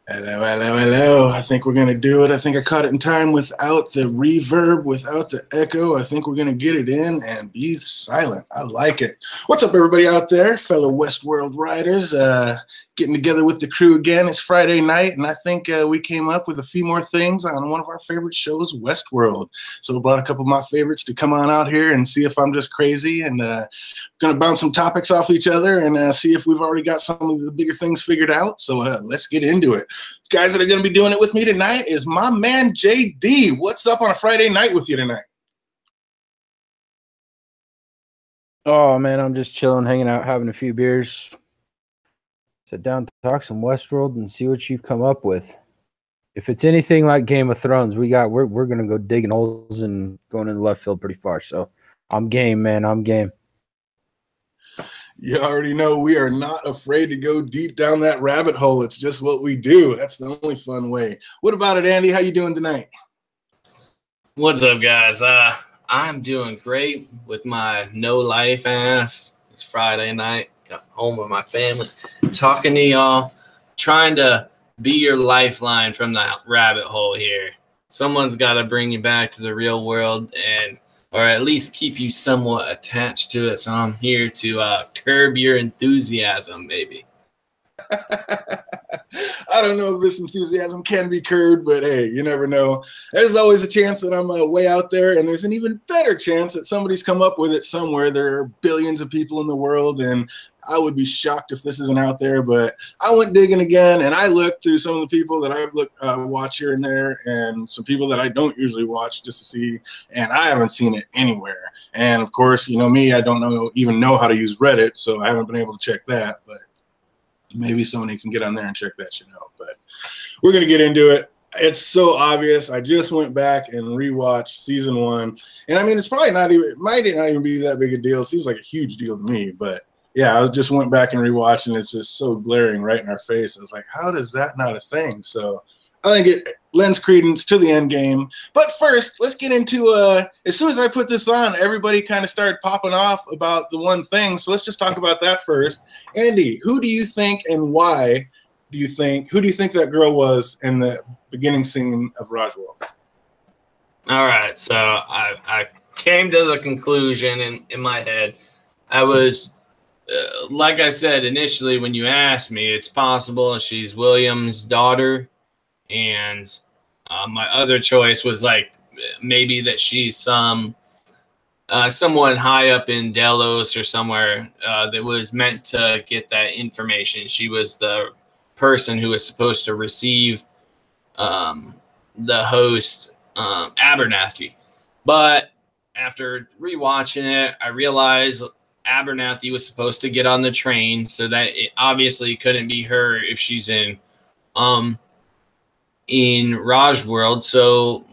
Hello, hello, hello. I think we're going to do it. I think I caught it in time without the reverb, without the echo. I think we're going to get it in and be silent. I like it. What's up, everybody out there, fellow Westworld riders? Getting together with the crew again. It's Friday night, and I think we came up with a few more things on one of our favorite shows, Westworld. So we brought a couple of my favorites to come on out here and see if I'm just crazy, and going to bounce some topics off each other and see if we've already got some of the bigger things figured out. So let's get into it. Guys that are going to be doing it with me tonight is my man JD. What's up on a Friday night with you tonight? Oh man, I'm just chilling, hanging out, having a few beers. Sit down to talk some Westworld and see what you've come up with. If it's anything like Game of Thrones, we're gonna go digging holes and going in the left field pretty far. So I'm game, man. I'm game. You already know we are not afraid to go deep down that rabbit hole. It's just what we do. That's the only fun way. What about it, Andy? How you doing tonight? What's up, guys? I'm doing great with my no life ass. It's Friday night. Got home with my family, talking to y'all, trying to be your lifeline from that rabbit hole here. Someone's got to bring you back to the real world or at least keep you somewhat attached to it. So I'm here to curb your enthusiasm, baby. I don't know if this enthusiasm can be curbed, but hey, you never know. There's always a chance that I'm way out there, and there's an even better chance that somebody's come up with it somewhere. There are billions of people in the world, and I would be shocked if this isn't out there. But I went digging again, and I looked through some of the people that I've watch here and there, and some people that I don't usually watch just to see, and I haven't seen it anywhere. And of course, you know me, I don't even know how to use Reddit, so I haven't been able to check that. But maybe somebody can get on there and check that shit out. But we're going to get into it. It's so obvious. I just went back and rewatched season 1. And I mean, it's probably not even, it might not even be that big a deal. It seems like a huge deal to me. But yeah, I just went back and rewatched, and it's just so glaring right in our face. I was like, how does that not a thing? So I think it lends credence to the end game. But first, let's get into as soon as I put this on, everybody kind of started popping off about the one thing. So let's just talk about that first. Andy, who do you think and why do you think that girl was in the beginning scene of Roswell? All right, so I came to the conclusion in my head. I was like I said initially when you asked me, it's possible she's William's daughter. And my other choice was like maybe that she's someone high up in Delos or somewhere that was meant to get that information. She was the person who was supposed to receive the host, Abernathy. But after rewatching it, I realized Abernathy was supposed to get on the train, so that it obviously couldn't be her if she's in Rosworld. So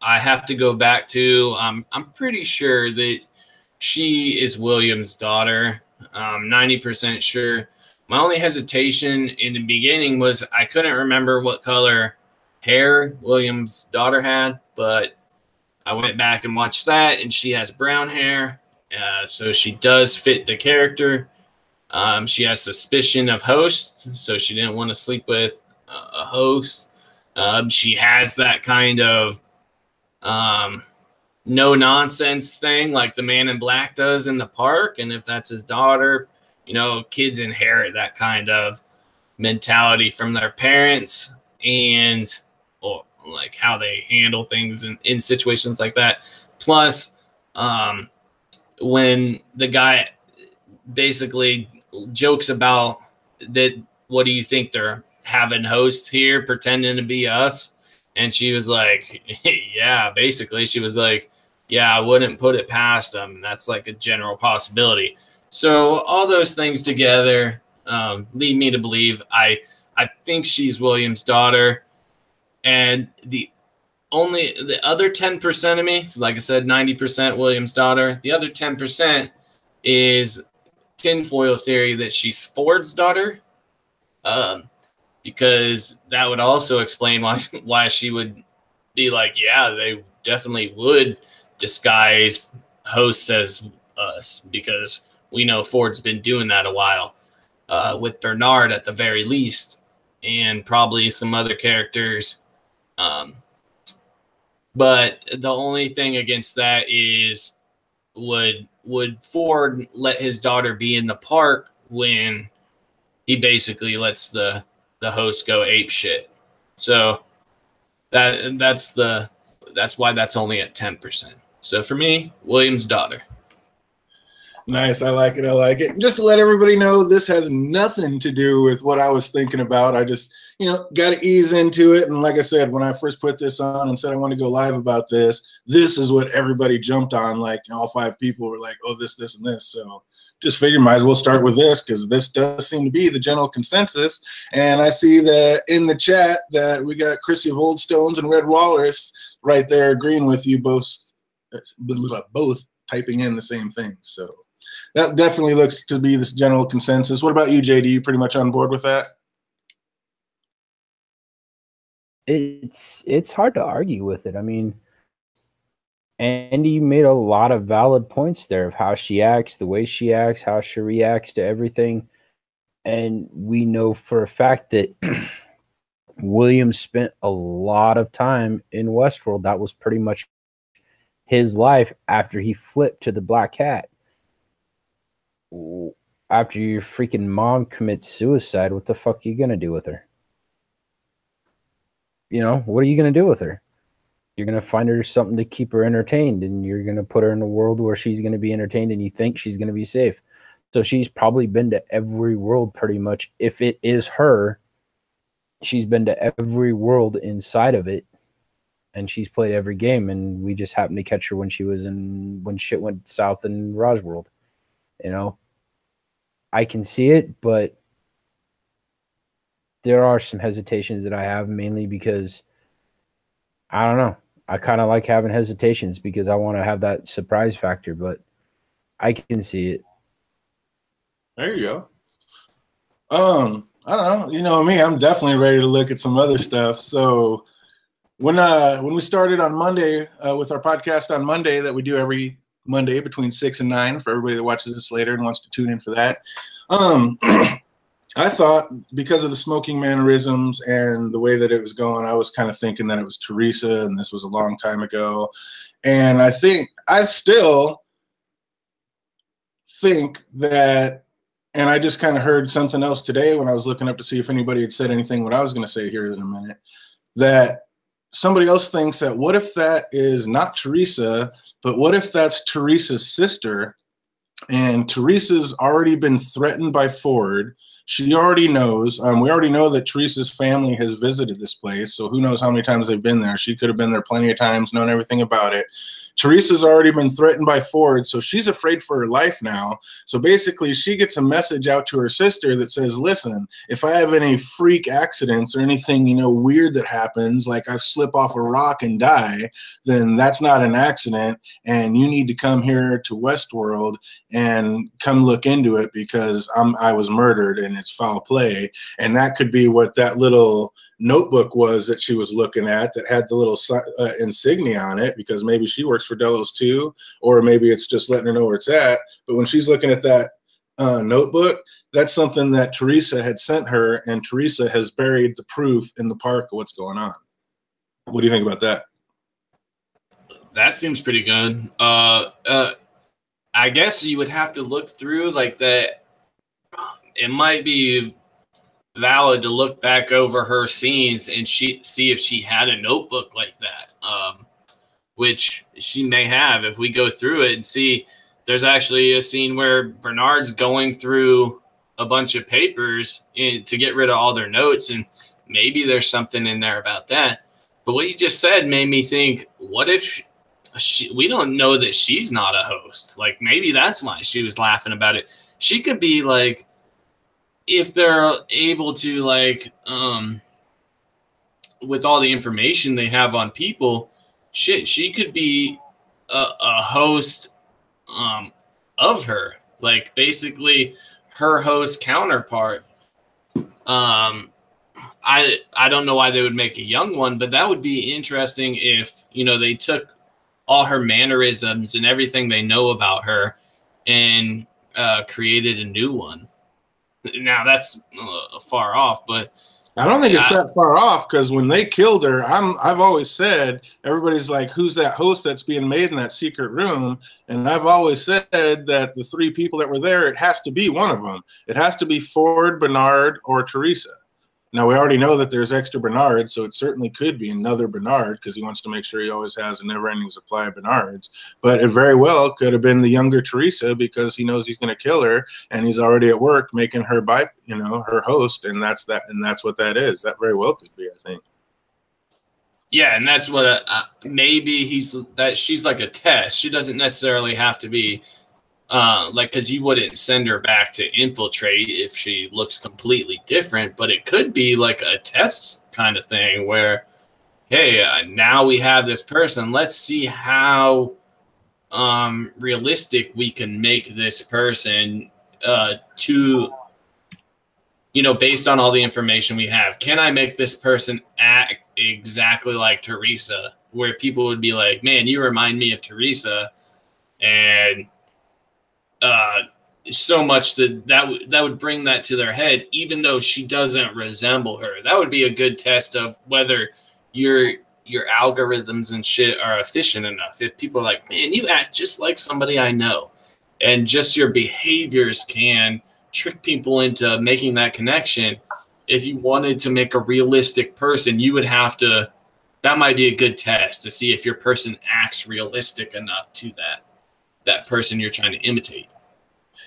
I have to go back to I'm pretty sure that she is William's daughter. 90% sure. My only hesitation in the beginning was I couldn't remember what color hair William's daughter had, but I went back and watched that, and she has brown hair, so she does fit the character. She has suspicion of host, so she didn't want to sleep with a host. She has that kind of no nonsense thing like the Man in Black does in the park. And if that's his daughter, you know, kids inherit that kind of mentality from their parents and like how they handle things in situations like that. Plus, when the guy basically jokes about that, what do you think they're having hosts here pretending to be us? And she was like, yeah, basically she was like, yeah, I wouldn't put it past them. That's like a general possibility. So all those things together lead me to believe I think she's William's daughter. And the other 10% of me, so like I said, 90% William's daughter. The other 10% is tinfoil theory that she's Ford's daughter. Because that would also explain why she would be like, yeah, they definitely would disguise hosts as us, because we know Ford's been doing that a while with Bernard at the very least. and probably some other characters. But the only thing against that is would Ford let his daughter be in the park when he basically lets the host go ape shit? So that's why that's only at 10%. So for me, William's daughter. Nice. I like it. I like it. Just to let everybody know, this has nothing to do with what I was thinking about. I just, got to ease into it. And like I said, when I first put this on and said I want to go live about this is what everybody jumped on. Like all 5 people were like, oh, this, and this. So just figured might as well start with this because this does seem to be the general consensus. And I see that in the chat that we got Chrissy of Old Stones and Red Walrus right there agreeing with you both typing in the same thing. So that definitely looks to be this general consensus. What about you, JD? You pretty much on board with that? It's hard to argue with it. I mean, Andy made a lot of valid points there of how she acts, the way she acts, how she reacts to everything. And we know for a fact that William spent a lot of time in Westworld. That was pretty much his life after he flipped to the Black Cat. After your freaking mom commits suicide, what the fuck are you going to do with her? What are you going to do with her? You're going to find her something to keep her entertained, and you're going to put her in a world where she's going to be entertained and you think she's going to be safe. So she's probably been to every world pretty much. If it is her, she's been to every world inside of it, and she's played every game, and we just happened to catch her when shit went south in Rosworld. I can see it, but there are some hesitations that I have, mainly because I don't know. I kind of like having hesitations because I want to have that surprise factor, but I can see it. There you go. I don't know. You know me, I'm definitely ready to look at some other stuff. So when we started on Monday with our podcast on Monday that we do every Monday between 6 and 9 for everybody that watches this later and wants to tune in for that. I thought because of the smoking mannerisms and the way that it was going, I was kind of thinking that it was Teresa, and this was a long time ago. And I still think that, and I just kind of heard something else today when I was looking up to see if anybody had said anything what I was going to say here in a minute, that somebody else thinks that what if that is not Teresa, but what if that's Teresa's sister, and Teresa's already been threatened by Ford. She already knows. We already know that Teresa's family has visited this place, so who knows how many times they've been there. She could have been there plenty of times, known everything about it. Teresa's already been threatened by Ford, so she's afraid for her life now. So basically, she gets a message out to her sister that says, listen, if I have any freak accidents or anything, weird that happens, like I slip off a rock and die, then that's not an accident, and you need to come here to Westworld and come look into it because I was murdered and it's foul play. And that could be what that little notebook was that she was looking at that had the little insignia on it, because maybe she works for Delos too, or maybe it's just letting her know where it's at. But when she's looking at that notebook, that's something that Teresa had sent her, and Teresa has buried the proof in the park of what's going on. What do you think about that? That seems pretty good. I guess you would have to look through like that. It might be valid to look back over her scenes and see if she had a notebook like that, which she may have. If we go through it and see, there's actually a scene where Bernard's going through a bunch of papers to get rid of all their notes, and maybe there's something in there about that. But what you just said made me think, what if we don't know that she's not a host? Like, maybe that's why she was laughing about it. She could be like, if they're able to, like, with all the information they have on people, shit, she could be a host of her, like basically her host counterpart. I don't know why they would make a young one, but that would be interesting if, they took all her mannerisms and everything they know about her and created a new one. Now that's far off, but I don't think it's that far off because when they killed her, I've always said, everybody's like, who's that host that's being made in that secret room? And I've always said that the three people that were there, it has to be one of them. It has to be Ford, Bernard, or Teresa. Now, we already know that there's extra Bernard, so it certainly could be another Bernard because he wants to make sure he always has a never-ending supply of Bernards. But it very well could have been the younger Teresa because he knows he's going to kill her, and he's already at work making her her host, and that's what that is. That very well could be, I think. Yeah, and that's what maybe she's like a test. She doesn't necessarily have to be. Because you wouldn't send her back to infiltrate if she looks completely different, but it could be like a test kind of thing where, hey, now we have this person. Let's see how realistic we can make this person based on all the information we have. Can I make this person act exactly like Teresa, where people would be like, man, you remind me of Teresa, and so much that would bring that to their head, even though she doesn't resemble her. That would be a good test of whether your algorithms and shit are efficient enough. If people are like, man, you act just like somebody I know, and just your behaviors can trick people into making that connection. If you wanted to make a realistic person, you would have to. That might be a good test to see if your person acts realistic enough to that person you're trying to imitate.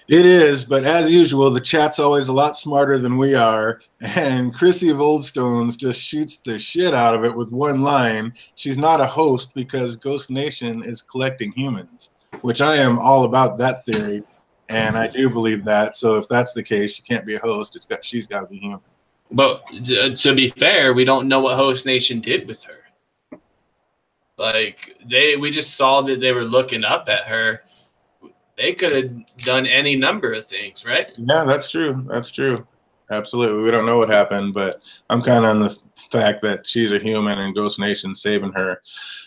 It is, but as usual, the chat's always a lot smarter than we are, and Chrissy of Old Stones just shoots the shit out of it with one line. She's not a host because Ghost Nation is collecting humans, which I am all about that theory, and I do believe that. So if that's the case, she can't be a host. She's got to be human. But to be fair, we don't know what Host Nation did with her. Like we just saw that they were looking up at her. They could have done any number of things, right? Yeah, that's true. That's true. Absolutely. We don't know what happened, but I'm kind of on the fact that she's a human and Ghost Nation's saving her.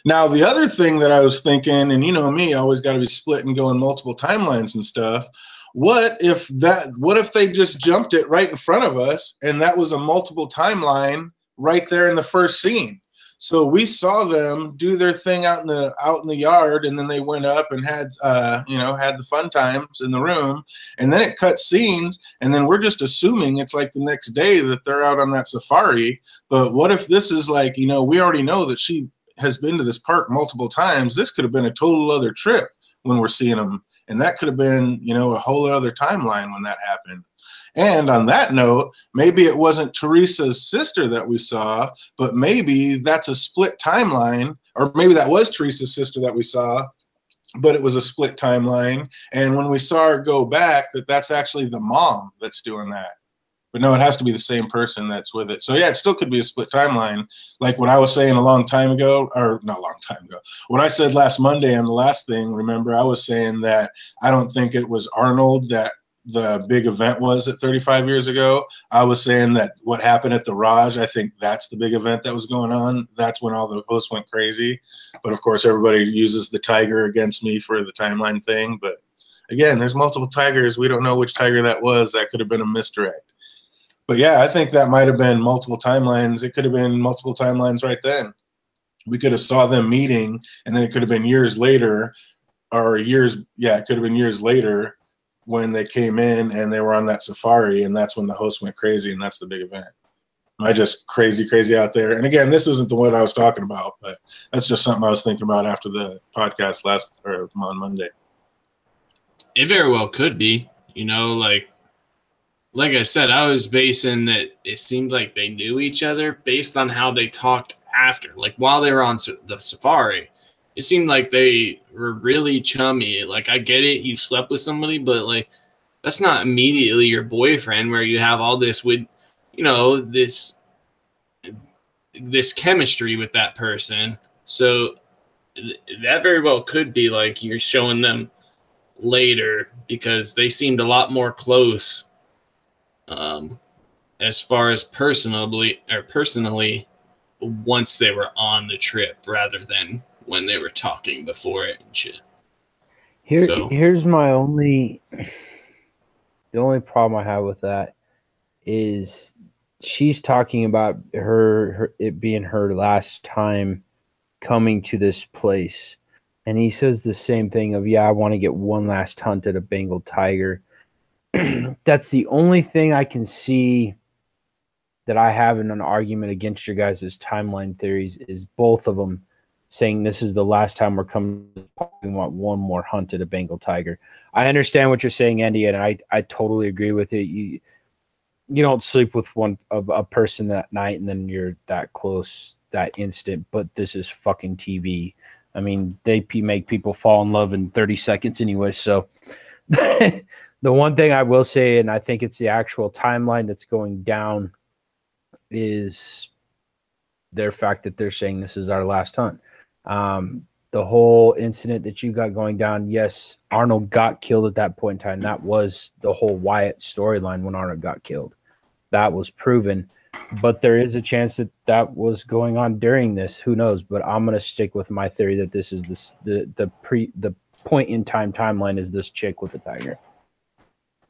Now, the other thing that I was thinking, and you know me, I always got to be split and go in multiple timelines and stuff. What if they just jumped it right in front of us and that was a multiple timeline right there in the first scene? So we saw them do their thing out in the yard, and then they went up and had the fun times in the room, and then it cut scenes, and then we're just assuming it's like the next day that they're out on that safari. But what if this is like, we already know that she has been to this park multiple times. This could have been a total other trip when we're seeing them, and that could have been, a whole other timeline when that happened. And on that note, maybe it wasn't Teresa's sister that we saw, but maybe that's a split timeline, or maybe that was Teresa's sister that we saw, but it was a split timeline. And when we saw her go back, that's actually the mom that's doing that. But no, it has to be the same person that's with it. So yeah, it still could be a split timeline. Like what I was saying a long time ago, or not a long time ago, what I said last Monday on the last thing, remember, I was saying that I don't think it was Arnold that the big event was at 35 years ago. I was saying that what happened at the Raj, I think that's the big event that was going on. That's when all the hosts went crazy. But of course, everybody uses the tiger against me for the timeline thing. But again, there's multiple tigers. We don't know which tiger that was. That could have been a misdirect. But yeah, I think that might have been multiple timelines. It could have been multiple timelines right then. We could have saw them meeting, and then it could have been years later, it could have been years later when they came in and they were on that safari, and that's when the host went crazy, and that's the big event. Am I just crazy out there? And again, this isn't the one I was talking about, but that's just something I was thinking about after the podcast on Monday. It very well could be, like I said, I was basing that it seemed like they knew each other based on how they talked after. Like while they were on the safari, it seemed like they were really chummy. Like, I get it, you slept with somebody, but like that's not immediately your boyfriend where you have all this with, this chemistry with that person. So that very well could be like you're showing them later because they seemed a lot more close as far as personally once they were on the trip rather than when they were talking before it and shit. Here's my the only problem I have with that is she's talking about her it being her last time coming to this place. And he says the same thing of, yeah, I want to get one last hunt at a Bengal tiger. That's the only thing I can see that I have in an argument against your guys' timeline theories is both of them saying this is the last time we're coming. We want one more hunt at a Bengal tiger. I understand what you're saying, Andy, and I totally agree with it. You don't sleep with a person that night and then you're that close that instant, but this is fucking TV. I mean, they make people fall in love in 30 seconds anyway. So the one thing I will say, and I think it's the actual timeline that's going down, is their fact that they're saying this is our last hunt. The whole incident that you got going down, yes, Arnold got killed at that point in time. That was the whole Wyatt storyline when Arnold got killed. That was proven. But there is a chance that that was going on during this. Who knows? But I'm going to stick with my theory that this is the point in time timeline is this chick with the tiger.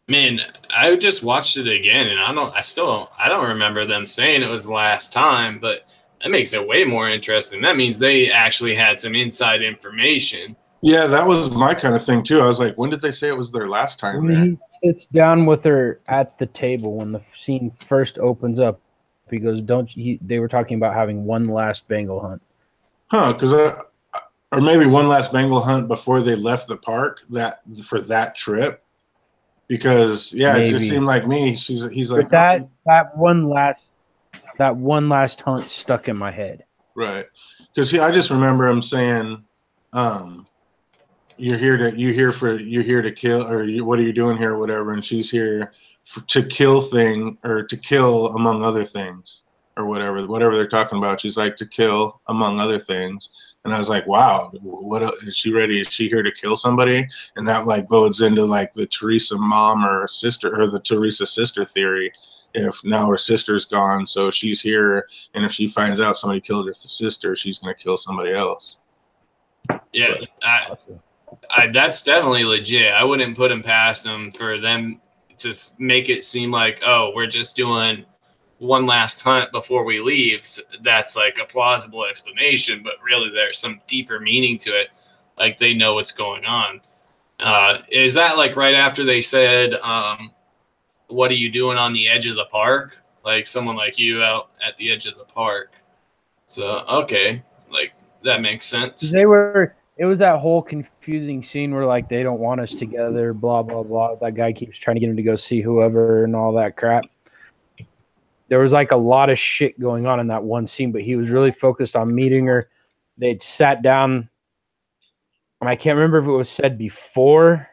Man, I just watched it again, and I don't remember them saying it was the last time, but that makes it way more interesting. That means they actually had some inside information. Yeah, that was my kind of thing too. I was like, when did they say it was their last time there? He sits down with her at the table when the scene first opens up. He goes, they were talking about having one last Bengal hunt. Huh, or maybe one last Bengal hunt before they left the park for that trip. Because maybe. It just seemed like me. He's like that one last hunt stuck in my head. Right. Because I just remember him saying, you're here to kill, or what are you doing here, or whatever, and she's here to kill among other things, or whatever they're talking about. She's like, to kill among other things. And I was like, wow, what is she ready? Is she here to kill somebody? And that like bodes into like the Teresa mom or sister, or the Teresa sister theory. If now her sister's gone, so she's here, and if she finds out somebody killed her sister, she's going to kill somebody else. Yeah, that's definitely legit. I wouldn't put them past them for them to make it seem like, oh, we're just doing one last hunt before we leave. So that's like a plausible explanation, but really there's some deeper meaning to it. Like they know what's going on. Is that like right after they said, what are you doing on the edge of the park? Like someone like you out at the edge of the park. So, okay. Like that makes sense. It was that whole confusing scene where like, they don't want us together, blah, blah, blah. That guy keeps trying to get him to go see whoever and all that crap. There was like a lot of shit going on in that one scene, but he was really focused on meeting her. They'd sat down, and I can't remember if it was said before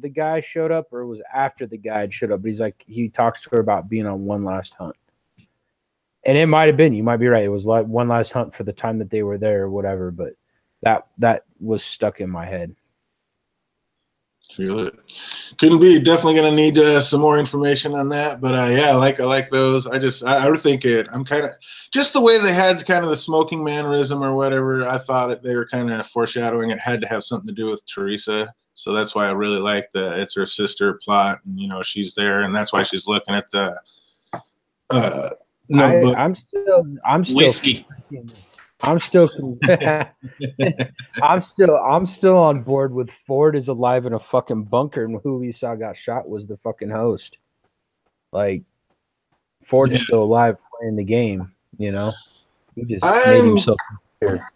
the guy showed up or it was after the guy had showed up. But he's like, he talks to her about being on one last hunt. And it might have been, you might be right. It was like one last hunt for the time that they were there or whatever, but that was stuck in my head. Feel it. Couldn't be. Definitely gonna need some more information on that. But yeah, I like those. I think it. I'm kind of just the way they had kind of the smoking mannerism or whatever. I thought they were kind of foreshadowing it had to have something to do with Teresa. So that's why I really like it's her sister plot. And, she's there, and that's why she's looking at the notebook. I'm still whiskey. I'm still on board with Ford is alive in a fucking bunker, and who we saw got shot was the fucking host. Like Ford's still alive playing the game, He just made himself clear.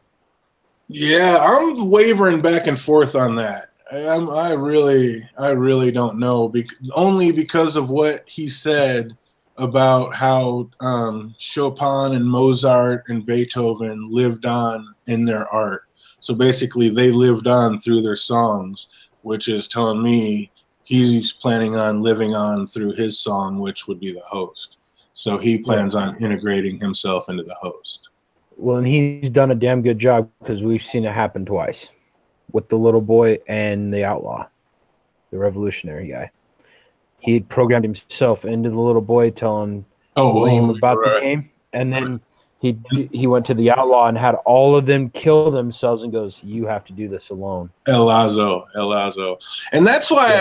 Yeah, I'm wavering back and forth on that. I really don't know, only because of what he said about how Chopin and Mozart and Beethoven lived on in their art. So basically they lived on through their songs, which is telling me he's planning on living on through his song, which would be the host. So he plans on integrating himself into the host. Well, and he's done a damn good job because we've seen it happen twice with the little boy and the outlaw, the revolutionary guy. He had programmed himself into the little boy, telling William about the game, and then he went to the outlaw and had all of them kill themselves and goes, "You have to do this alone." El Lazo. And that's why,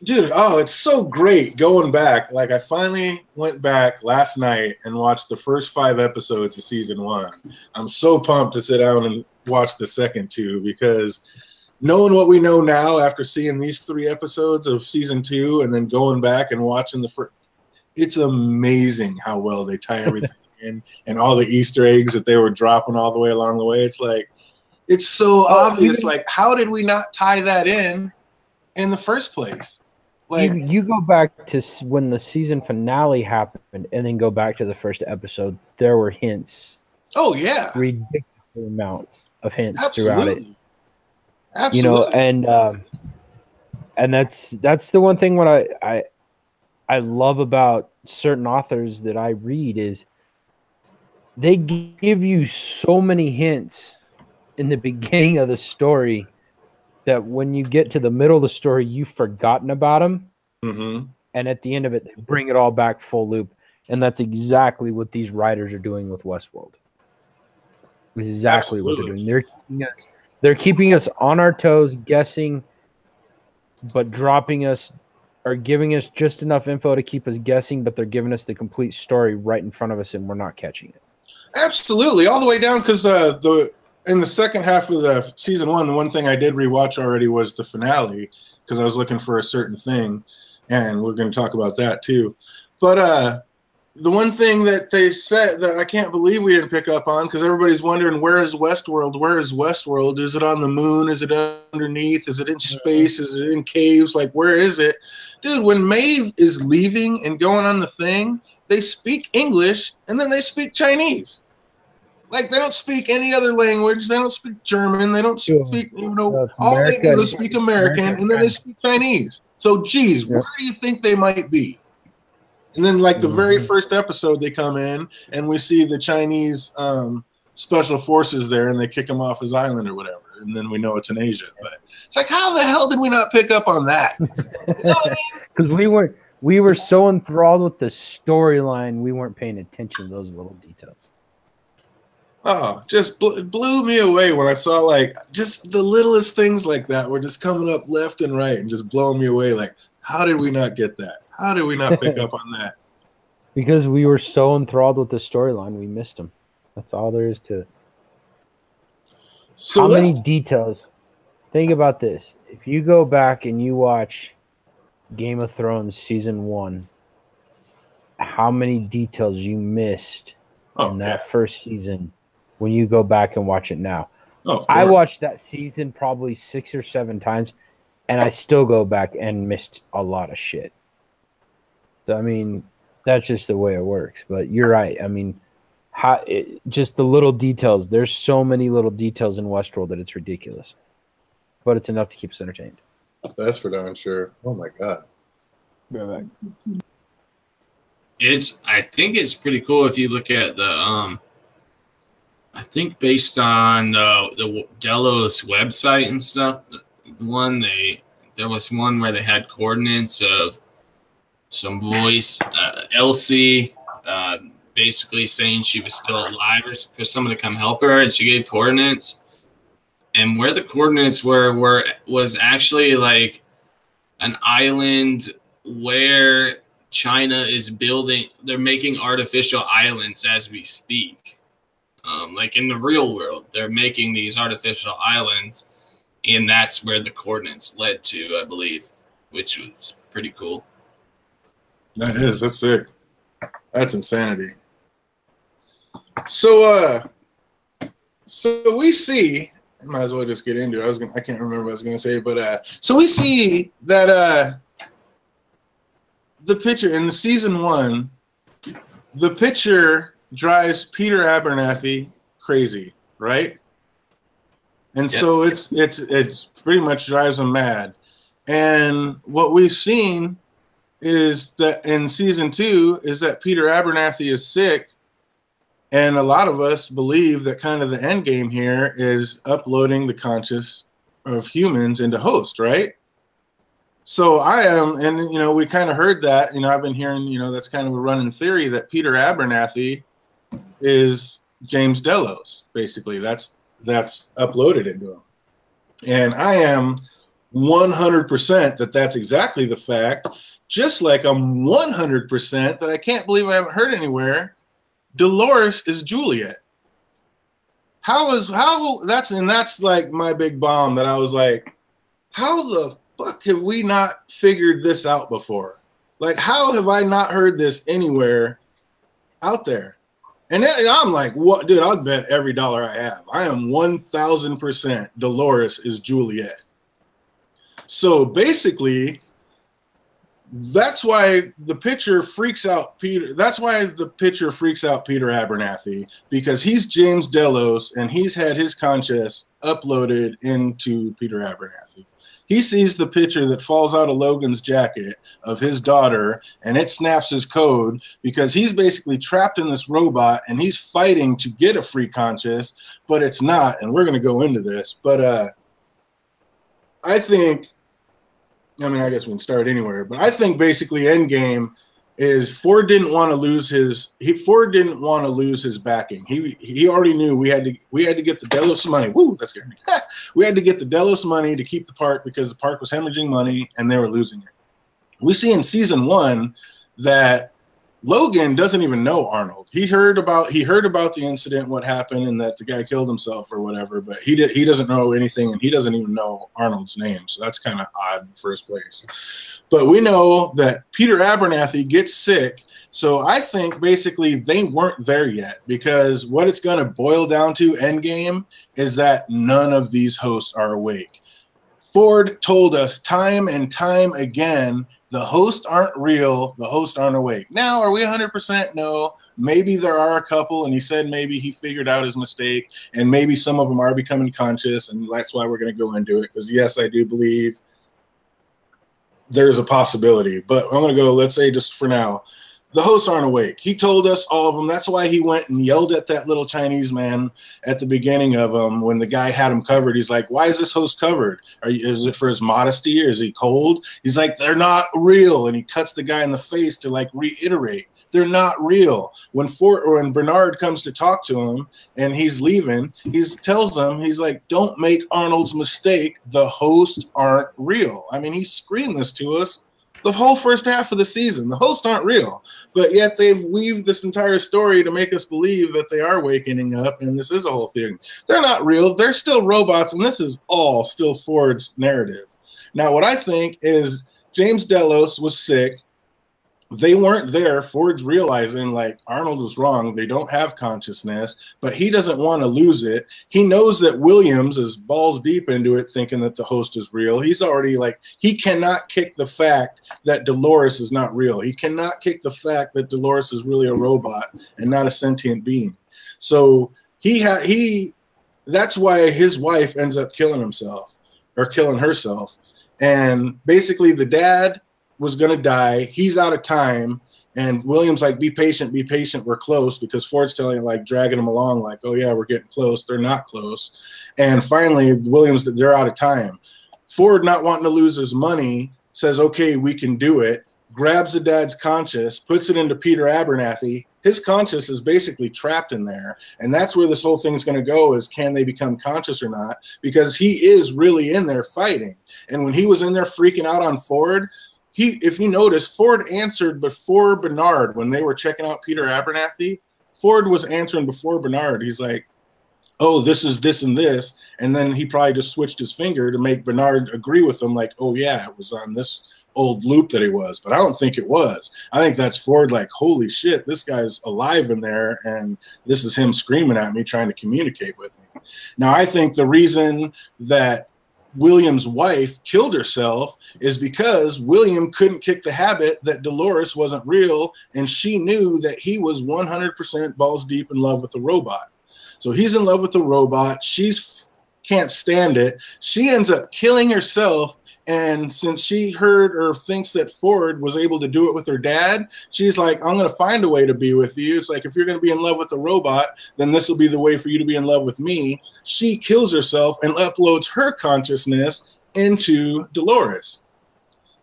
Dude, oh, it's so great going back. Like, I finally went back last night and watched the first 5 episodes of season 1. I'm so pumped to sit down and watch the second 2 because knowing what we know now after seeing these 3 episodes of season 2 and then going back and watching the first, it's amazing how well they tie everything in and all the Easter eggs that they were dropping all the way along the way. It's like, it's so obvious. Like, how did we not tie that in the first place? Like, you go back to when the season finale happened and then go back to the first episode, there were hints. Oh, yeah. Ridiculous amounts of hints Absolutely. throughout it. Absolutely. You know, and that's the one thing what I love about certain authors that I read is they give you so many hints in the beginning of the story that when you get to the middle of the story, you've forgotten about them. Mm-hmm. And at the end of it, they bring it all back full loop. And that's exactly what these writers are doing with Westworld. Exactly what they're doing. They're keeping us on our toes, guessing, but dropping us or giving us just enough info to keep us guessing, but they're giving us the complete story right in front of us and we're not catching it. Absolutely. All the way down because in the second half of the season 1, the one thing I did rewatch already was the finale because I was looking for a certain thing, and we're going to talk about that too. But the one thing that they said that I can't believe we didn't pick up on because everybody's wondering, where is Westworld? Where is Westworld? Is it on the moon? Is it underneath? Is it in space? Is it in caves? Like, where is it? Dude, when Maeve is leaving and going on the thing, they speak English and then they speak Chinese. Like, they don't speak any other language. They don't speak German. They don't speak, all they do is speak American, and then they speak Chinese. So, geez, where do you think they might be? And then, like, the very first episode, they come in, and we see the Chinese special forces there, and they kick him off his island or whatever. And then we know it's in Asia. But it's like, how the hell did we not pick up on that? You know what I mean? Because we were so enthralled with the storyline, we weren't paying attention to those little details. Oh, just blew me away when I saw, like, just the littlest things like that were just coming up left and right and just blowing me away. Like, how did we not get that? How did we not pick up on that? Because we were so enthralled with the storyline, we missed them. That's all there is to it. So how many details? Think about this. If you go back and you watch Game of Thrones season 1, how many details you missed in that first season when you go back and watch it now? I watched that season probably 6 or 7 times, and I still go back and missed a lot of shit. So, I mean, that's just the way it works. But you're right. I mean, just the little details. There's so many little details in Westworld that it's ridiculous. But it's enough to keep us entertained. That's for darn sure. Oh, my God. Right back. I think it's pretty cool if you look at the I think based on the Delos website and stuff, there was one where they had coordinates of some voice, Elsie, basically saying she was still alive or for someone to come help her, and she gave coordinates. And where the coordinates was actually like an island where China is building. They're making artificial islands as we speak. Like in the real world, they're making these artificial islands, and that's where the coordinates led to, I believe, which was pretty cool. That's sick. That's insanity. So we see, I might as well just get into it. I can't remember what I was gonna say, but so we see that the pitcher in the season 1, the pitcher drives Peter Abernathy crazy, right? And so it's pretty much drives him mad. And what we've seen is that in season 2 is that Peter Abernathy is sick, and a lot of us believe that kind of the end game here is uploading the conscious of humans into host, right? So we kind of heard that, I've been hearing, that's kind of a running theory that Peter Abernathy is James Delos, basically. That's uploaded into him. And I am 100% that that's exactly the fact. Just like I'm 100% that I can't believe I haven't heard anywhere. Dolores is Juliet. That's like my big bomb that I was like, how the fuck have we not figured this out before? Like, how have I not heard this anywhere out there? And I'm like, what, dude? I'd bet every dollar I have. I am 1,000% Dolores is Juliet. So basically, that's why the pitcher freaks out Peter. That's why the pitcher freaks out Peter Abernathy, because he's James Delos and he's had his conscience uploaded into Peter Abernathy. He sees the picture that falls out of Logan's jacket of his daughter, and it snaps his code because he's basically trapped in this robot and he's fighting to get a free conscience, but it's not. And we're going to go into this. But I think, I mean, I guess we can start anywhere, but I think basically Endgame is Ford didn't want to lose his backing. He already knew we had to get the Delos money. Woo, that scared me. We had to get the Delos money to keep the park because the park was hemorrhaging money and they were losing it. We see in season 1 that Logan doesn't even know Arnold. He heard about the incident, what happened, and that the guy killed himself or whatever, but he doesn't know anything, and he doesn't even know Arnold's name. So that's kind of odd in the first place. But we know that Peter Abernathy gets sick. So I think basically they weren't there yet, because what it's going to boil down to, Endgame, is that none of these hosts are awake. Ford told us time and time again, the hosts aren't real, the hosts aren't awake. Now, are we 100%? No. Maybe there are a couple, and he said maybe he figured out his mistake, and maybe some of them are becoming conscious, and that's why we're going to go into it, because yes, I do believe there's a possibility. But I'm going to go, let's say just for now, the hosts aren't awake. He told us all of them. That's why he went and yelled at that little Chinese man at the beginning of him when the guy had him covered. He's like, why is this host covered? Is it for his modesty, or is he cold? He's like, they're not real. And he cuts the guy in the face to like reiterate, they're not real. When Bernard comes to talk to him and he's leaving, he tells him, he's like, don't make Arnold's mistake. The hosts aren't real. I mean, he screamed this to us the whole first half of the season. The hosts aren't real, but yet they've weaved this entire story to make us believe that they are waking up, and this is a whole thing. They're not real. They're still robots, and this is all still Ford's narrative. Now, what I think is James Delos was sick. They weren't there. Ford's realizing, like, Arnold was wrong. They don't have consciousness, but he doesn't want to lose it. He knows that Williams is balls deep into it, thinking that the host is real. He's already like, he cannot kick the fact that Dolores is not real. He cannot kick the fact that Dolores is really a robot and not a sentient being. So that's why his wife ends up killing herself. And basically the dad was going to die. He's out of time. And William's like, be patient, we're close, because Ford's telling, like, dragging him along, like, oh yeah, we're getting close. They're not close. And finally, Williams, they're out of time. Ford, not wanting to lose his money, says, okay, we can do it, grabs the dad's conscience, puts it into Peter Abernathy. His conscience is basically trapped in there. And that's where this whole thing's going to go, is can they become conscious or not? Because he is really in there fighting. And when he was in there freaking out on Ford, if you notice, Ford answered before Bernard when they were checking out Peter Abernathy. Ford was answering before Bernard. He's like, oh, this is this and this. And then he probably just switched his finger to make Bernard agree with him, like, oh, yeah, it was on this old loop that he was. But I don't think it was. I think that's Ford like, holy shit, this guy's alive in there, and this is him screaming at me, trying to communicate with me. Now, I think the reason that William's wife killed herself is because William couldn't kick the habit that Dolores wasn't real, and she knew that he was 100% balls deep in love with the robot. So he's in love with the robot. She's can't stand it. She ends up killing herself, and since she heard or thinks that Ford was able to do it with her dad, she's like, I'm going to find a way to be with you. It's like, if you're going to be in love with the robot, then this will be the way for you to be in love with me. She kills herself and uploads her consciousness into Dolores.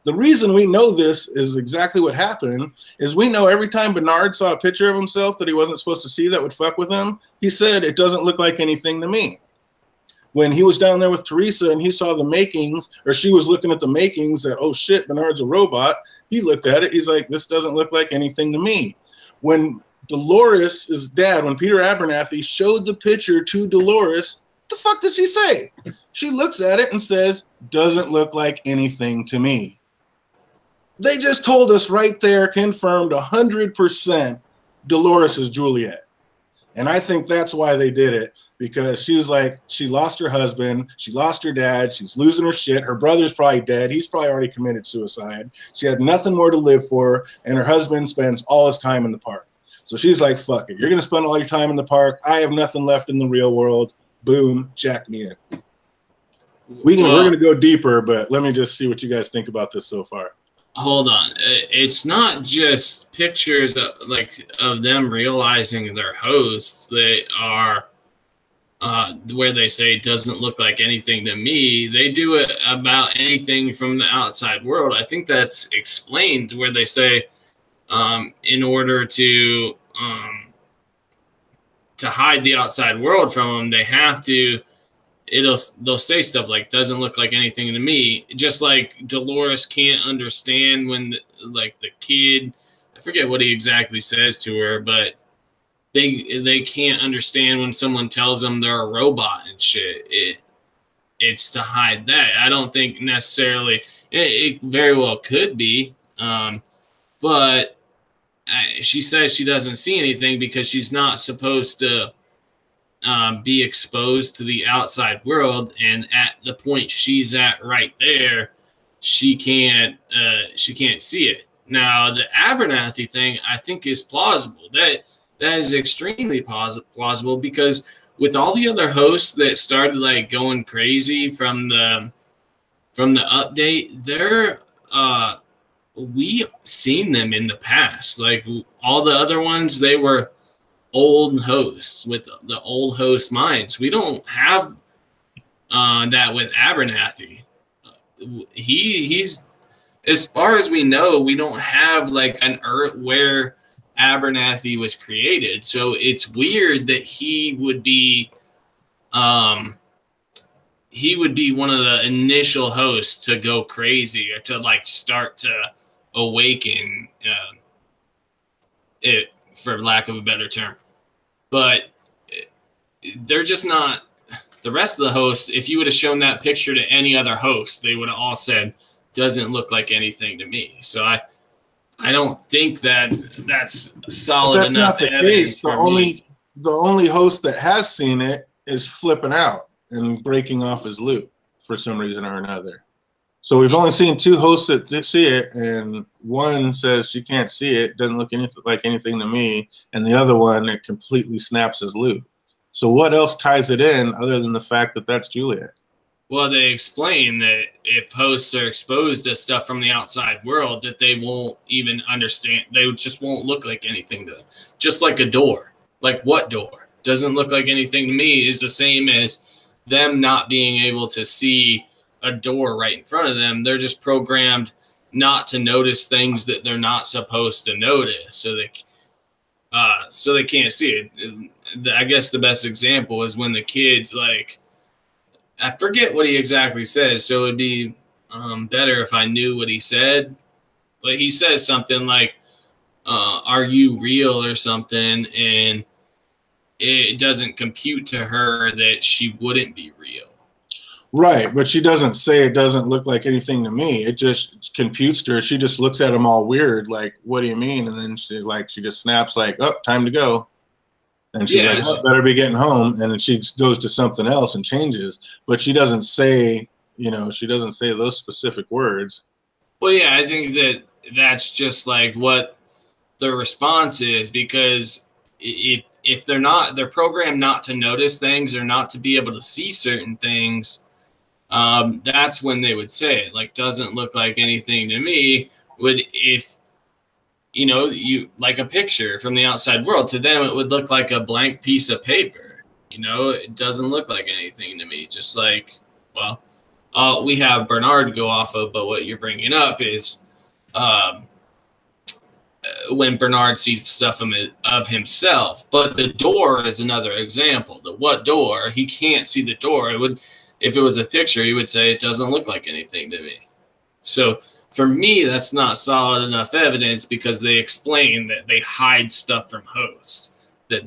The reason we know this is exactly what happened is we know every time Bernard saw a picture of himself that he wasn't supposed to see that would fuck with him, he said, it doesn't look like anything to me. when he was down there with Teresa and he saw the makings, or she was looking at the makings that, oh shit, Bernard's a robot. He looked at it. He's like, this doesn't look like anything to me. When Dolores' dad, when Peter Abernathy showed the picture to Dolores, the fuck did she say? She looks at it and says, doesn't look like anything to me. They just told us right there, confirmed 100% Dolores is Juliet. And I think that's why they did it, because she was like, she lost her husband, she lost her dad, she's losing her shit, her brother's probably dead, he's probably already committed suicide, she had nothing more to live for, and her husband spends all his time in the park. So she's like, fuck it, you're going to spend all your time in the park, I have nothing left in the real world, boom, jack me in. We're going to go deeper, but let me just see what you guys think about this so far. Hold on. It's not just pictures of them realizing they're hosts. They are where they say it doesn't look like anything to me. They do it about anything from the outside world. I think that's explained where they say in order to hide the outside world from them, they have to. They'll say stuff like doesn't look like anything to me, just like Dolores can't understand when the kid, I forget what he exactly says to her, but they can't understand when someone tells them they're a robot and shit. It's to hide that. I don't think necessarily it very well could be, but she says she doesn't see anything because she's not supposed to be exposed to the outside world, and at the point she's at right there, she can't see it. Now the Abernathy thing I think is plausible. That is extremely plausible, because with all the other hosts that started like going crazy from the update, we've seen them in the past. Like all the other ones, they were old hosts with the old host minds. We don't have that with Abernathy. He's, as far as we know, we don't have like an Earth where Abernathy was created. So it's weird that he would be one of the initial hosts to go crazy or to like start to awaken it, for lack of a better term. But they're just not the rest of the hosts. If you would have shown that picture to any other host, they would have all said, doesn't look like anything to me. So I don't think that's solid enough. That's not the case. The only host that has seen it is flipping out and breaking off his loop for some reason or another. So we've only seen two hosts that see it, and one says she can't see it, doesn't look like anything to me, and the other one, it completely snaps his loop. So what else ties it in other than the fact that that's Juliet? Well, they explain that if hosts are exposed to stuff from the outside world, that they won't even understand. They just won't look like anything to them. Just like a door. Like what door? Doesn't look like anything to me is the same as them not being able to see a door right in front of them. They're just programmed not to notice things that they're not supposed to notice, so they can't see it. I guess the best example is when the kid's like, I forget what he exactly says, so it'd be better if I knew what he said, but he says something like, are you real or something, and it doesn't compute to her that she wouldn't be real. Right, but she doesn't say it doesn't look like anything to me. It just computes to her. She just looks at him all weird, like, what do you mean? And then she just snaps like, oh, time to go. And she's like, oh, better be getting home. And then she goes to something else and changes. But she doesn't say, she doesn't say those specific words. Well, yeah, I think that's just like what the response is, because if they're programmed not to notice things or not to be able to see certain things, that's when they would say it. Like, doesn't look like anything to me. If you like a picture from the outside world, to them it would look like a blank piece of paper. It doesn't look like anything to me. Just like, well, we have Bernard to go off of, but what you're bringing up is when Bernard sees stuff of himself. But the door is another example. The what door? He can't see the door. If it was a picture, he would say it doesn't look like anything to me. So for me, that's not solid enough evidence because they explain that they hide stuff from hosts that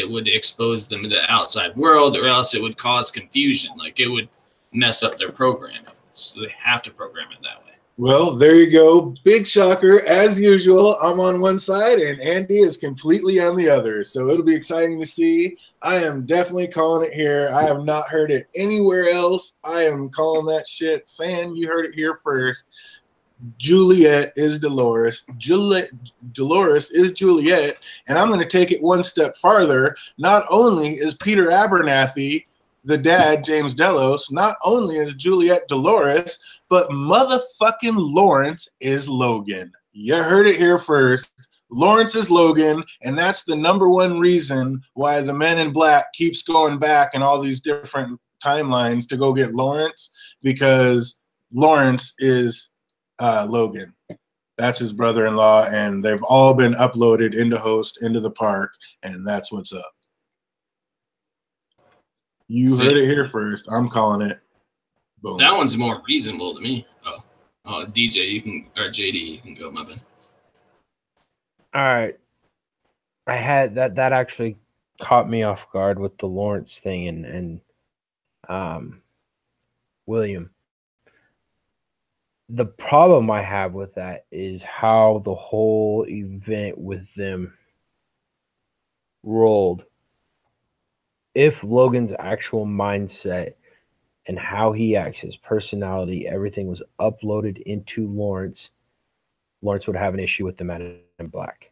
would expose them to the outside world, or else it would cause confusion. Like it would mess up their programming. So they have to program it that way. Well, there you go. Big shocker. As usual, I'm on one side and Andy is completely on the other. So it'll be exciting to see. I am definitely calling it here. I have not heard it anywhere else. I am calling that shit. Saying you heard it here first. Juliet is Dolores. Dolores is Juliet. And I'm going to take it one step farther. Not only is Peter Abernathy the dad, James Delos, not only is Juliet Dolores, but motherfucking Lawrence is Logan. You heard it here first. Lawrence is Logan, and that's the #1 reason why the Men in Black keeps going back in all these different timelines to go get Lawrence, because Lawrence is Logan. That's his brother-in-law, and they've all been uploaded into Host, into the park, and that's what's up. You heard it here first. I'm calling it. Boom. That one's more reasonable to me. Oh, DJ, you can, or JD, you can go, my bad. All right. I had that actually caught me off guard with the Lawrence thing and William. The problem I have with that is how the whole event with them rolled. If Logan's actual mindset and how he acts, his personality, everything was uploaded into Lawrence, Lawrence would have an issue with the Man in Black.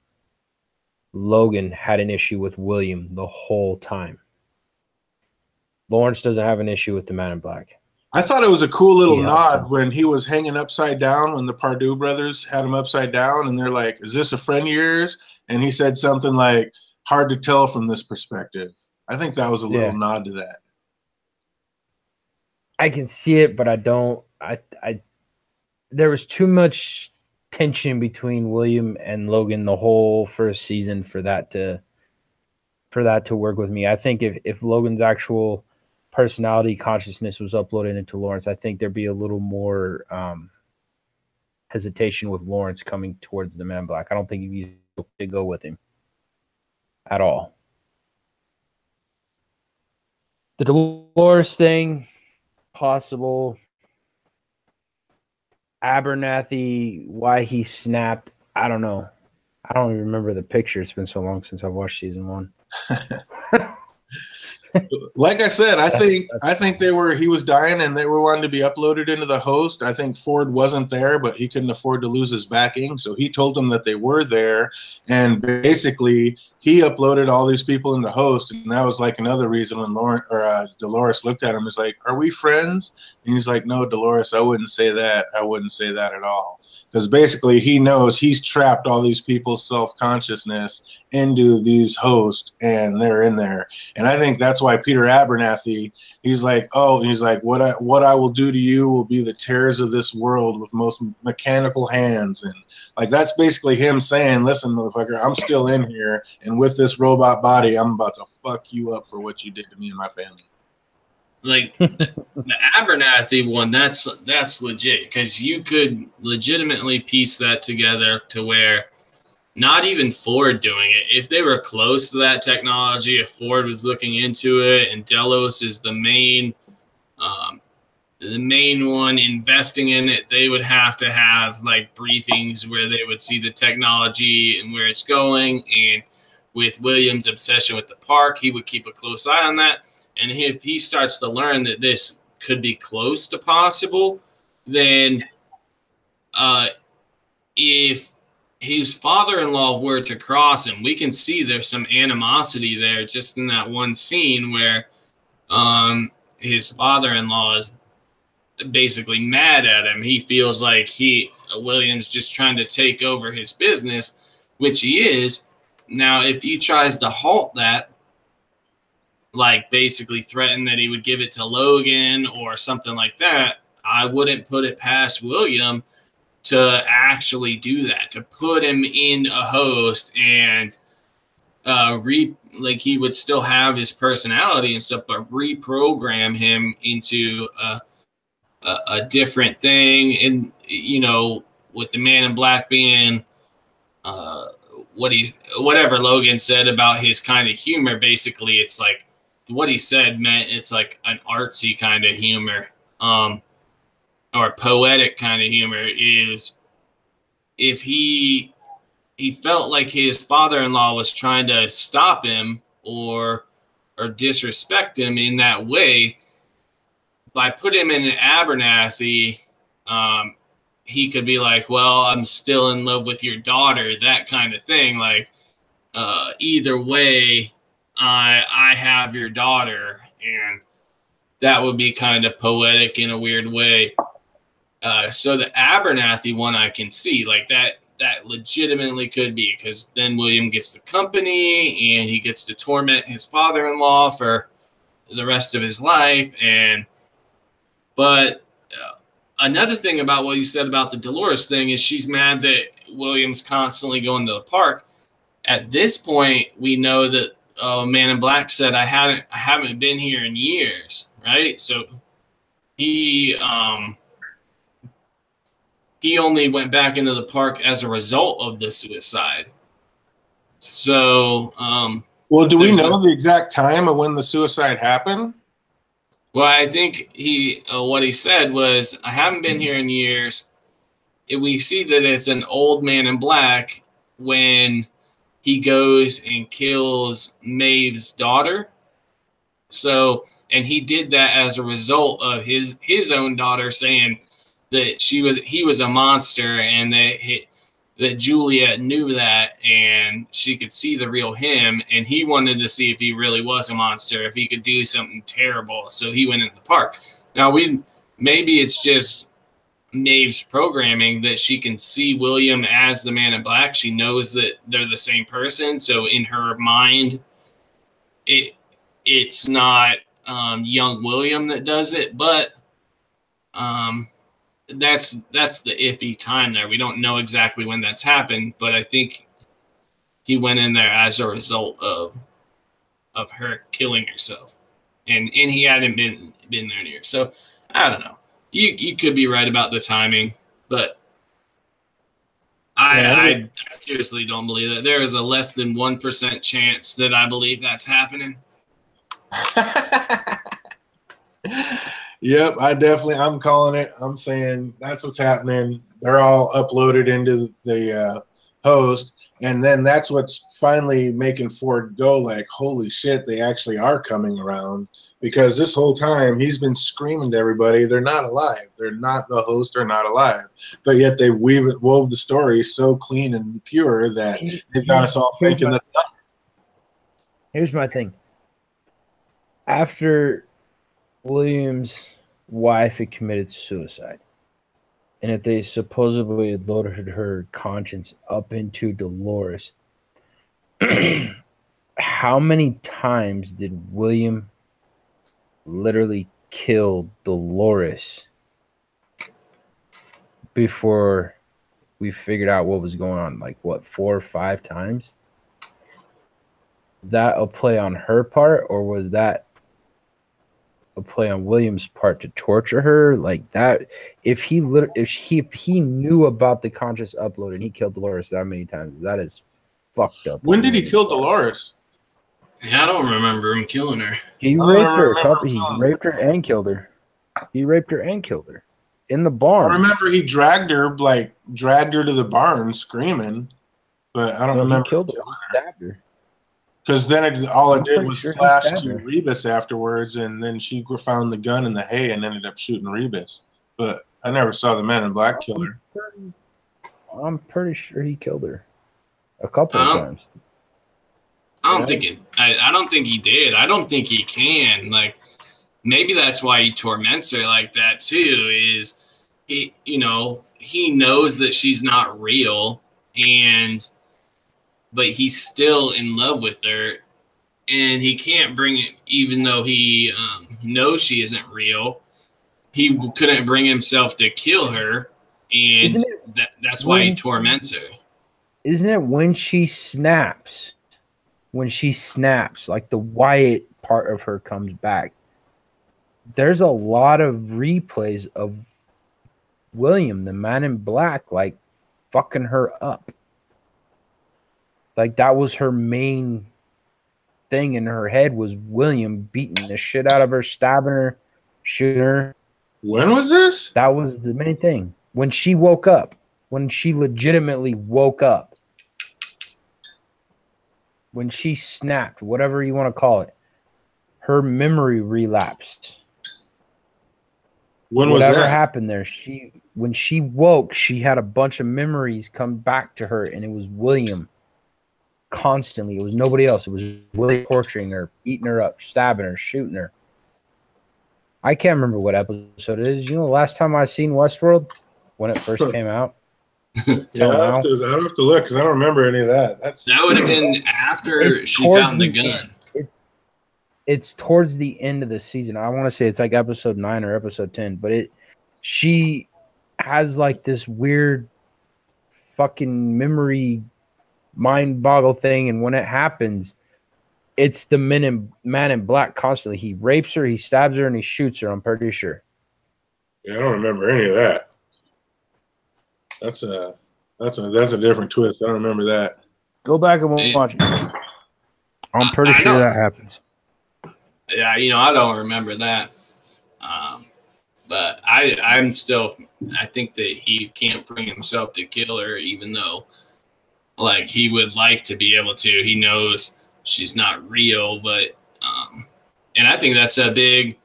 Logan had an issue with William the whole time. Lawrence doesn't have an issue with the Man in Black. I thought it was a cool little nod when he was hanging upside down, when the Pardue brothers had him upside down, and they're like, "Is this a friend of yours?" And he said something like, "Hard to tell from this perspective." I think that was a little nod to that. I can see it, but I don't. There was too much tension between William and Logan the whole first season for that to work with me. I think if Logan's actual personality, consciousness was uploaded into Lawrence, I think there'd be a little more hesitation with Lawrence coming towards the Man in Black. I don't think he'd to go with him at all. The Dolores thing, possible. Abernathy, why he snapped, I don't know. I don't even remember the picture. It's been so long since I've watched season 1. Like I said, I think he was dying and they were wanting to be uploaded into the Host. I think Ford wasn't there, but he couldn't afford to lose his backing, so he told them that they were there, and basically he uploaded all these people in the Host, and that was like another reason when Dolores looked at him, is like, "Are we friends?" And he's like, "No, Dolores, I wouldn't say that. I wouldn't say that at all." Because basically he knows he's trapped all these people's self-consciousness into these Hosts, and they're in there. And I think that's why Peter Abernathy, he's like, what I will do to you will be the tears of this world with most mechanical hands. And like, that's basically him saying, "Listen, motherfucker, I'm still in here, and with this robot body, I'm about to fuck you up for what you did to me and my family." Like the Abernathy one, that's legit, because you could legitimately piece that together to where not even Ford doing it. If they were close to that technology, if Ford was looking into it, and Delos is the main one investing in it, they would have to have like briefings where they would see the technology and where it's going. And with William's obsession with the park, he would keep a close eye on that. And if he starts to learn that this could be close to possible, then if his father-in-law were to cross him, we can see there's some animosity there just in that one scene where his father-in-law is basically mad at him. He feels like William's just trying to take over his business, which he is. Now, if he tries to halt that, like basically threaten that he would give it to Logan or something like that, I wouldn't put it past William to actually do that, to put him in a host and like he would still have his personality and stuff, but reprogram him into a different thing. And with the Man in Black being whatever Logan said about his kind of humor, basically it's like what he said meant it's like an artsy kind of humor, or poetic kind of humor, is if he felt like his father-in-law was trying to stop him or disrespect him in that way, by putting him in an Abernathy, he could be like, well, I'm still in love with your daughter, that kind of thing. Like, either way, I have your daughter, and that would be kind of poetic in a weird way. So the Abernathy one I can see, like that legitimately could be, because then William gets the company and he gets to torment his father-in-law for the rest of his life. But another thing about what you said about the Dolores thing is she's mad that William's constantly going to the park. At this point, we know that Man in Black said, I haven't been here in years, right? So he only went back into the park as a result of the suicide. So, well, do we know the exact time of when the suicide happened? Well, I think what he said was, I haven't been here in years. We see that it's an old Man in Black when he goes and kills Maeve's daughter. So, and he did that as a result of his own daughter saying that he was a monster, and that Juliet knew that, and she could see the real him, and he wanted to see if he really was a monster, if he could do something terrible. So he went into the park. Now maybe it's just Maeve's programming that she can see William as the Man in Black. She knows that they're the same person. So in her mind, it's not young William that does it, but that's the iffy time there. We don't know exactly when that's happened, but I think he went in there as a result of her killing herself, and he hadn't been there near. So I don't know. You could be right about the timing, but I seriously don't believe that. There is a less than 1% chance that I believe that's happening. Yep, I'm calling it. I'm saying that's what's happening. They're all uploaded into the host, and then that's what's finally making Ford go like, holy shit, they actually are coming around, because this whole time he's been screaming to everybody they're not alive. They're not, the host are not alive. But yet they've wove the story so clean and pure that they've got us all thinking that. Here's my thing. After William's wife had committed suicide, and if they supposedly had loaded her conscience up into Dolores, how many times did William literally kill Dolores before we figured out what was going on? Like, what, 4 or 5 times? That a play on her part, or was that a play on William's part to torture her? Like that, if he knew about the conscious upload and he killed Dolores that many times, that is fucked up. When did he kill Dolores? Yeah, I don't remember him killing her. He raped her. He raped her and killed her. He raped her and killed her in the barn. I remember he dragged her to the barn screaming, but I don't remember. He killed her. He stabbed her. Because then all it did was flash to Rebus afterwards, and then she found the gun in the hay and ended up shooting Rebus. But I never saw the Man in Black kill her. I'm pretty sure he killed her a couple of times. I don't think he did. I don't think he can. Like, maybe that's why he torments her like that too. Is he knows that she's not real, but he's still in love with her, and he can't bring it, even though he knows she isn't real. He couldn't bring himself to kill her. And that's why he torments her. Isn't it when she snaps? When she snaps, like the Wyatt part of her comes back. There's a lot of replays of William, the man in black, like fucking her up. Like that was her main thing in her head, was William beating the shit out of her, stabbing her, shooting her. When was this? That was the main thing. When she woke up, when she legitimately woke up, when she snapped, whatever you want to call it, her memory relapsed. When was that? Whatever happened there, when she woke, she had a bunch of memories come back to her, and it was William constantly. It was nobody else. It was William torturing her, beating her up, stabbing her, shooting her. I can't remember what episode it is. You know, the last time I seen Westworld, when it first came out. Yeah, I have to look because I don't remember any of that. That would have been after she found the gun. It's towards the end of the season. I want to say it's like episode 9 or episode 10, but she has like this weird fucking memory mind boggle thing, and when it happens, it's the man in black constantly. He rapes her, he stabs her, and he shoots her, I'm pretty sure. Yeah, I don't remember any of that. That's a different twist. I don't remember that. Go back and watch it. I'm pretty sure that happens. Yeah, I don't remember that. But I think that he can't bring himself to kill her, even though, like, he would like to be able to. He knows she's not real, but and I think that's a big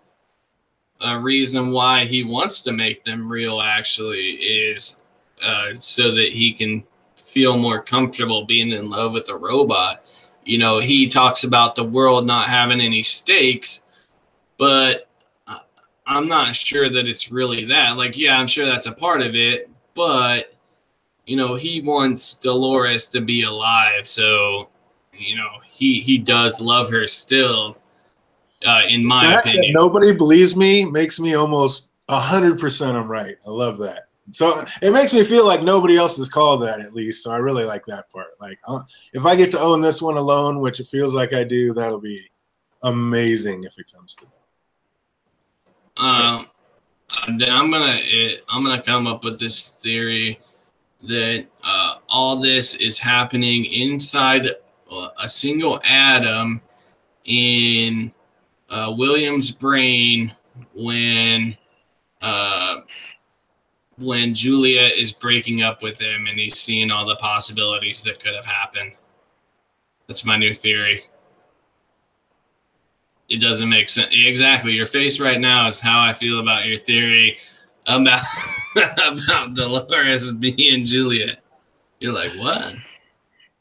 reason why he wants to make them real, actually, is so that he can feel more comfortable being in love with a robot. He talks about the world not having any stakes, but I'm not sure that it's really that. Like, yeah, I'm sure that's a part of it, but, he wants Dolores to be alive. So, he does love her still, in my opinion. That nobody believes me makes me almost 100% I'm right. I love that. So it makes me feel like nobody else has called that, at least. So I really like that part. Like, if I get to own this one alone, which it feels like I do, that'll be amazing if it comes to that. Then I'm gonna come up with this theory that all this is happening inside a single atom in William's brain when Julia is breaking up with him and he's seeing all the possibilities that could have happened. That's my new theory. It doesn't make sense. Exactly. Your face right now is how I feel about your theory about Dolores being Juliet. You're like, what?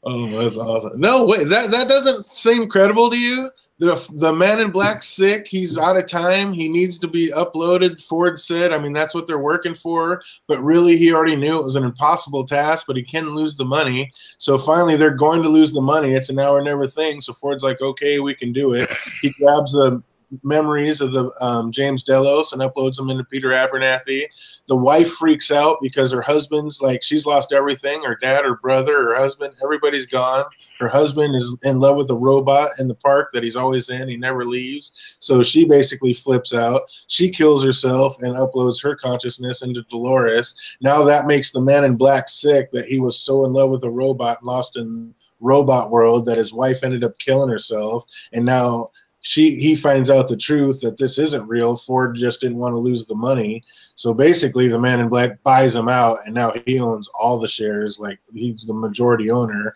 Oh, that's awesome. No, wait, that doesn't seem credible to you? The man in black's sick. He's out of time. He needs to be uploaded, Ford said. I mean, that's what they're working for. But really, he already knew it was an impossible task, but he can lose the money. So finally, they're going to lose the money. It's a now or never thing. So Ford's like, okay, we can do it. He grabs the memories of the James Delos and uploads them into Peter Abernathy. The wife freaks out because her husband's like, she's lost everything. Her dad, her brother, her husband, everybody's gone. Her husband is in love with a robot in the park that he's always in. He never leaves. So she basically flips out. She kills herself and uploads her consciousness into Dolores. Now that makes the man in black sick that he was so in love with a robot and lost in robot world that his wife ended up killing herself. And now he finds out the truth that this isn't real. Ford just didn't want to lose the money. So basically the man in black buys him out, and now he owns all the shares. Like, he's the majority owner.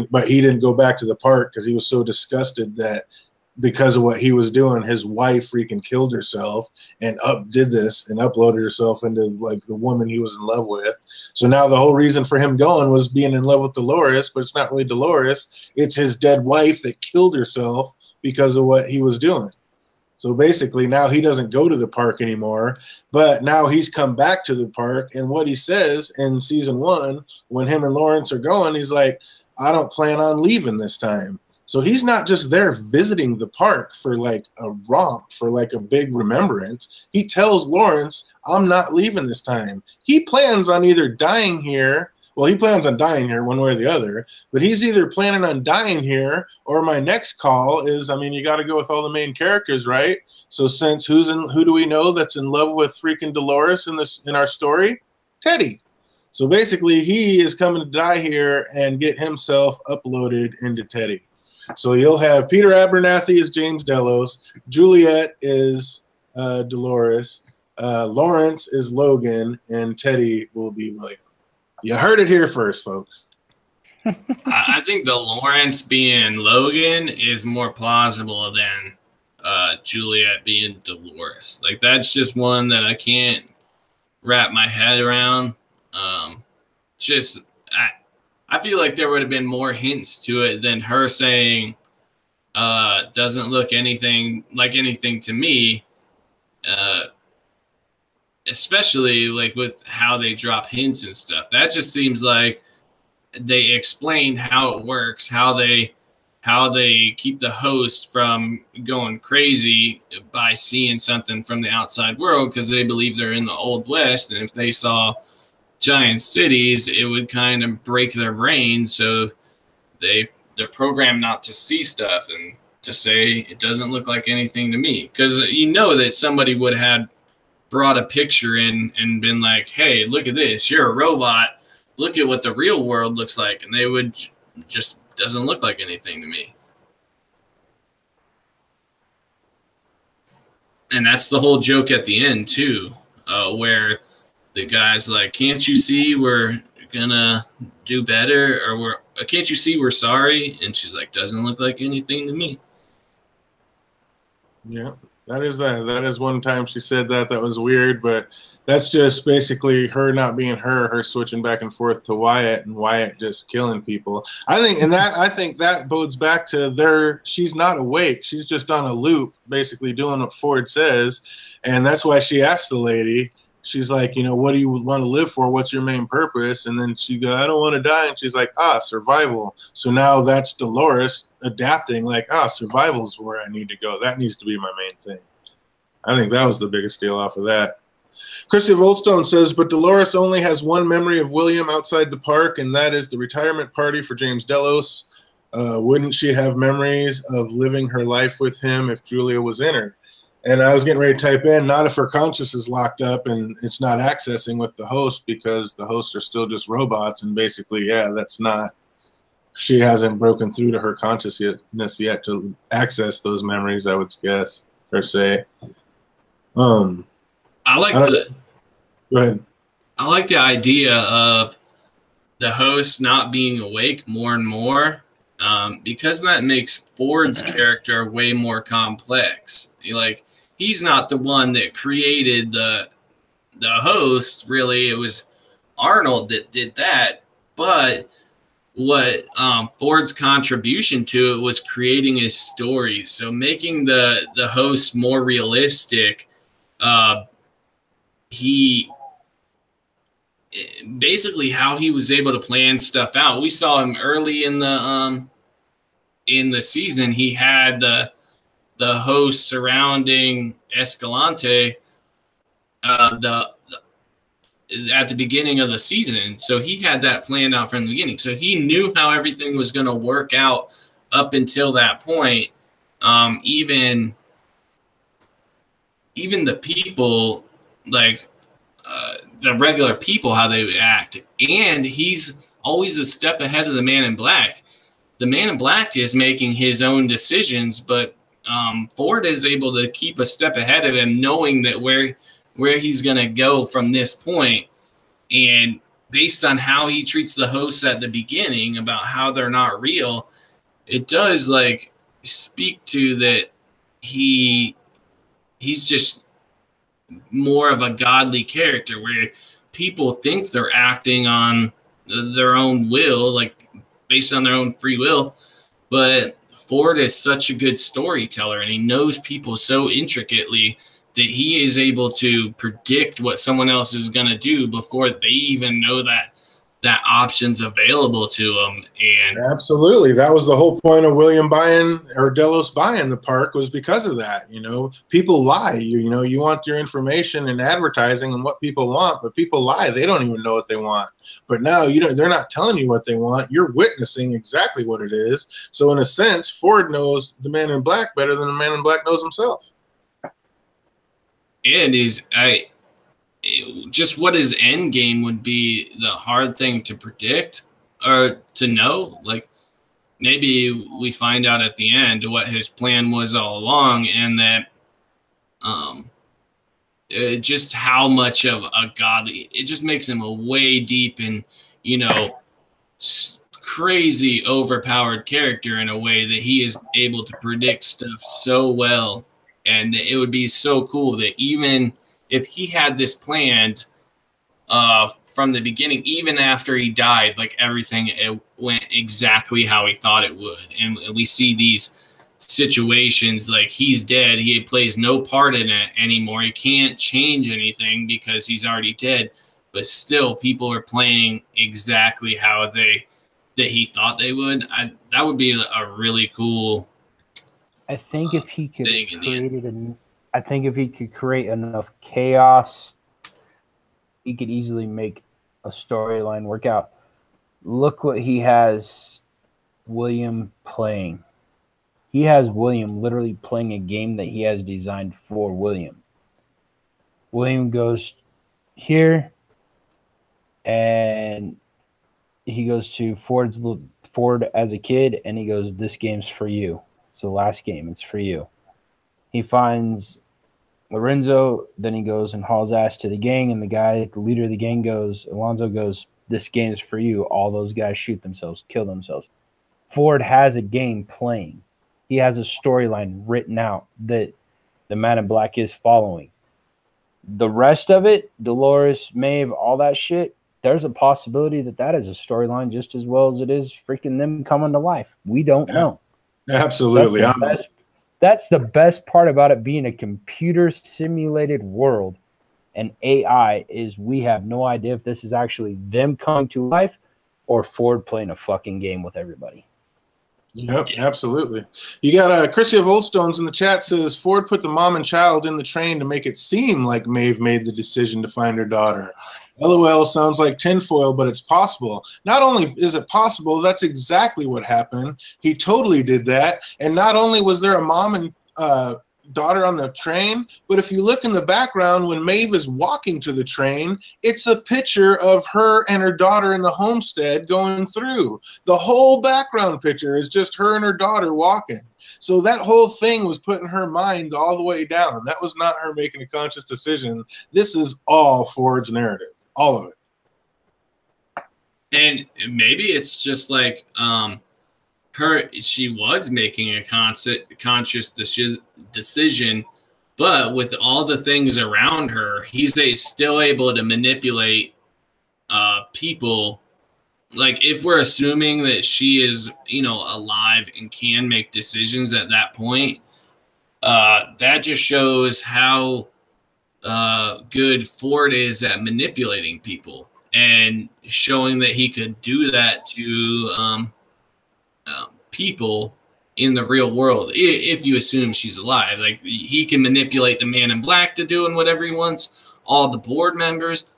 But he didn't go back to the park because he was so disgusted that because of what he was doing, his wife freaking killed herself and did this and uploaded herself into like the woman he was in love with. So now the whole reason for him going was being in love with Dolores, but it's not really Dolores. It's his dead wife that killed herself because of what he was doing. So basically now he doesn't go to the park anymore, but now he's come back to the park. And what he says in season 1, when him and Lawrence are going, he's like, I don't plan on leaving this time. So he's not just there visiting the park for like a romp, for like a big remembrance. He tells Lawrence, I'm not leaving this time. He plans on either dying here. Well, he plans on dying here one way or the other, but he's either planning on dying here, or my next call is, I mean, you got to go with all the main characters, right? So since who do we know that's in love with freaking Dolores in our story? Teddy. So basically he is coming to die here and get himself uploaded into Teddy. So you'll have Peter Abernathy as James Delos, Juliet is Dolores, Lawrence is Logan, and Teddy will be William. You heard it here first, folks. I think the Lawrence being Logan is more plausible than Juliet being Dolores. Like, that's just one that I can't wrap my head around. I feel like there would have been more hints to it than her saying doesn't look anything like anything to me, especially like with how they drop hints and stuff. That just seems like they explained how it works, how they keep the host from going crazy by seeing something from the outside world, because they believe they're in the Old West, and if they saw giant cities, it would kind of break their brain. So they're programmed not to see stuff and to say it doesn't look like anything to me, because you know that somebody would have brought a picture in and been like, hey, look at this, you're a robot, look at what the real world looks like, and they would just doesn't look like anything to me. And that's the whole joke at the end too, where the guy's like, can't you see we're gonna do better, or can't you see we're sorry? And she's like, doesn't look like anything to me. Yeah, that is one time she said that was weird, but that's just basically her not being her switching back and forth to Wyatt, and Wyatt just killing people. I think that bodes back to she's not awake, she's just on a loop basically doing what Ford says, and that's why she asked the lady, she's like, you know, what do you want to live for? What's your main purpose? And then she goes, I don't want to die. And she's like, survival. So now that's Dolores adapting, like, survival is where I need to go. That needs to be my main thing. I think that was the biggest deal off of that. Chrissy Oldstone says, but Dolores only has one memory of William outside the park, and that is the retirement party for James Delos. Wouldn't she have memories of living her life with him if Julia was in her? And I was getting ready to type in, not if her conscious is locked up and it's not accessing with the host, because the hosts are still just robots. And basically, yeah, she hasn't broken through to her consciousness yet to access those memories, I would guess, per se. Go ahead. I like the idea of the host not being awake more and more, because that makes Ford's character way more complex. He's not the one that created the host, really. It was Arnold that did that. But what Ford's contribution to it was creating his story. So making the host more realistic, he basically how he was able to plan stuff out. We saw him early in the season. He had the host surrounding Escalante at the beginning of the season. So he had that planned out from the beginning. So he knew how everything was going to work out up until that point. Even the people, like the regular people, how they act. And he's always a step ahead of the Man in Black. The Man in Black is making his own decisions, but Ford is able to keep a step ahead of him, knowing that where he's going to go from this point. And based on how he treats the hosts at the beginning about how they're not real, it does speak to that he's just more of a godly character, where people think they're acting on their own will, based on their own free will, but Ford is such a good storyteller, and he knows people so intricately that he is able to predict what someone else is going to do before they even know that that option's available to them. And absolutely, that was the whole point of William buying, or Delos buying the park, was because of that. You know, people lie. You know, you want your information and advertising and what people want, but people lie. They don't even know what they want. But now, you know, they're not telling you what they want. You're witnessing exactly what it is. So in a sense, Ford knows the Man in Black better than the Man in Black knows himself. And just what his end game would be, the hard thing to predict or to know. Like, maybe we find out at the end what his plan was all along, and that just how much of a godly, it just makes him a way deep and, you know, crazy overpowered character in a way that he is able to predict stuff so well. And it would be so cool that even if he had this planned from the beginning, even after he died, like everything, it went exactly how he thought it would. And we see these situations like he's dead. He plays no part in it anymore. He can't change anything because he's already dead. But still, people are playing exactly how he thought they would. That would be a really cool. I think if he could create enough chaos, he could easily make a storyline work out. Look what he has William playing. He has William literally playing a game that he has designed for William. William goes here, and he goes to Ford as a kid, and he goes, "This game's for you. It's the last game. It's for you." He finds Lorenzo, then he goes and hauls ass to the gang, and the leader of the gang Alonzo goes, "This game's for you." All those guys shoot themselves, kill themselves. Ford has a game playing. He has a storyline written out that the Man in Black is following. The rest of it, Dolores, Maeve, all that shit, there's a possibility that is a storyline just as well as it is freaking them coming to life. We don't know. Absolutely. That's the best part about it being a computer simulated world and AI is we have no idea if this is actually them coming to life or Ford playing a fucking game with everybody. Yep, absolutely. You got Chrissy of Oldstones in the chat says Ford put the mom and child in the train to make it seem like Maeve made the decision to find her daughter. LOL sounds like tinfoil, but it's possible. Not only is it possible, that's exactly what happened. He totally did that. And not only was there a mom and daughter on the train, but if you look in the background when Maeve is walking to the train, it's a picture of her and her daughter in the homestead going through. The whole background picture is just her and her daughter walking. So that whole thing was putting her mind all the way down. That was not her making a conscious decision. This is all Ford's narrative. All of it. And maybe it's just like she was making a conscious decision, but with all the things around her, he's still able to manipulate people. Like, if we're assuming that she is, you know, alive and can make decisions at that point, that just shows how good Ford is at manipulating people and showing that he could do that to people in the real world. If you assume she's alive, like, he can manipulate the Man in Black to doing whatever he wants, all the board members.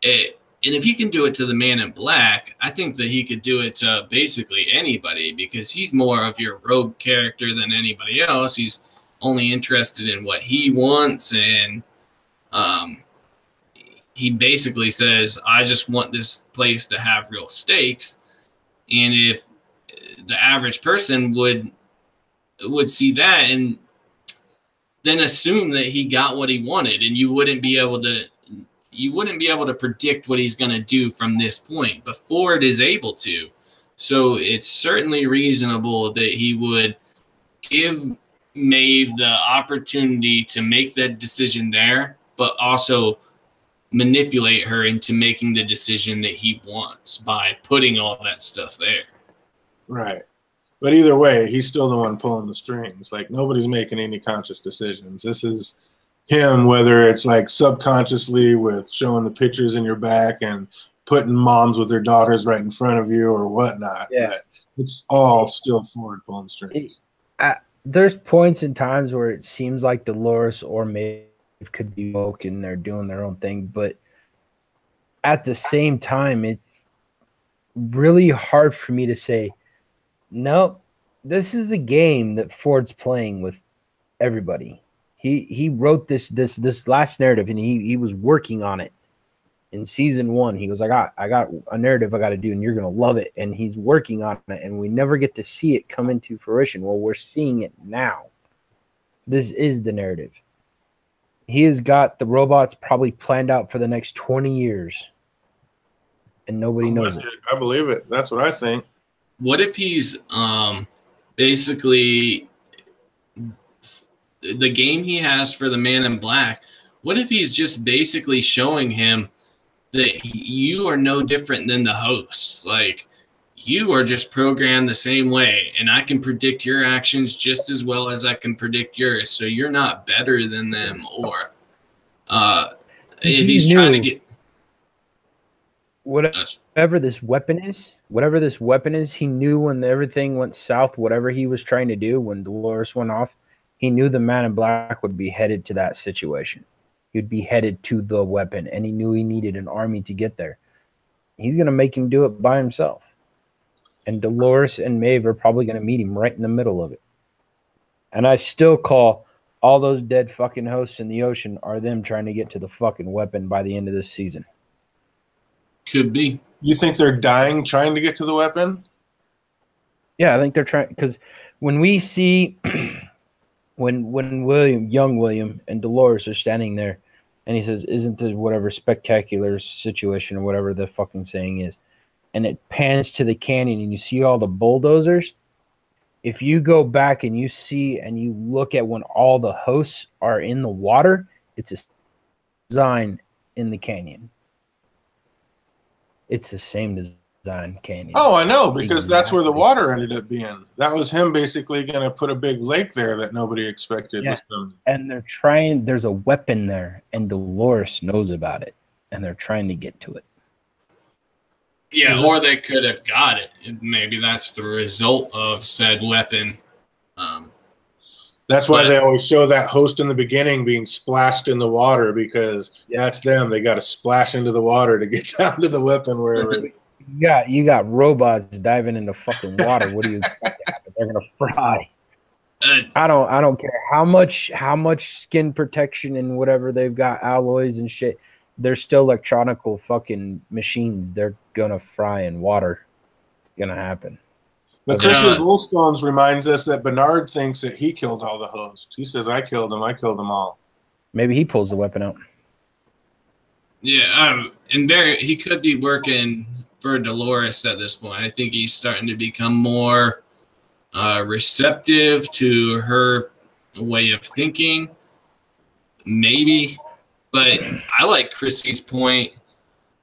And if he can do it to the Man in Black, I think that he could do it to basically anybody, because he's more of your rogue character than anybody else. He's only interested in what he wants, and he basically says, "I just want this place to have real stakes." And if the average person would see that and then assume that he got what he wanted, and you wouldn't be able to predict what he's going to do from this point. But Ford is able to. So it's certainly reasonable that he would give Maeve the opportunity to make that decision there, but also manipulate her into making the decision that he wants by putting all that stuff there. Right. But either way, he's still the one pulling the strings. Like, nobody's making any conscious decisions. This is him, whether it's like subconsciously with showing the pictures in your back and putting moms with their daughters right in front of you or whatnot. Yeah. But it's all still Ford pulling strings. There's points in times where it seems like Dolores or Maeve could be woke and they're doing their own thing, but at the same time, it's really hard for me to say, no, this is a game that Ford's playing with everybody. He wrote this last narrative, and he was working on it in season 1. He goes, I got a narrative I got to do, and you're gonna love it. And he's working on it, and we never get to see it come into fruition. Well, we're seeing it now. This is the narrative. He has got the robots probably planned out for the next 20 years, and nobody knows it. I believe it. That's what I think. What if he's basically the game he has for the Man in Black? What if he's just basically showing him that you are no different than the hosts? Like, you are just programmed the same way, and I can predict your actions just as well as I can predict yours. So you're not better than them. Or if he's trying to get whatever this weapon is, he knew when everything went south, whatever he was trying to do, when Dolores went off, he knew the Man in Black would be headed to that situation. He'd be headed to the weapon, and he knew he needed an army to get there. He's going to make him do it by himself. And Dolores and Maeve are probably going to meet him right in the middle of it. And I still call all those dead fucking hosts in the ocean are them trying to get to the fucking weapon by the end of this season. Could be. You think they're dying trying to get to the weapon? Yeah, I think they're trying, because when we see when young William and Dolores are standing there, and he says, isn't this whatever spectacular situation or whatever the fucking saying is, and it pans to the canyon and you see all the bulldozers. If you go back and you see and you look at when all the hosts are in the water, it's a design in the canyon. It's the same design canyon. Oh, I know, because that's where the water ended up being. That was him basically going to put a big lake there that nobody expected. Yeah. And they're trying, there's a weapon there, and Dolores knows about it, and they're trying to get to it. Yeah, or they could have got it. Maybe that's the result of said weapon. That's why they always show that host in the beginning being splashed in the water, because that's them. They got to splash into the water to get down to the weapon wherever. You got robots diving into fucking water. What do you expect to happen? They're gonna fry. I don't care how much skin protection and whatever they've got, alloys and shit. They're still electronical fucking machines. They're gonna fry in water. It's gonna happen. But Christian Goldstones reminds us that Bernard thinks that he killed all the hosts. He says, I killed them all. Maybe he pulls the weapon out. Yeah, and he could be working for Dolores at this point. I think he's starting to become more receptive to her way of thinking. Maybe. But I like Chrissy's point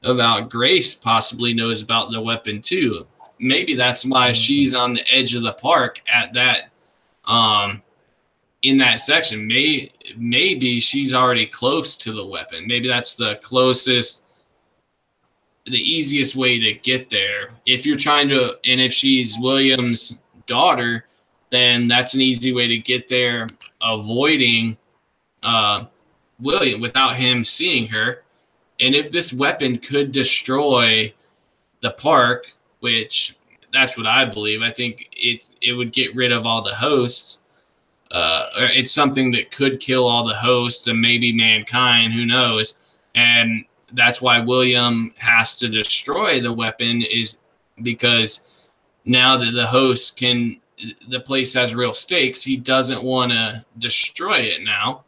about Grace possibly knows about the weapon too. Maybe that's why she's on the edge of the park at that in that section. Maybe she's already close to the weapon. Maybe that's the closest, the easiest way to get there. If you're trying to, and if she's William's daughter, then that's an easy way to get there, avoiding William without him seeing her. And if this weapon could destroy the park, which that's what I believe, I think it would get rid of all the hosts. Or it's something that could kill all the hosts and maybe mankind, who knows. And that's why William has to destroy the weapon, is because now that the host the place has real stakes, he doesn't want to destroy it now.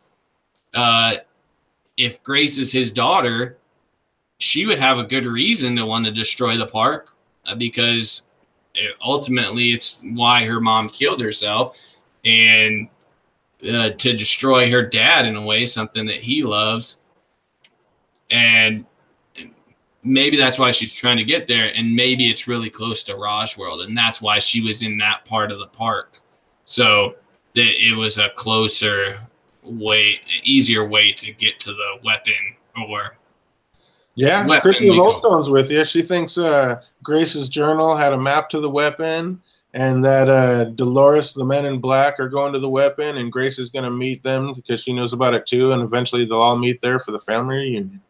If Grace is his daughter, she would have a good reason to want to destroy the park, because ultimately it's why her mom killed herself, and to destroy her dad in a way, something that he loves. And maybe that's why she's trying to get there, and maybe it's really close to Westworld, and that's why she was in that part of the park, so that it was a closer way, easier way to get to the weapon. Or Yeah, weapon Christy of becomes. Oldstone's with you. She thinks Grace's journal had a map to the weapon, and that Dolores, the Men in Black, are going to the weapon, and Grace is going to meet them because she knows about it too, and eventually they'll all meet there for the family reunion.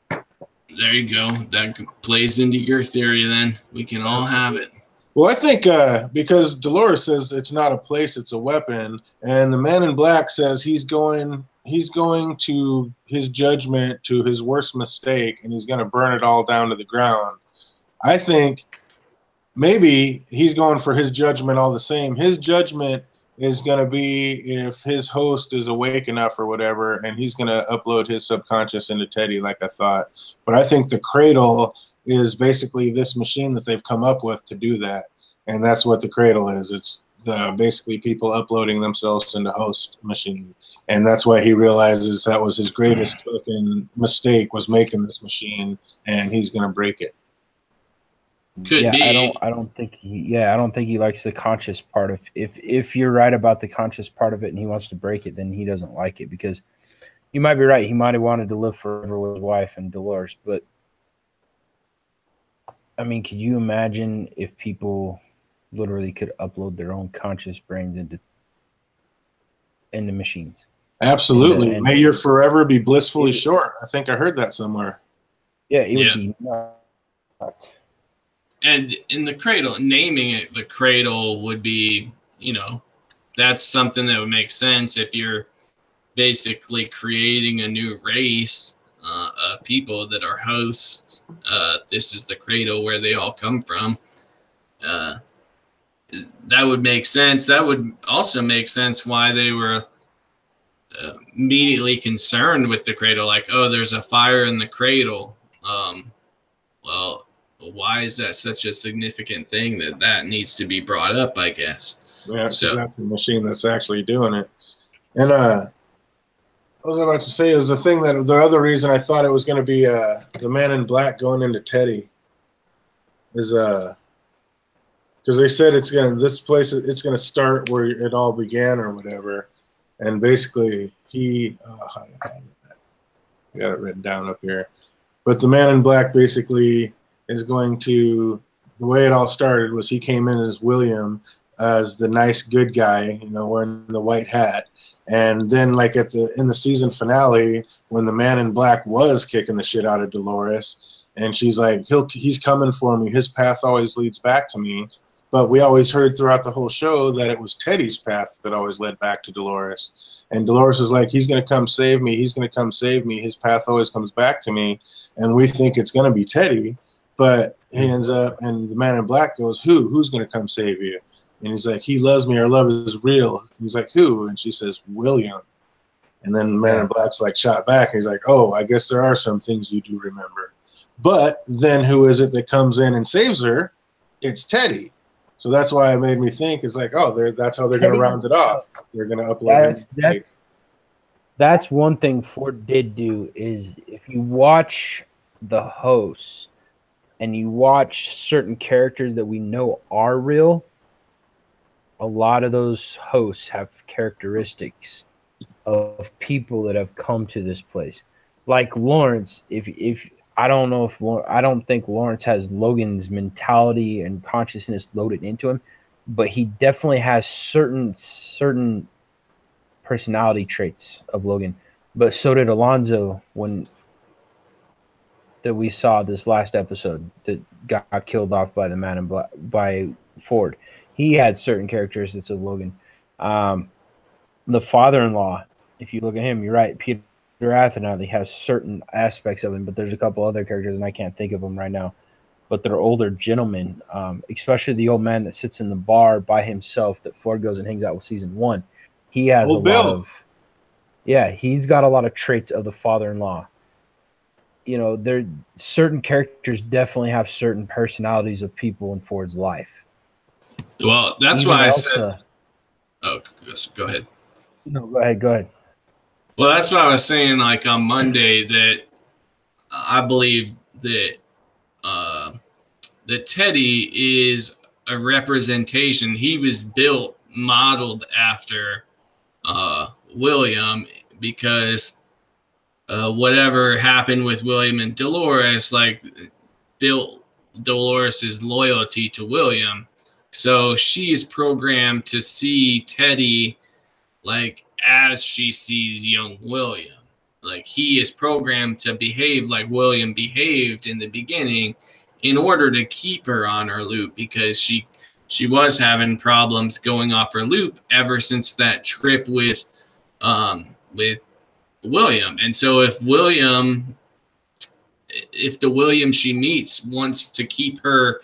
There you go. That plays into your theory. Then we can all have it. Well, I think because Dolores says it's not a place, it's a weapon, and the Man in Black says he's going to his judgment, to his worst mistake, and he's going to burn it all down to the ground. I think maybe he's going for his judgment all the same. His judgment is going to be if his host is awake enough or whatever, and he's going to upload his subconscious into Teddy, like I thought. But I think the cradle is basically this machine that they've come up with to do that. And that's what the cradle is. It's basically people uploading themselves into host machine. And that's why he realizes that was his greatest fucking mistake, was making this machine, and he's going to break it. Could be. I don't think he likes the conscious part of. If you're right about the conscious part of it and he wants to break it, then he doesn't like it, because you might be right. He might have wanted to live forever with his wife and Dolores, but I mean, could you imagine if people literally could upload their own conscious brains into machines? Absolutely. And may your forever be blissfully short. I think I heard that somewhere. Yeah, it would be nuts. And in the cradle, naming it the cradle would be, that's something that would make sense if you're basically creating a new race of people that are hosts. This is the cradle where they all come from. That would make sense. That would also make sense why they were immediately concerned with the cradle. Like, oh, there's a fire in the cradle. Well, why is that such a significant thing that needs to be brought up, I guess? Yeah, so that's the machine that's actually doing it. And what was I about to say? It was the thing that the other reason I thought it was going to be the Man in Black going into Teddy is because they said it's going to start where it all began or whatever, and basically how did I have that? I got it written down up here, but the Man in Black basically is going to, the way it all started was he came in as William, as the nice good guy, wearing the white hat. And then like in the season finale, when the Man in Black was kicking the shit out of Dolores, and she's like, he's coming for me. His path always leads back to me. But we always heard throughout the whole show that it was Teddy's path that always led back to Dolores. And Dolores is like, he's going to come save me. He's going to come save me. His path always comes back to me. And we think it's going to be Teddy. But he ends up, and the Man in Black goes, who's going to come save you? And he's like, he loves me. Our love is real. And he's like, who? And she says, William. And then the Man in Black's like shot back. And he's like, oh, I guess there are some things you do remember. But then who is it that comes in and saves her? It's Teddy. So that's why it made me think, it's like, oh, that's how they're going to round it off. They're going to upload it. That's one thing Ford did do, is if you watch the hosts and you watch certain characters that we know are real, a lot of those hosts have characteristics of people that have come to this place. Like Lawrence, if I don't think Lawrence has Logan's mentality and consciousness loaded into him, but he definitely has certain personality traits of Logan. But so did Alonzo that we saw this last episode that got killed off by the Man in Black, by Ford. He had certain characteristics of Logan. The father-in-law, if you look at him, you're right. Peter Athenally has certain aspects of him, but there's a couple other characters, and I can't think of them right now. But they're older gentlemen, especially the old man that sits in the bar by himself that Ford goes and hangs out with season 1. He has Old Bill. He's got a lot of traits of the father-in-law. There certain characters definitely have certain personalities of people in Ford's life. Well, that's Even why Elsa, I said. Oh, go ahead. No, go ahead. Well, that's what I was saying, like on Monday, that I believe that that Teddy is a representation. He was modeled after William, because whatever happened with William and Dolores, like, built Dolores's loyalty to William. So she is programmed to see Teddy like as she sees young William. Like, he is programmed to behave like William behaved in the beginning in order to keep her on her loop, because she was having problems going off her loop ever since that trip with William. And so if the William she meets wants to keep her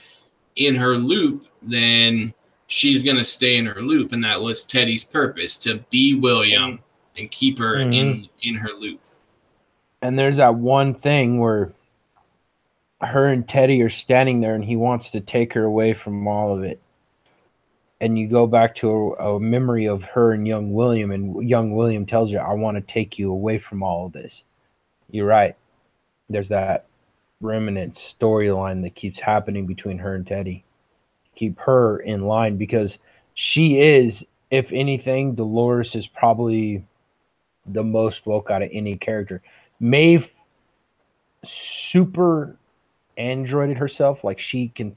in her loop, then she's going to stay in her loop. And that was Teddy's purpose, to be William and keep her in her loop. And there's that one thing where her and Teddy are standing there and he wants to take her away from all of it. And you go back to a memory of her and young William, and young William tells her, I want to take you away from all of this. You're right. There's that remnant storyline that keeps happening between her and Teddy. Keep her in line, because she is, if anything, Dolores is probably the most woke out of any character. Maeve super androided herself. Like, she can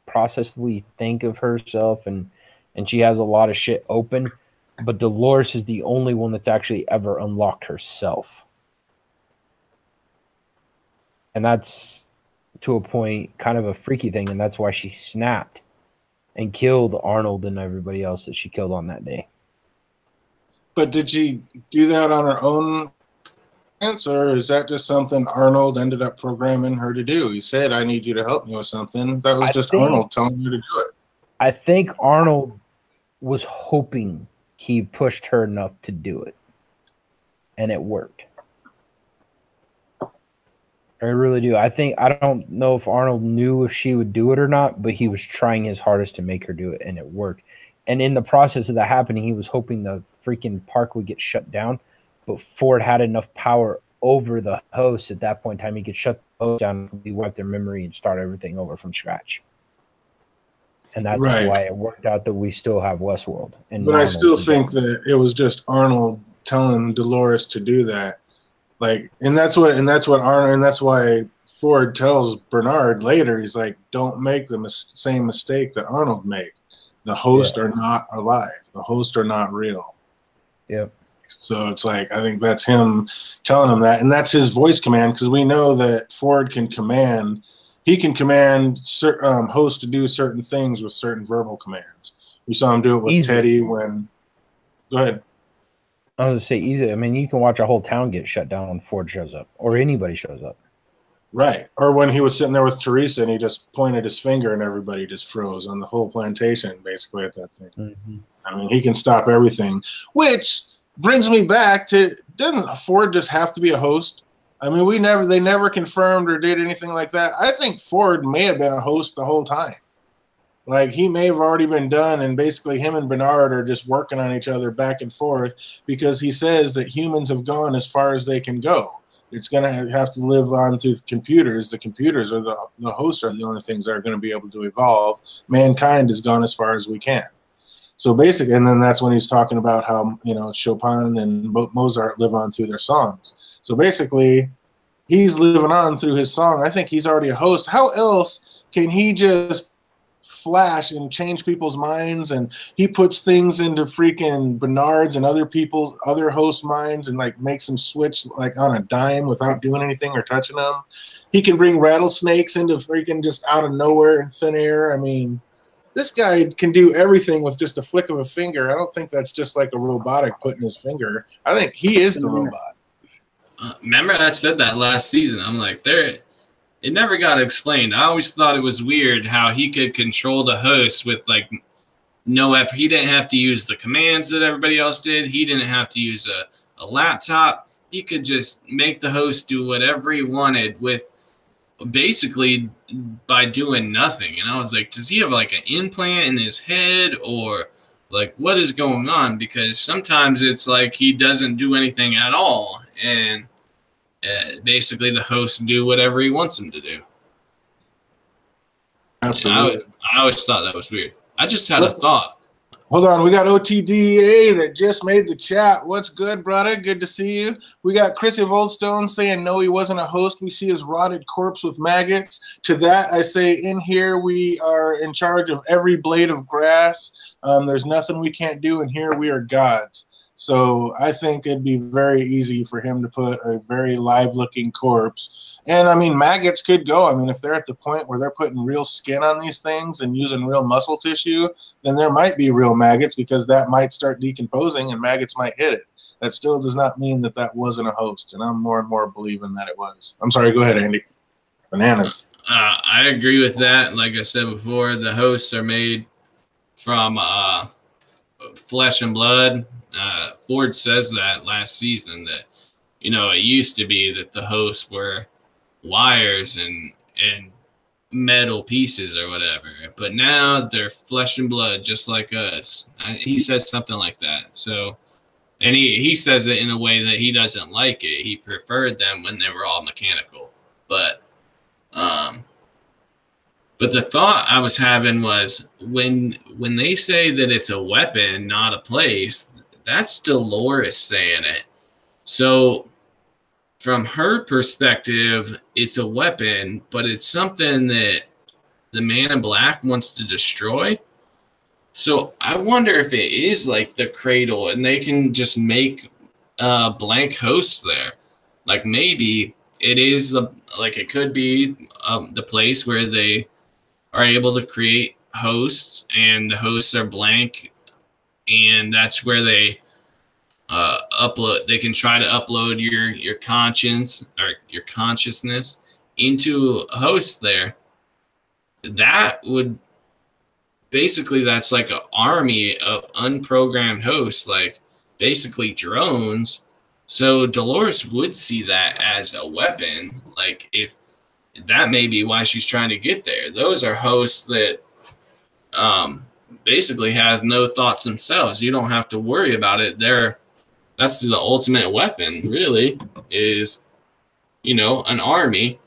processively think of herself, and she has a lot of shit open. But Dolores is the only one that's actually ever unlocked herself. And that's, to a point, kind of a freaky thing, and that's why she snapped and killed Arnold and everybody else that she killed on that day. But did she do that on her own, or is that just something Arnold ended up programming her to do? He said, I need you to help me with something. That was just Arnold telling her to do it. I think Arnold was hoping he pushed her enough to do it, and it worked. I really do. I don't know if Arnold knew if she would do it or not, but he was trying his hardest to make her do it, and it worked. And in the process of that happening, he was hoping the freaking park would get shut down, but Ford had enough power over the host at that point in time, he could shut the host down, wipe their memory, and start everything over from scratch. And that's why it worked out that we still have Westworld. But I still think that it was just Arnold telling Dolores to do that. Like, and that's why Ford tells Bernard later, he's like, don't make the same mistake that Arnold made. The hosts are not alive. The hosts are not real. Yep. So it's like, I think that's him telling him that. And that's his voice command, because we know that Ford can command, he can command hosts to do certain things with certain verbal commands. We saw him do it with Teddy when, go ahead. I was going to say easy. I mean, you can watch a whole town get shut down when Ford shows up, or anybody shows up. Right. Or when he was sitting there with Teresa and he just pointed his finger and everybody just froze on the whole plantation, basically, at that thing. Mm-hmm. I mean, he can stop everything, which brings me back to, doesn't Ford just have to be a host? I mean, they never confirmed or did anything like that. I think Ford may have been a host the whole time. Like, he may have already been done, and basically him and Bernard are just working on each other back and forth, because he says that humans have gone as far as they can go. It's going to have to live on through computers. The computers or the hosts are the only things that are going to be able to evolve. Mankind has gone as far as we can. So basically, and then that's when he's talking about how, Chopin and Mozart live on through their songs. So basically, he's living on through his song. I think he's already a host. How else can he just flash and change people's minds, and he puts things into freaking Bernard's and other host minds, and like makes them switch like on a dime without doing anything or touching them? He can bring rattlesnakes into freaking just out of nowhere in thin air. I mean, this guy can do everything with just a flick of a finger. I don't think that's just like a robotic putting his finger. I think he is the robot. Remember, I said that last season. I'm like, it never got explained. I always thought it was weird how he could control the host with like no effort. He didn't have to use the commands that everybody else did. He didn't have to use a laptop. He could just make the host do whatever he wanted with basically by doing nothing. And I was like, does he have like an implant in his head, or like what is going on? Because sometimes it's like he doesn't do anything at all, and basically the host do whatever he wants him to do. Absolutely. I always thought that was weird. I just had a thought. Hold on, we got OTDA that just made the chat. What's good, brother? Good to see you. We got Chrissy Oldstone saying no, he wasn't a host. We see his rotted corpse with maggots. To that, I say in here we are in charge of every blade of grass. There's nothing we can't do, and here we are gods. So I think it'd be very easy for him to put a very live-looking corpse. And, I mean, maggots could go. I mean, if they're at the point where they're putting real skin on these things and using real muscle tissue, then there might be real maggots because that might start decomposing and maggots might hit it. That still does not mean that that wasn't a host, and I'm more and more believing that it was. I'm sorry. Go ahead, Andy. Bananas. I agree with that. Like I said before, the hosts are made from flesh and blood. Ford says that last season that, you know, it used to be that the hosts were wires and metal pieces or whatever, but now they're flesh and blood just like us. He says something like that. So, and he says it in a way that he doesn't like it. He preferred them when they were all mechanical. But the thought I was having was when they say that it's a weapon, not a place, that's Dolores saying it. So from her perspective, it's a weapon, but it's something that the Man in Black wants to destroy. So I wonder if it is like the cradle and they can just make blank hosts there. Like maybe it is it could be the place where they are able to create hosts and the hosts are blank, and that's where they upload. They can try to upload your conscience or your consciousness into a host there. That would basically, that's like an army of unprogrammed hosts, like basically drones. So Dolores would see that as a weapon. Like, if that may be why she's trying to get there. Those are hosts that basically have no thoughts themselves. You don't have to worry about it. That's the ultimate weapon, really, is, you know, an army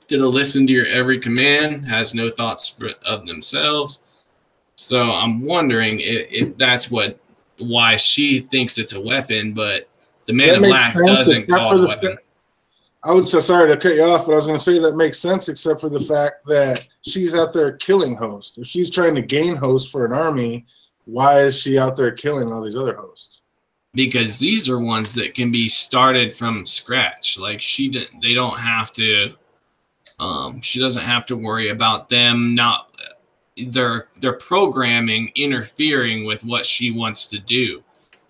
that'll listen to your every command, has no thoughts of themselves. So I'm wondering if that's why she thinks it's a weapon, but the Man in Black doesn't call it a weapon. I would say, sorry to cut you off, but I was going to say that makes sense except for the fact that she's out there killing hosts. If she's trying to gain hosts for an army, why is she out there killing all these other hosts? Because these are ones that can be started from scratch. Like, they don't have to. She doesn't have to worry about them not their programming interfering with what she wants to do.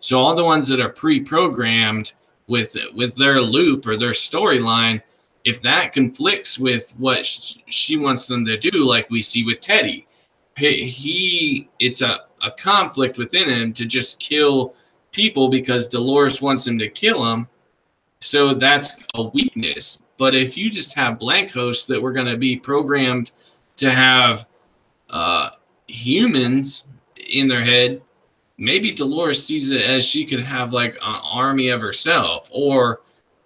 So all the ones that are pre-programmed with their loop or their storyline, if that conflicts with what she wants them to do, like we see with Teddy, it's a conflict within him to just kill people because Dolores wants him to kill them. So that's a weakness. But if you just have blank hosts that were going to be programmed to have humans in their head, maybe Dolores sees it as she could have like an army of herself, or.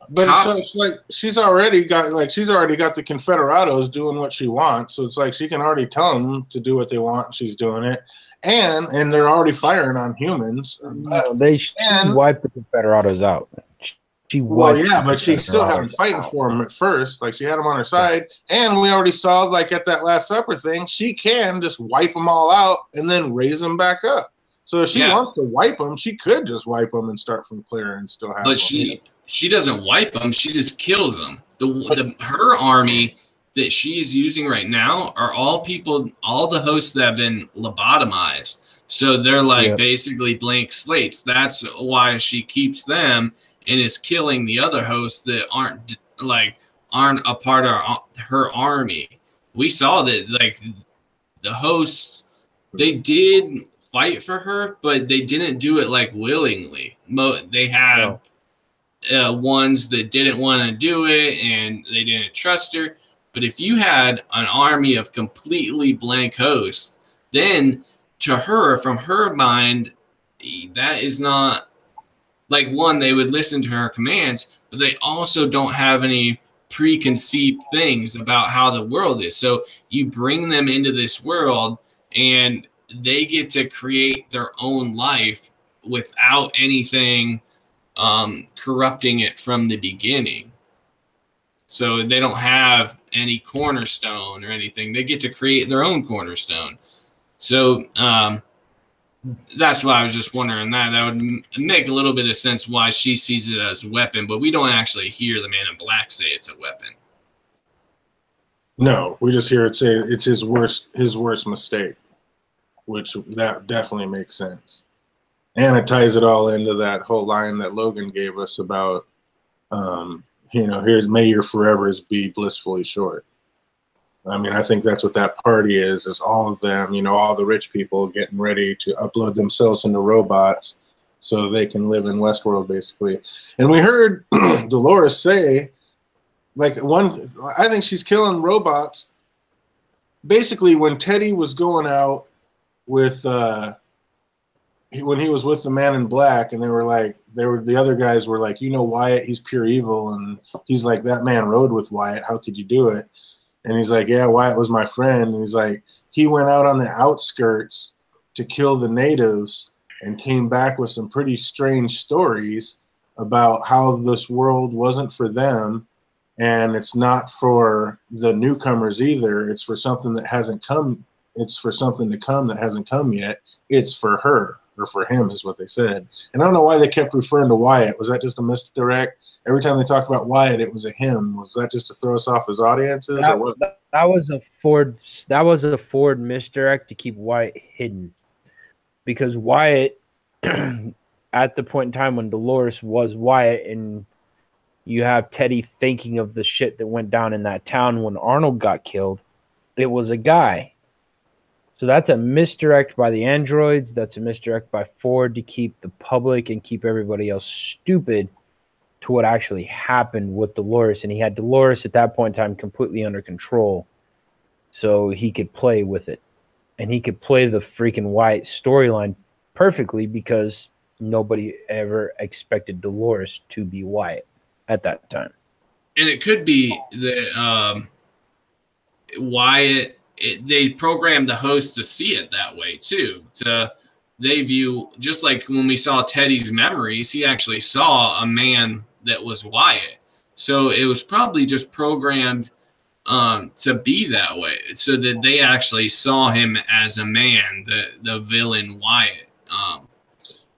But it's like she's already got the Confederados doing what she wants, so it's like she can already tell them to do what they want. And she's doing it, and they're already firing on humans. They wiped the Confederados out. But she still had them fighting for them at first. Like, she had them on her side. And we already saw, like, at that Last Supper thing, she can just wipe them all out and then raise them back up. So if she wants to wipe them, she could just wipe them and start from clear and still have them. But she doesn't wipe them. She just kills them. Her army that she is using right now are all the hosts that have been lobotomized. So they're like basically blank slates. That's why she keeps them and is killing the other hosts that aren't a part of her army. We saw that, like, the hosts, they did fight for her, but they didn't do it like willingly. They had ones that didn't want to do it and they didn't trust her. But if you had an army of completely blank hosts, then to her, from her mind, that is not. Like, one, they would listen to her commands, but they also don't have any preconceived things about how the world is. So you bring them into this world, and they get to create their own life without anything corrupting it from the beginning. So they don't have any cornerstone or anything. They get to create their own cornerstone. So that's why I was just wondering that would make a little bit of sense why she sees it as a weapon, but we don't actually hear the Man in Black say it's a weapon. No, we just hear it say it's his worst mistake, which that definitely makes sense. And it ties it all into that whole line that Logan gave us about, here's may your forevers be blissfully short. I mean, I think that's what that party is all of them, all the rich people getting ready to upload themselves into robots so they can live in Westworld, basically. And we heard Dolores say, I think she's killing robots. Basically, when Teddy was going out with, when he was with the Man in Black, and the other guys were like, Wyatt, he's pure evil. And he's like, that man rode with Wyatt. How could you do it? And he's like, yeah, Wyatt was my friend. And he's like, he went out on the outskirts to kill the natives and came back with some pretty strange stories about how this world wasn't for them. And it's not for the newcomers either. It's for something that hasn't come. It's for something to come that hasn't come yet. It's for her, or for him is what they said. And I don't know why they kept referring to Wyatt. Was that just a misdirect? Every time they talked about Wyatt, it was a him. Was that just to throw us off as audiences, or what? That was a Ford. That was a Ford misdirect to keep Wyatt hidden, because Wyatt, at the point in time when Dolores was Wyatt, and you have Teddy thinking of the shit that went down in that town when Arnold got killed, it was a guy. So that's a misdirect by the androids. That's a misdirect by Ford to keep the public and keep everybody else stupid to what actually happened with Dolores. And he had Dolores at that point in time completely under control, so he could play with it. And he could play the freaking Wyatt storyline perfectly, because nobody ever expected Dolores to be Wyatt at that time. And it could be that Wyatt, they programmed the host to see it that way too. They view, just like when we saw Teddy's memories, he actually saw a man that was Wyatt. So it was probably just programmed to be that way, so that they actually saw him as a man, the villain Wyatt.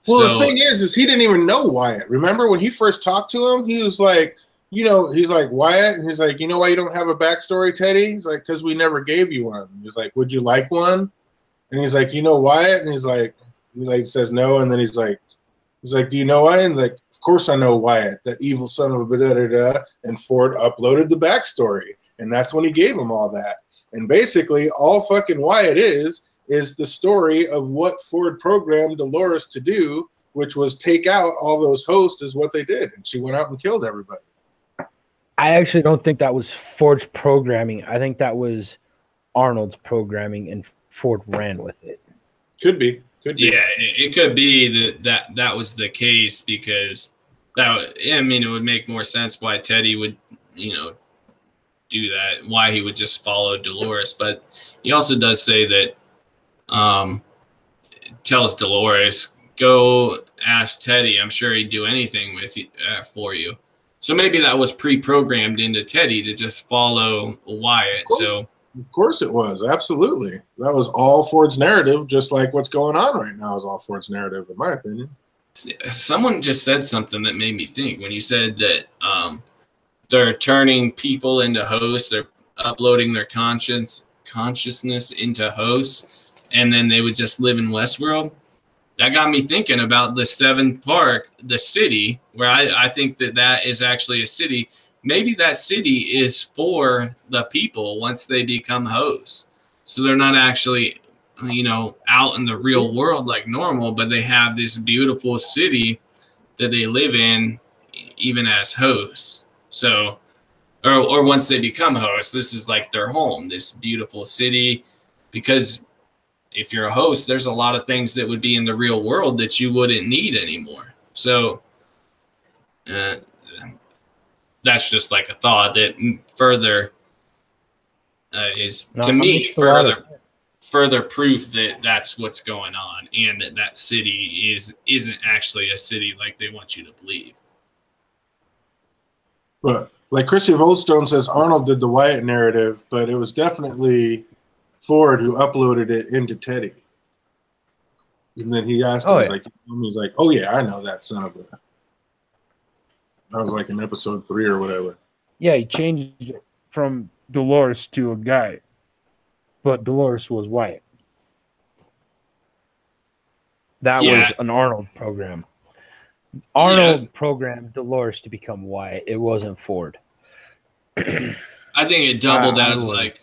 The thing is he didn't even know Wyatt. Remember when he first talked to him, he was like, he's like, Wyatt, and he's like, you know why you don't have a backstory, Teddy? He's like, because we never gave you one. He's like, would you like one? And he's like, Wyatt? And he's like, he says no, and then he's like, do you know Wyatt? And like, of course I know Wyatt, that evil son of a da-da-da-da. And Ford uploaded the backstory, and that's when he gave him all that. And basically, all fucking Wyatt is the story of what Ford programmed Dolores to do, which was take out all those hosts, is what they did. And she went out and killed everybody. I actually don't think that was Ford's programming. I think that was Arnold's programming, and Ford ran with it. Could be. Yeah, it could be that was the case, because it would make more sense why Teddy would, do that, why he would just follow Dolores. But he also does say that, tells Dolores, go ask Teddy. I'm sure he'd do anything with you, for you. So maybe that was pre-programmed into Teddy to just follow Wyatt. Of course it was. Absolutely. That was all Ford's narrative, just like what's going on right now is all Ford's narrative, in my opinion. Someone just said something that made me think when you said that they're turning people into hosts, they're uploading their consciousness into hosts, and then they would just live in Westworld. That got me thinking about the Seventh Park, the city, where I think that is actually a city. Maybe that city is for the people once they become hosts. So they're not actually, out in the real world like normal, but they have this beautiful city that they live in even as hosts. So, or once they become hosts, this is like their home, this beautiful city, because if you're a host, there's a lot of things that would be in the real world that you wouldn't need anymore. So that's just like a thought that further further proof that that's what's going on, and that city isn't actually a city like they want you to believe. But like Christian Oldstone says, Arnold did the Wyatt narrative, but it was definitely Ford who uploaded it into Teddy. And then he asked him, he's like, oh yeah, I know that son of a. That was like in episode 3 or whatever. Yeah, he changed it from Dolores to a guy, but Dolores was Wyatt. That was an Arnold program. Arnold programmed Dolores to become Wyatt. It wasn't Ford. I think it doubled as like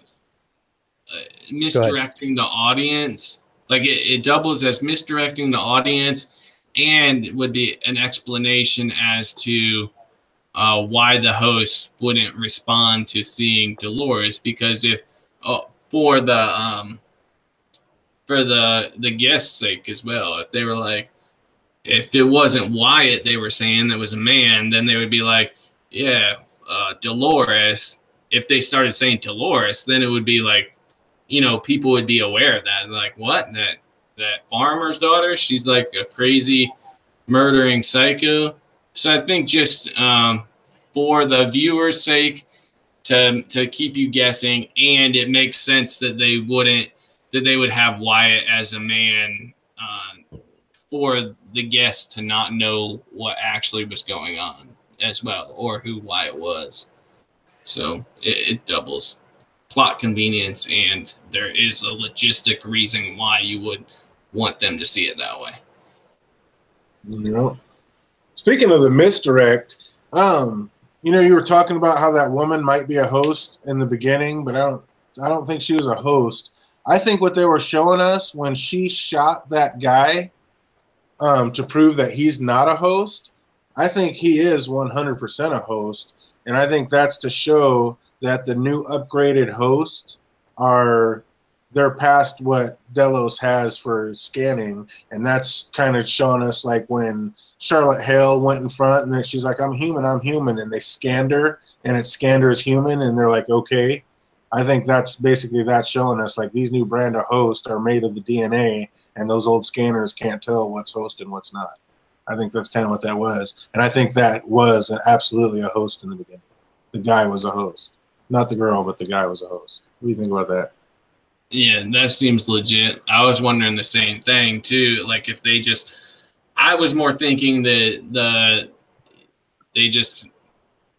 misdirecting the audience. Like it doubles as misdirecting the audience, and would be an explanation as to why the host wouldn't respond to seeing Dolores, because if for the guest's sake as well, if they were like, if it wasn't Wyatt they were saying that was a man, then they would be like, yeah, Dolores. If they started saying Dolores, then it would be like, you know, people would be aware of that. Like, what? That farmer's daughter? She's like a crazy murdering psycho. So I think just for the viewer's sake, to keep you guessing, and it makes sense that they would have Wyatt as a man for the guest to not know what actually was going on as well, or who Wyatt was. So it doubles plot convenience, and there is a logistic reason why you would want them to see it that way. Yeah. Speaking of the misdirect, you know, you were talking about how that woman might be a host in the beginning, but I don't think she was a host. I think what they were showing us when she shot that guy to prove that he's not a host, I think he is 100% a host. And I think that's to show that the new upgraded hosts they're past what Delos has for scanning. And that's kind of showing us like when Charlotte Hale went in front and then she's like, I'm human. And they scanned her and it scanned her as human. And they're like, okay. I think that's showing us like these new brand of hosts are made of the DNA, and those old scanners can't tell what's host and what's not. I think that's kind of what that was. And I think that was absolutely a host in the beginning. The guy was a host. Not the girl, but the guy was a host. What do you think about that? Yeah, that seems legit. I was wondering the same thing too. Like if they just, I was more thinking that they just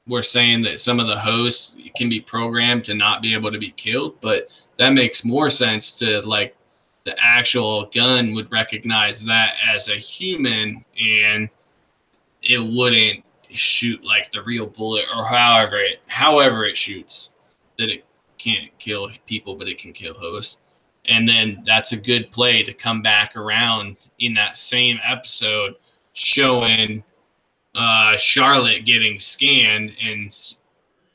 were saying that some of the hosts can be programmed to not be able to be killed, but that makes more sense to like the actual gun would recognize that as a human and it wouldn't shoot like the real bullet or however it shoots, that it can't kill people, but it can kill hosts. And then that's a good play to come back around in that same episode showing Charlotte getting scanned, and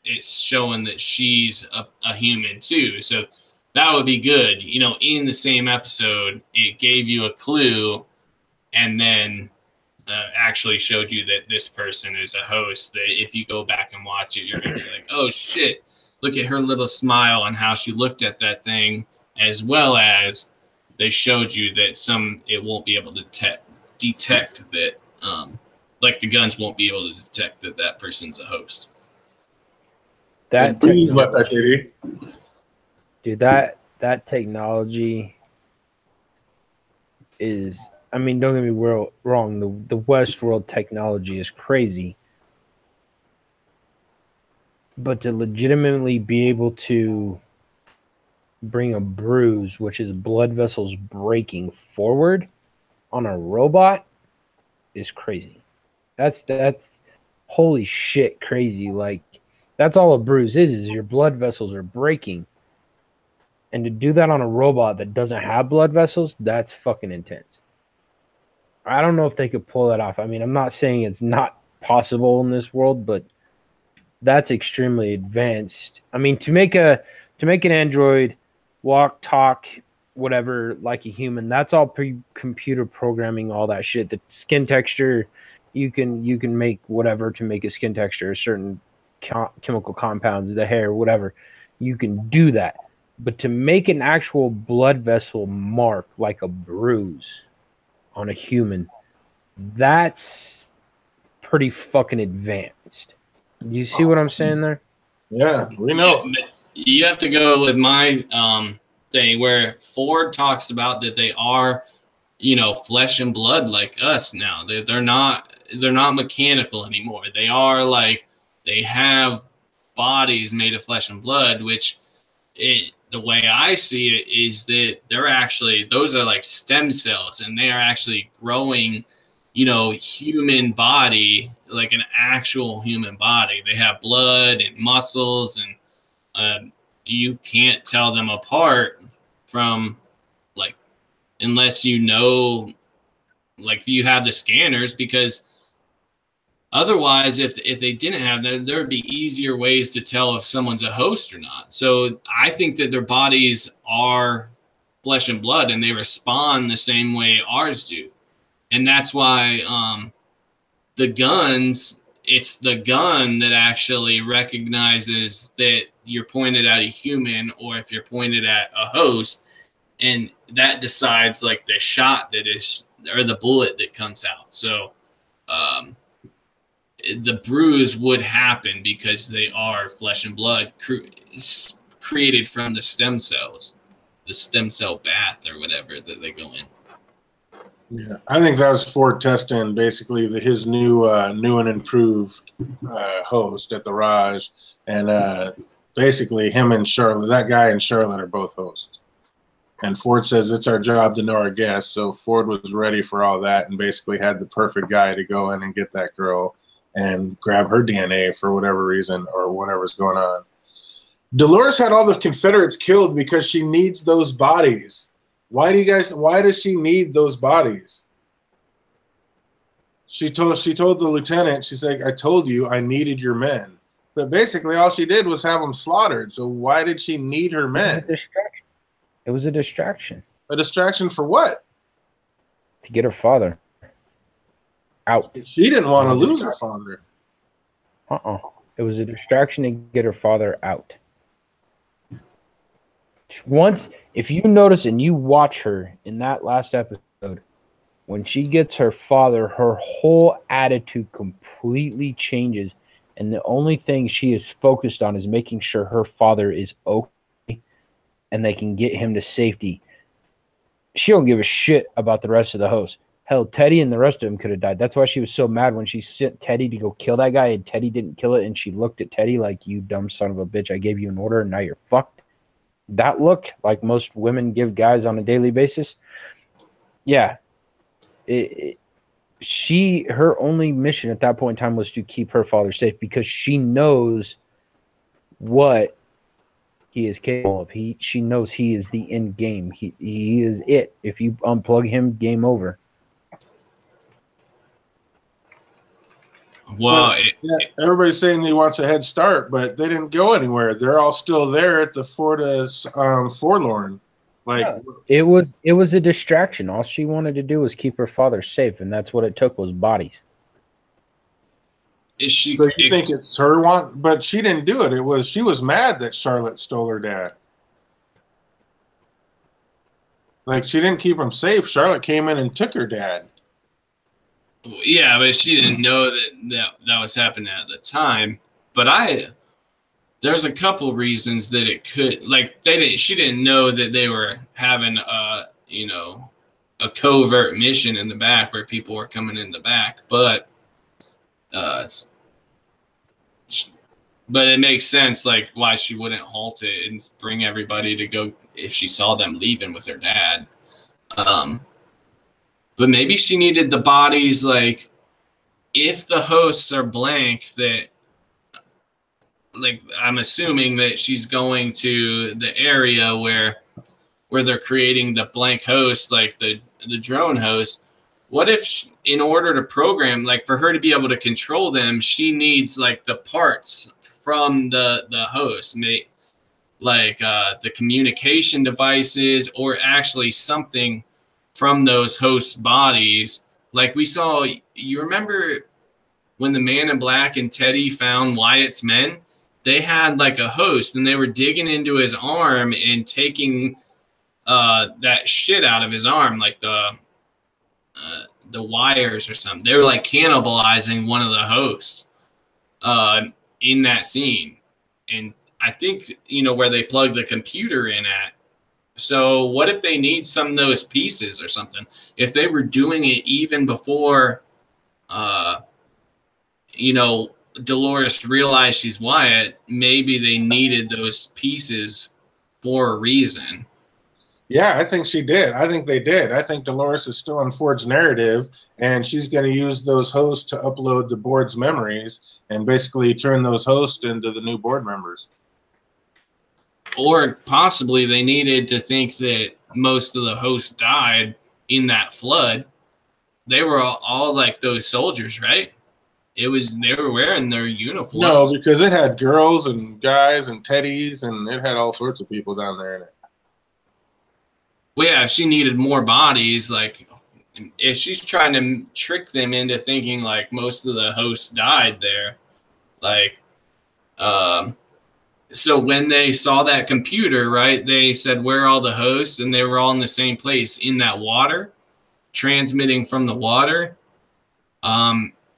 it's showing that she's a human too. So that would be good. You know, in the same episode, it gave you a clue and then actually showed you that this person is a host, that if you go back and watch it, you're going to be like, oh shit, look at her little smile and how she looked at that thing, as well as they showed you that it won't be able to detect that, like the guns won't be able to detect that person's a host. That about that, JD. Dude, that technology is, I mean, don't get me wrong, the Westworld technology is crazy. But to legitimately be able to bring a bruise, which is blood vessels breaking forward on a robot, is crazy. That's holy shit crazy. Like, that's all a bruise is your blood vessels are breaking. And to do that on a robot that doesn't have blood vessels, that's fucking intense. I don't know if they could pull that off. I mean, I'm not saying it's not possible in this world, but that's extremely advanced. I mean, to make an android walk, talk, whatever, like a human, that's all computer programming, all that shit. The skin texture, you can make whatever to make a skin texture, certain chemical compounds, the hair, whatever. You can do that. But to make an actual blood vessel mark like a bruise on a human, that's pretty fucking advanced. Do you see what I'm saying there? Yeah, we know. Yeah, you have to go with my thing where Ford talks about that they are, flesh and blood like us now. They're not mechanical anymore. They are like, they have bodies made of flesh and blood, which the way I see it is that those are like stem cells, and they are actually growing, human body, like an actual human body. They have blood and muscles, and you can't tell them apart from, like, unless like you have the scanners, because otherwise, if they didn't have that, there would be easier ways to tell if someone's a host or not. So I think that their bodies are flesh and blood, and they respond the same way ours do. And that's why the guns, it's the gun that actually recognizes that you're pointed at a human or if you're pointed at a host, and that decides like the shot that is, or the bullet that comes out. So the bruise would happen because they are flesh and blood created from the stem cells, the stem cell bath or whatever that they go in. Yeah, I think that was Ford testing basically his new and improved host at the Raj, and basically him and Charlotte, that guy and Charlotte are both hosts. And Ford says it's our job to know our guests, so Ford was ready for all that and basically had the perfect guy to go in and get that girl and grab her DNA for whatever reason or whatever's going on. Dolores had all the Confederates killed because she needs those bodies. Why does she need those bodies? She told the lieutenant, she's like, I told you I needed your men. But basically all she did was have them slaughtered. So why did she need her men? It was a distraction. A distraction for what? To get her father out. She didn't want to lose her father. It was a distraction to get her father out. Once, if you notice and you watch her in that last episode, when she gets her father, her whole attitude completely changes. And the only thing she is focused on is making sure her father is okay and they can get him to safety. She don't give a shit about the rest of the hosts. Hell, Teddy and the rest of them could have died. That's why she was so mad when she sent Teddy to go kill that guy and Teddy didn't kill it. And she looked at Teddy like, you dumb son of a bitch. I gave you an order and now you're fucked. That look, like most women give guys on a daily basis. Yeah. Her only mission at that point in time was to keep her father safe because she knows what he is capable of. She knows he is the end game. He is it. If you unplug him, game over. Well, everybody's saying he wants a head start, but they didn't go anywhere. They're all still there at the Forlorn. Like it was a distraction. All she wanted to do was keep her father safe, and that's what it took was bodies. Is she? So you think it's her want? But she didn't do it. She was mad that Charlotte stole her dad. Like she didn't keep him safe. Charlotte came in and took her dad. Yeah, but she didn't know that was happening at the time. But there's a couple reasons that it could, like she didn't know that they were having a covert mission in the back where people were coming in the back. But it makes sense like why she wouldn't halt it and bring everybody to go if she saw them leaving with their dad. But maybe she needed the bodies, like, if the hosts are blank, that, like, I'm assuming that she's going to the area where they're creating the blank host, like the drone host. What if, in order to program, like, for her to be able to control them, she needs, like, the parts from the host, like the communication devices or actually something from those host bodies. Like we saw, you remember when the Man in Black and Teddy found Wyatt's men? they had like a host, and they were digging into his arm and taking that shit out of his arm, like the wires or something. They were like cannibalizing one of the hosts in that scene. And I think, you know, where they plug the computer in at. So what if they need some of those pieces or something? If they were doing it even before, you know, Dolores realized she's Wyatt, maybe they needed those pieces for a reason. Yeah, I think she did. I think they did. I think Dolores is still on Ford's narrative, and she's going to use those hosts to upload the board's memories and basically turn those hosts into the new board members. Or possibly they needed to think that most of the hosts died in that flood. They were all like those soldiers, right? They were wearing their uniforms. No, because it had girls and guys and teddies, and it had all sorts of people down there in it. Well, yeah, if she needed more bodies, like if she's trying to trick them into thinking like most of the hosts died there, like, so when they saw that computer, right, they said, where are all the hosts? And they were all in the same place in that water, transmitting from the water.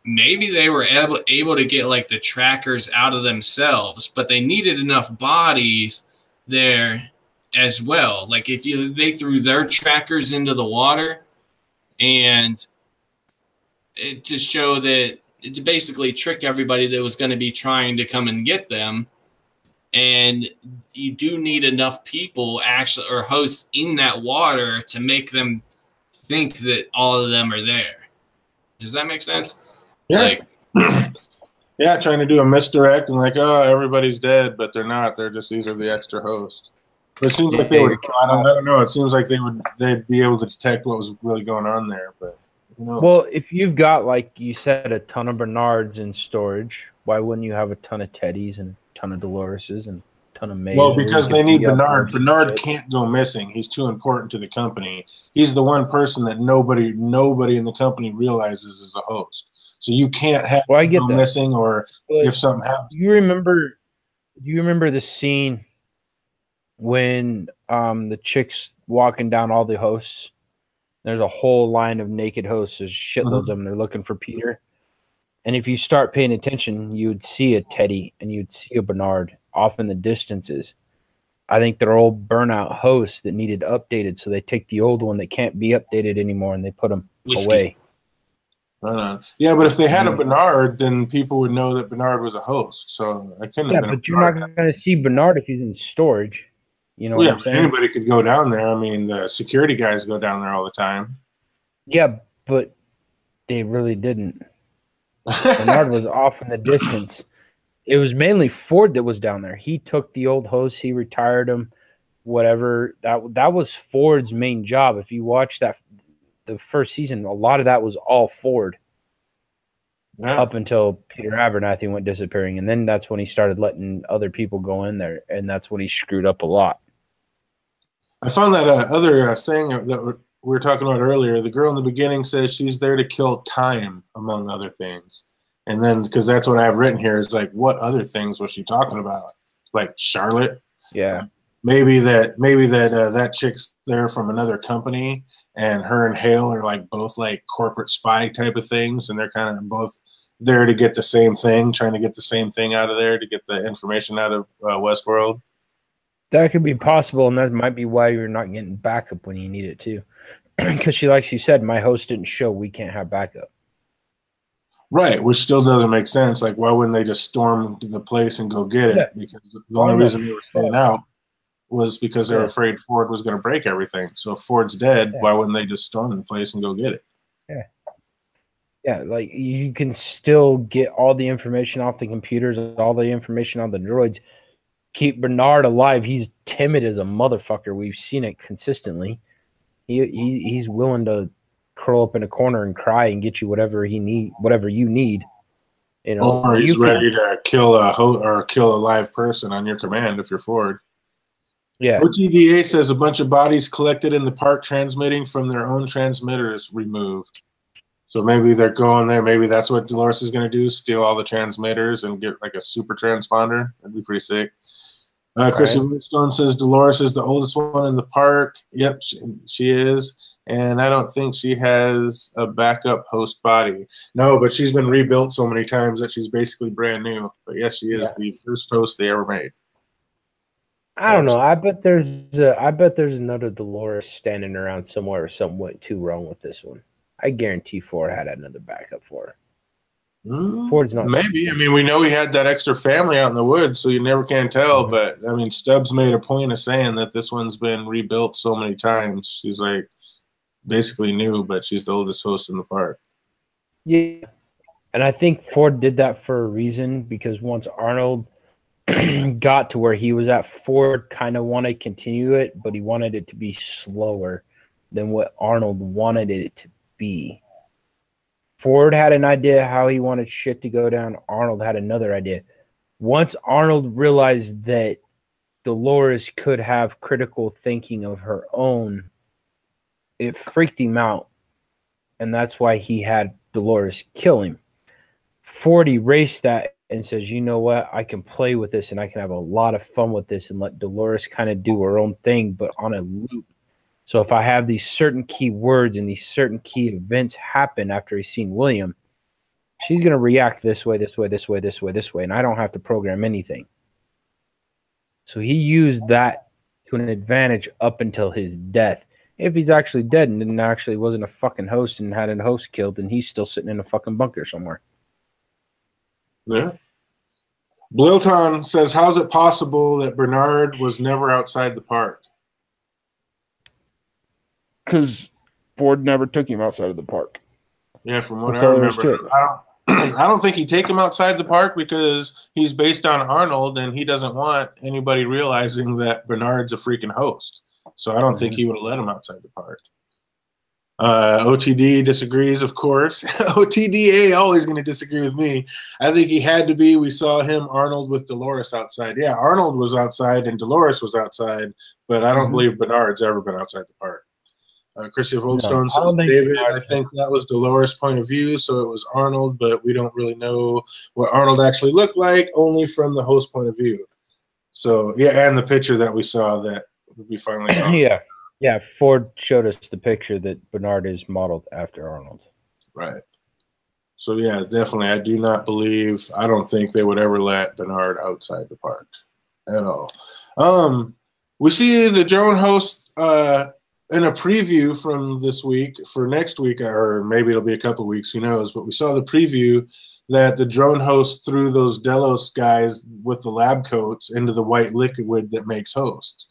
Maybe they were able to get like the trackers out of themselves, but they needed enough bodies there as well. Like if they threw their trackers into the water and to show that, to basically trick everybody that was going to be trying to come and get them. And you do need enough people actually, or hosts in that water, to make them think that all of them are there. Does that make sense? Yeah. Like, yeah, trying to do a misdirect and like, oh, everybody's dead, but they're not. They're just, these are the extra hosts. But it seems like they would. I don't know. It seems like they'd be able to detect what was really going on there. But who knows? Well, if you've got, like you said, a ton of Bernards in storage, why wouldn't you have a ton of Teddies and a ton of Doloreses and a ton of Mays? Well, because they need Bernard. Bernard can't go missing. He's too important to the company. He's the one person that nobody in the company realizes is a host. So you can't have him go missing, or if something happens. Do you remember the scene when the chick's walking down all the hosts? There's a whole line of naked hosts. There's shitloads of them. They're looking for Peter. And if you start paying attention, you would see a Teddy and you'd see a Bernard off in the distances. I think they're old burnout hosts that needed updated, so they take the old one that can't be updated anymore and they put them away. Yeah, but if they had a Bernard, then people would know that Bernard was a host. So I couldn't have been. But you're not going to see Bernard if he's in storage. You know what I'm saying? Anybody could go down there. I mean, the security guys go down there all the time. Yeah, but they really didn't. Bernard was off in the distance. It was mainly Ford that was down there. He took the old host, he retired them, whatever. That was Ford's main job. If you watch the first season, a lot of that was all Ford. Yeah. Up until Peter Abernathy went disappearing, and then that's when he started letting other people go in there, and that's when he screwed up a lot. I found that other saying that we were talking about earlier. The girl in the beginning says she's there to kill time, among other things. And then, because that's what I have written here, is like, what other things was she talking about? Like Charlotte? Yeah. Maybe that chick's there from another company, and her and Hale are like both like corporate spy type of things, and they're kind of both there to get the same thing, trying to get the same thing out of there, to get the information out of Westworld. That could be possible, and that might be why you're not getting backup when you need it too. Because she, like she said, my host didn't show, we can't have backup. Right, which still doesn't make sense. Like, why wouldn't they just storm the place and go get it? Yeah. Because the only reason they were staying out was because they were afraid Ford was going to break everything. So if Ford's dead, why wouldn't they just storm the place and go get it? Yeah. Yeah, like you can still get all the information off the computers, all the information on the droids. Keep Bernard alive. He's timid as a motherfucker. We've seen it consistently. He's willing to curl up in a corner and cry and get you whatever you need. You know, or he's ready to kill a live person on your command if you're Ford. Yeah. OTDA says a bunch of bodies collected in the park transmitting from their own transmitters removed. So maybe they're going there. Maybe that's what Dolores is going to do, steal all the transmitters and get like a super transponder. That'd be pretty sick. Christian Woodstone says Dolores is the oldest one in the park. Yep, she is. And I don't think she has a backup host body. No, but she's been rebuilt so many times that she's basically brand new. But yes, she is the first host they ever made. I don't know. I bet there's another Dolores standing around somewhere or something went too wrong with this one. I guarantee Ford had another backup for her. Ford's not. Maybe. I mean, we know he had that extra family out in the woods, so you never can tell. But I mean, Stubbs made a point of saying that this one's been rebuilt so many times. She's like basically new, but she's the oldest host in the park. Yeah, and I think Ford did that for a reason, because once Arnold got to where he was at, Ford kind of wanted to continue it, but he wanted it to be slower than what Arnold wanted it to be. Ford had an idea how he wanted shit to go down. Arnold had another idea. Once Arnold realized that Dolores could have critical thinking of her own, it freaked him out. And that's why he had Dolores kill him. Ford erased that and says, you know what? I can play with this and I can have a lot of fun with this and let Dolores kind of do her own thing, but on a loop. So if I have these certain key words and these certain key events happen after he's seen William, she's going to react this way, this way, this way, this way, this way, and I don't have to program anything. So he used that to an advantage up until his death. If he's actually dead and then actually wasn't a fucking host and had a host killed, then he's still sitting in a fucking bunker somewhere. Yeah. Blilton says, how's it possible that Bernard was never outside the park? Because Ford never took him outside of the park. Yeah, from what I remember. I don't think he'd take him outside the park because he's based on Arnold and he doesn't want anybody realizing that Bernard's a freaking host. So I don't think he would have let him outside the park. OTD disagrees, of course. OTDA always going to disagree with me. I think he had to be. We saw him, Arnold, with Dolores outside. Yeah, Arnold was outside and Dolores was outside, but I don't believe Bernard's ever been outside the park. Christian Goldstone says, David, I think that was Dolores' point of view, so it was Arnold, but we don't really know what Arnold actually looked like, only from the host point of view. So, yeah, and the picture that we saw that we finally saw. Yeah, Ford showed us the picture that Bernard is modeled after Arnold. Right. So, yeah, definitely, I don't think they would ever let Bernard outside the park at all. We see the drone host in a preview from this week for next week, or maybe it'll be a couple weeks, who knows, but we saw the preview that the drone host threw those Delos guys with the lab coats into the white liquid that makes host.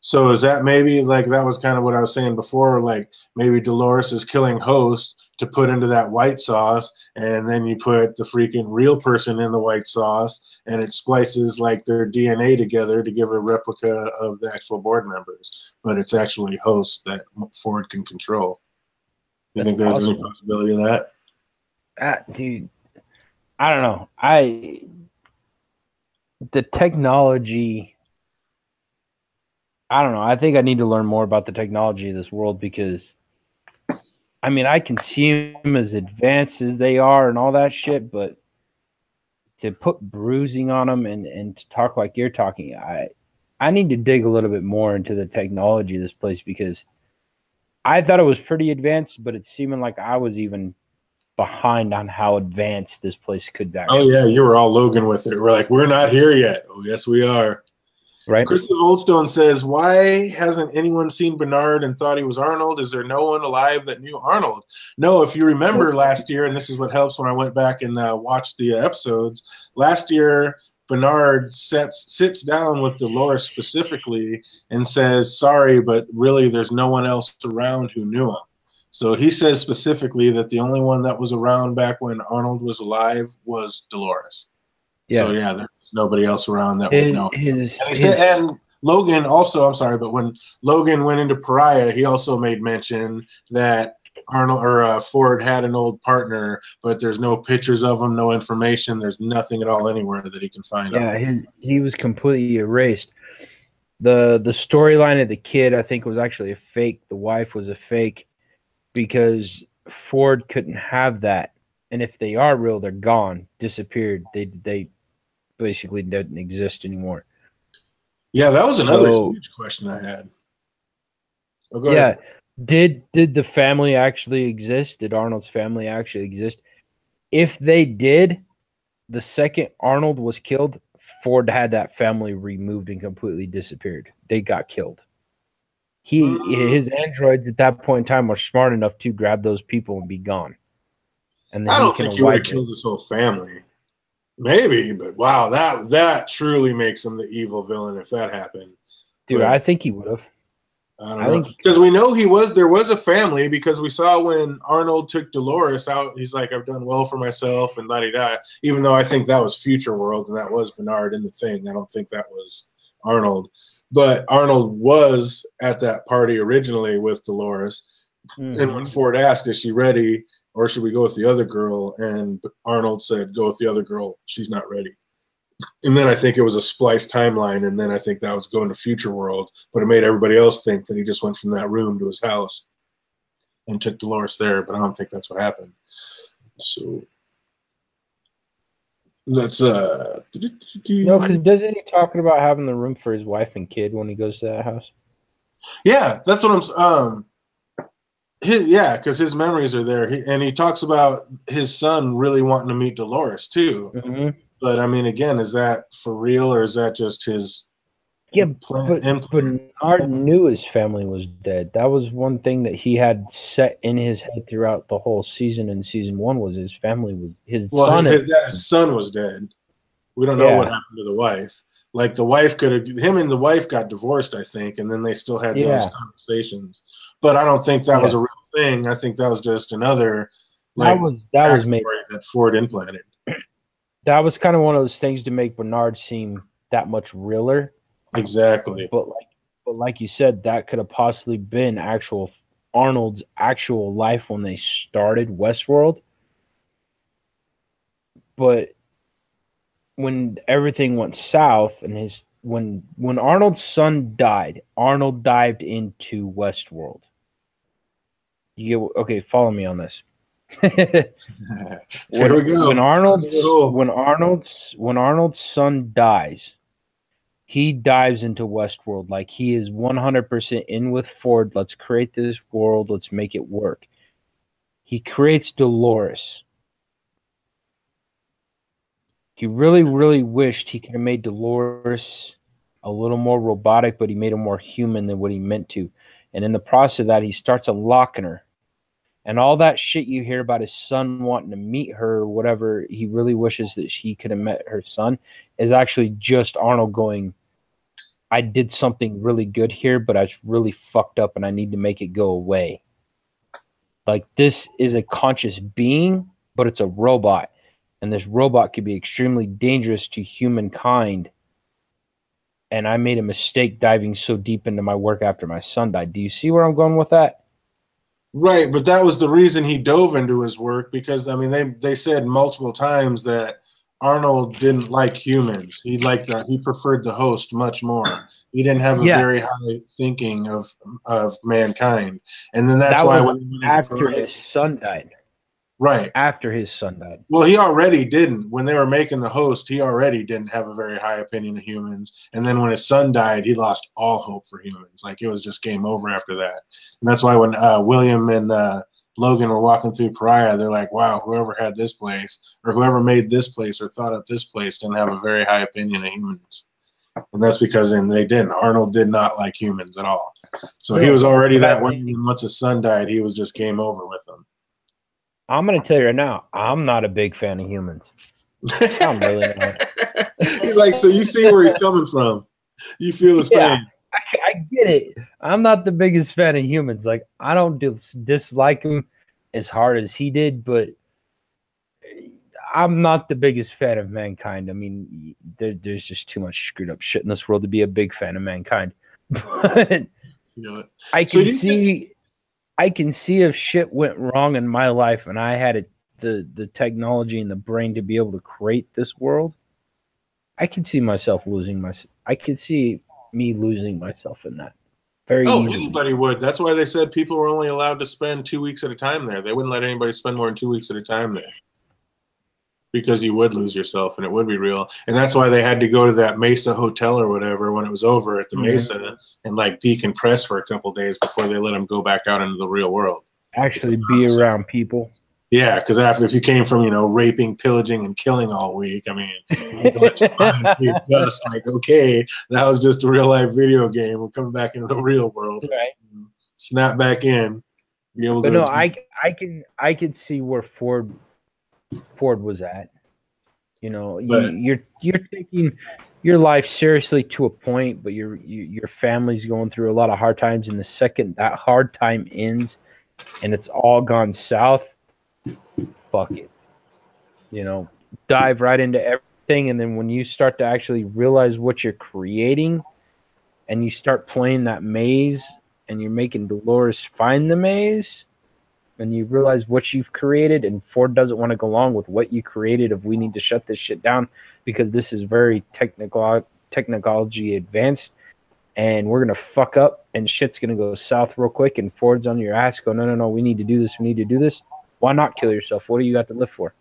So is that maybe, like, that was kind of what I was saying before, like maybe Dolores is killing host to put into that white sauce, and then you put the freaking real person in the white sauce and it splices like their DNA together to give a replica of the actual board members, but it's actually host that Ford can control. You think there's any possibility of that? Dude, I don't know. The technology, I don't know. I think I need to learn more about the technology of this world, because I mean, I can see them as advanced as they are and all that shit, but to put bruising on them and to talk like you're talking, I need to dig a little bit more into the technology of this place, because I thought it was pretty advanced, but it's seeming like I was even behind on how advanced this place could be. Oh, yeah, you were all Logan with it. We're like, we're not here yet. Oh, yes, we are. Right. Christopher Oldstone says, why hasn't anyone seen Bernard and thought he was Arnold? Is there no one alive that knew Arnold? No, if you remember last year, and this is what helps when I went back and watched the episodes, last year Bernard sits down with Dolores specifically and says, sorry, but really there's no one else around who knew him. So he says specifically that the only one that was around back when Arnold was alive was Dolores. Yeah. So, yeah, there's nobody else around that would know. And Logan also, I'm sorry, but when Logan went into Pariah, he also made mention that Arnold or Ford had an old partner, but there's no pictures of him, no information. There's nothing at all anywhere that he can find. Yeah, he was completely erased. The storyline of the kid, I think, was actually a fake. The wife was a fake, because Ford couldn't have that. And if they are real, they're gone, disappeared. They basically didn't exist anymore. Yeah, that was another huge question I had. Oh, go ahead. Did the family actually exist? Did Arnold's family actually exist? If they did, the second Arnold was killed, Ford had that family removed and completely disappeared. They got killed. His androids at that point in time were smart enough to grab those people and be gone. And then I don't think he would have killed his whole family. Maybe, but wow, that truly makes him the evil villain if that happened. Dude, I think he would have. I don't know. Because we know there was a family, because we saw when Arnold took Dolores out, he's like, I've done well for myself and la-di-da. Even though I think that was Future World and that was Bernard in the thing. I don't think that was Arnold. But Arnold was at that party originally with Dolores. Mm-hmm. And when Ford asked, is she ready? Or should we go with the other girl? And Arnold said, go with the other girl. She's not ready. And then I think it was a spliced timeline. And then I think that was going to Future World. But it made everybody else think that he just went from that room to his house and took Dolores there. But I don't think that's what happened. So that's no, because doesn't he talking about having the room for his wife and kid when he goes to that house? Yeah, that's what I'm because his memories are there. And he talks about his son really wanting to meet Dolores too. Mm-hmm. But I mean, again, is that for real or is that just his but Bernard knew his family was dead. That was one thing that he had set in his head throughout the whole season. In season 1 was his family was his son. His son was dead. We don't know what happened to the wife. Like the wife him and the wife got divorced, I think, and then they still had those conversations. But I don't think that was a real thing. I think that was just another that was made that Ford implanted. That was kind of one of those things to make Bernard seem that much realer. Exactly. But like you said, that could have possibly been Arnold's actual life when they started Westworld. But when everything went south and when Arnold's son died, Arnold dived into Westworld. Okay, follow me on this. Here we go. When Arnold's son dies, he dives into Westworld like he is 100% in with Ford. Let's create this world. Let's make it work. He creates Dolores. He really, really wished he could have made Dolores a little more robotic, but he made her more human than what he meant to. And in the process of that, he starts unlocking her. And all that shit you hear about his son wanting to meet her or whatever, he really wishes that he could have met her son, is actually just Arnold going, I did something really good here, but I was really fucked up and I need to make it go away. Like, this is a conscious being, but it's a robot. And this robot could be extremely dangerous to humankind. And I made a mistake diving so deep into my work after my son died. Do you see where I'm going with that? Right, but that was the reason he dove into his work, because, I mean, they said multiple times that Arnold didn't like humans. He preferred the host much more. He didn't have a very high thinking of mankind. And then that's why after his son died. Right. After his son died. Well, he already didn't. When they were making the host, he already didn't have a very high opinion of humans. And then when his son died, he lost all hope for humans. Like, it was just game over after that. And that's why when William and Logan were walking through Pariah, they're like, wow, whoever had this place or whoever made this place or thought up this place didn't have a very high opinion of humans. And that's because they didn't. Arnold did not like humans at all. So he was already that way. And once his son died, he was just game over with them. I'm going to tell you right now, I'm not a big fan of humans. I'm really not. He's like, so you see where he's coming from. You feel his pain. I get it. I'm not the biggest fan of humans. Like, I don't dislike him as hard as he did, but I'm not the biggest fan of mankind. I mean, there's just too much screwed up shit in this world to be a big fan of mankind. But I can see if shit went wrong in my life and I had the technology and the brain to be able to create this world, I could see myself losing myself. I could see me losing myself in that. Very easy. Anybody would. That's why they said people were only allowed to spend 2 weeks at a time there. They wouldn't let anybody spend more than 2 weeks at a time there. Because you would lose yourself and it would be real. And that's why they had to go to that Mesa hotel or whatever when it was over at the Mesa and like decompress for a couple days before they let them go back out into the real world. Actually be around people. Yeah, because if you came from, raping, pillaging, and killing all week, I mean, just like, okay, that was just a real life video game. We're coming back into the real world. Right. Snap back in. Be able but to no, I could see where Ford was at. You're taking your life seriously to a point, but your family's going through a lot of hard times. And the second that hard time ends, and it's all gone south, fuck it. Dive right into everything, and then when you start to actually realize what you're creating, and you start playing that maze, and you're making Dolores find the maze. And you realize what you've created, and Ford doesn't want to go along with what you created if we need to shut this shit down because this is very technology advanced, and we're going to fuck up, and shit's going to go south real quick, and Ford's on your ass, go, no, we need to do this. Why not kill yourself? What do you got to live for?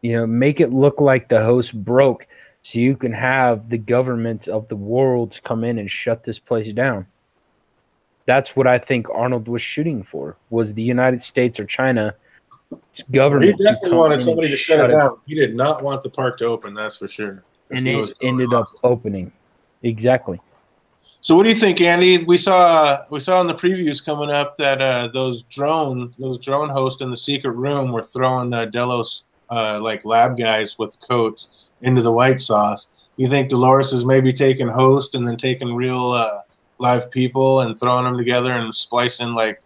Make it look like the host broke so you can have the governments of the worlds come in and shut this place down. That's what I think Arnold was shooting for, was the United States or China government. He definitely wanted somebody to shut it down. He did not want the park to open, that's for sure. And it ended up opening. Exactly. So what do you think, Andy? We saw in the previews coming up that those drone hosts in the secret room were throwing Delos like lab guys with coats into the white sauce. You think Dolores is maybe taking host and then taking real live people and throwing them together and splicing like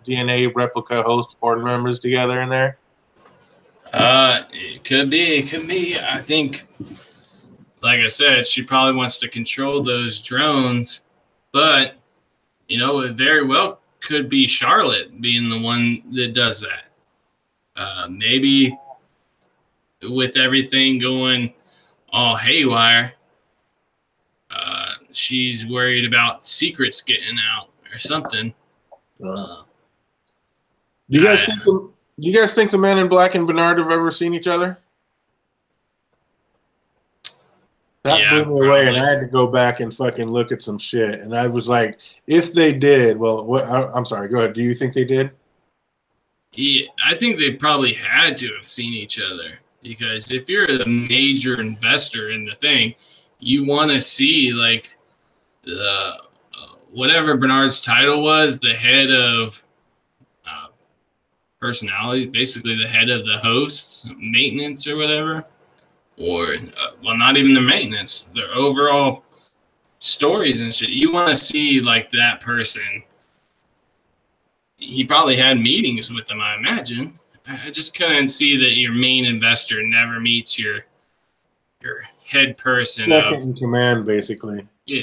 DNA replica host board members together in there? It could be. I think, like I said, she probably wants to control those drones, but it very well could be Charlotte being the one that does that. Maybe with everything going all haywire, she's worried about secrets getting out or something. Do you guys think the Man in Black and Bernard have ever seen each other? That blew me away, and I had to go back and fucking look at some shit. And I was like, if they did, I'm sorry, go ahead. Do you think they did? Yeah, I think they probably had to have seen each other, because if you're a major investor in the thing, you want to see like whatever Bernard's title was, the head of personality, basically the head of the hosts, maintenance or whatever, or not even the maintenance, their overall stories and shit. You want to see like that person. He probably had meetings with them, I imagine. I just couldn't see that your main investor never meets your head person. Second in command, basically. Yeah.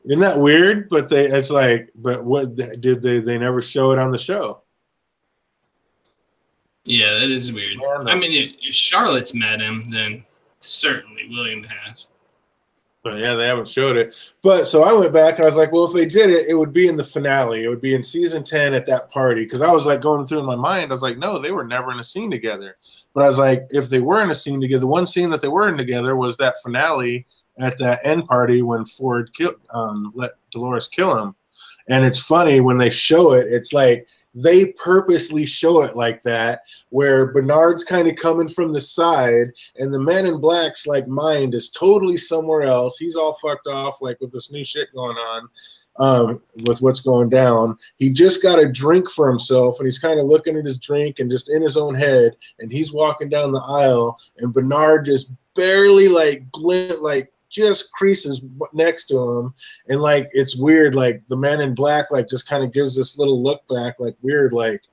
Isn't that weird? But what did they never show it on the show? Yeah, that is weird. Yeah, I mean, if Charlotte's met him, then certainly William has. But yeah, they haven't showed it. But so I went back and I was like, well, if they did it, it would be in the finale. It would be in season 10 at that party. Because I was like going through in my mind, I was like, no, they were never in a scene together. But I was like, if they were in a scene together, the one scene that they were in together was that finale at that end party when Ford let Dolores kill him. And it's funny when they show it, it's like they purposely show it like that, where Bernard's kind of coming from the side and the Man in Black's like mind is totally somewhere else. He's all fucked off like with this new shit going on with what's going down. He just got a drink for himself and he's kind of looking at his drink and just in his own head, and he's walking down the aisle and Bernard just barely just creases next to him, and like it's weird, like the Man in Black like just kind of gives this little look back, like weird, like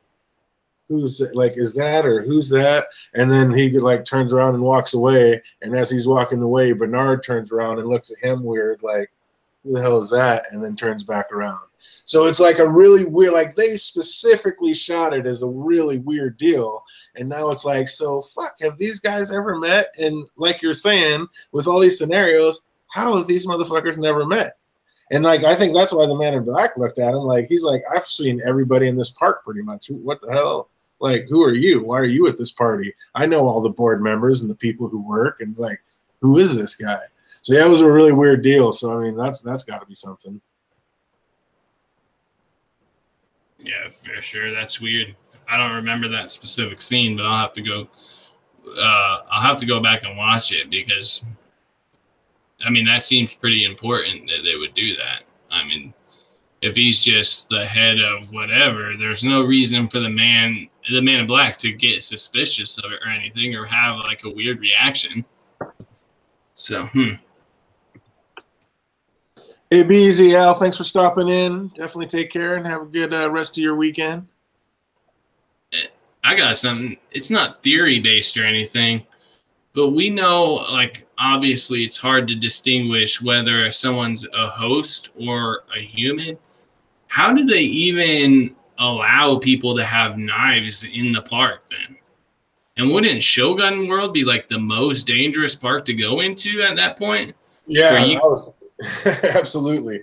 who's like, is that or who's that? And then he like turns around and walks away, and as he's walking away, Bernard turns around and looks at him weird, like who the hell is that? And then turns back around. So it's like a really weird, like they specifically shot it as a really weird deal. And now it's like, so fuck, have these guys ever met? And like you're saying, with all these scenarios, how have these motherfuckers never met? And like, I think that's why the man in black looked at him like, he's like, I've seen everybody in this park pretty much. What the hell? Like, who are you? Why are you at this party? I know all the board members and the people who work, and like, who is this guy? So yeah, it was a really weird deal. So I mean, that's got to be something. Yeah, for sure. That's weird. I don't remember that specific scene, but I'll have to go. I'll have to go back and watch it because, I mean, that seems pretty important that they would do that. I mean, if he's just the head of whatever, there's no reason for the man in black to get suspicious of it or anything or have like a weird reaction. So, Hey, be easy, Al. Thanks for stopping in. Definitely take care and have a good rest of your weekend. I got something. It's not theory based or anything, but we know, like, obviously it's hard to distinguish whether someone's a host or a human. How do they even allow people to have knives in the park then? And wouldn't Shogun World be like the most dangerous park to go into at that point? Yeah, absolutely.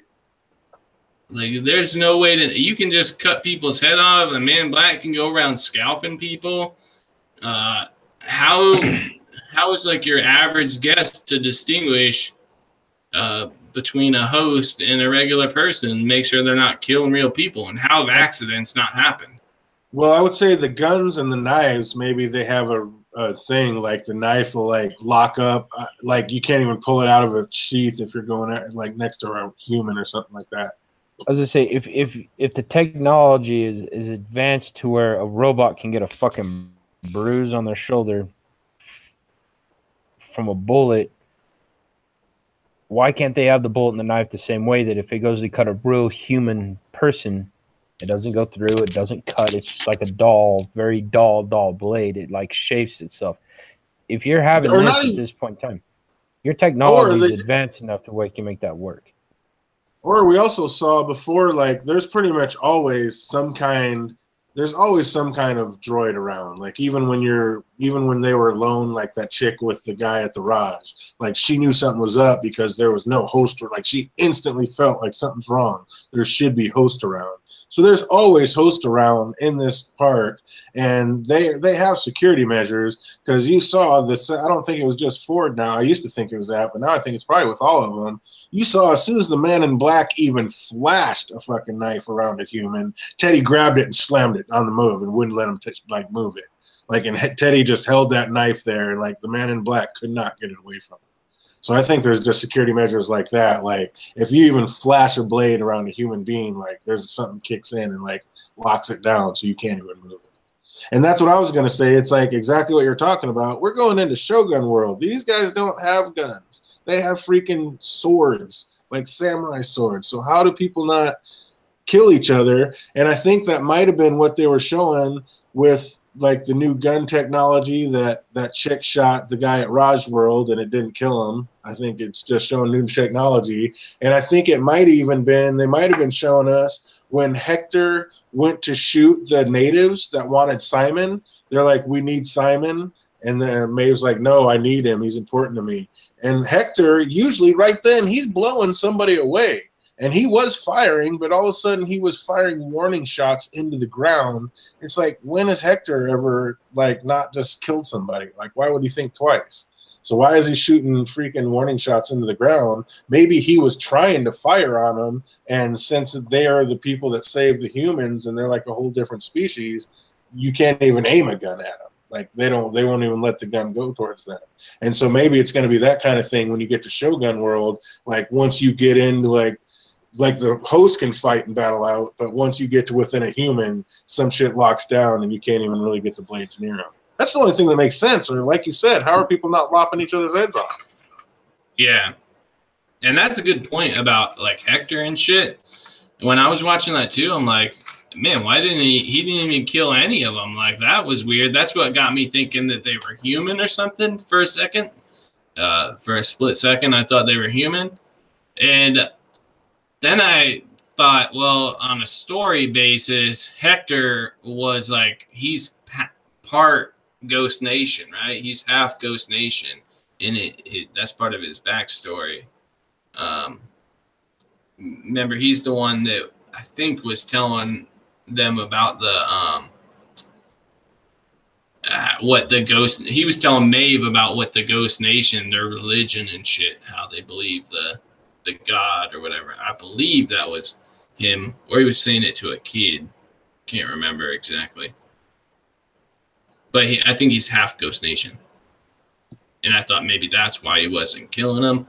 Like, there's no way you can just cut people's head off. A man in black can go around scalping people. How is like your average guest to distinguish between a host and a regular person, make sure they're not killing real people, and how have accidents not happened? Well, I would say the guns and the knives, maybe they have a thing like the knife will like lock up, like you can't even pull it out of a sheath if you're going at, like next to a human or something like that. I was gonna say, if the technology is advanced to where a robot can get a fucking bruise on their shoulder from a bullet, why can't they have the bullet and the knife the same way that if it goes to cut a real human person, it doesn't go through, it doesn't cut, it's just like a very dull blade. It like shapes itself. If you're having this at this point in time, your technology is advanced enough to where you can make that work. Or we also saw before, like there's pretty much always some kind. There's always some kind of droid around. Like even when they were alone, like that chick with the guy at the Raj, like she knew something was up because there was no host. Like she instantly felt like something's wrong. There should be host around. So there's always host around in this park, and they have security measures because you saw this. I don't think it was just Ford now. I used to think it was that, but now I think it's probably with all of them. You saw as soon as the man in black even flashed a fucking knife around a human, Teddy grabbed it and slammed it on the move and wouldn't let him like move it. Like, and Teddy just held that knife there, and like the man in black could not get it away from him. So I think there's just security measures like that. Like if you even flash a blade around a human being, like there's something kicks in and like locks it down so you can't even move it. And that's what I was going to say. It's like exactly what you're talking about. We're going into Shogun World. These guys don't have guns. They have freaking swords, like samurai swords. So how do people not kill each other? And I think that might have been what they were showing with like the new gun technology that chick shot the guy at Raj World and it didn't kill him. I think it's just showing new technology. And I think it might even been, they might have been showing us when Hector went to shoot the natives that wanted Simon. They're like, we need Simon. And then Maeve's like, no, I need him. He's important to me. And Hector, usually right then, he's blowing somebody away. And he was firing, but all of a sudden he was firing warning shots into the ground. It's like, when has Hector ever, like, not just killed somebody? Like, why would he think twice? So why is he shooting freaking warning shots into the ground? Maybe he was trying to fire on them, and since they are the people that save the humans and they're like a whole different species, you can't even aim a gun at them. Like, they won't even let the gun go towards them. And so maybe it's going to be that kind of thing when you get to Shogun World. Like, once you get into, like the host can fight and battle out, but once you get to within a human, some shit locks down and you can't even really get the blades near them. That's the only thing that makes sense. Or like you said, how are people not lopping each other's heads off? Yeah. And that's a good point about like Hector and shit. When I was watching that too, I'm like, man, why didn't he didn't even kill any of them? Like, that was weird. That's what got me thinking that they were human or something for a second. For a split second, I thought they were human. And then I thought, well, on a story basis, Hector was like, he's part Ghost Nation, right? He's half Ghost Nation. And that's part of his backstory. remember, he's the one that I think was telling them about the what the ghost. He was telling Maeve about what the Ghost Nation, their religion and shit, how they believe the god or whatever. I believe that was him, or he was saying it to a kid. Can't remember exactly. But I think he's half Ghost Nation. And I thought maybe that's why he wasn't killing him.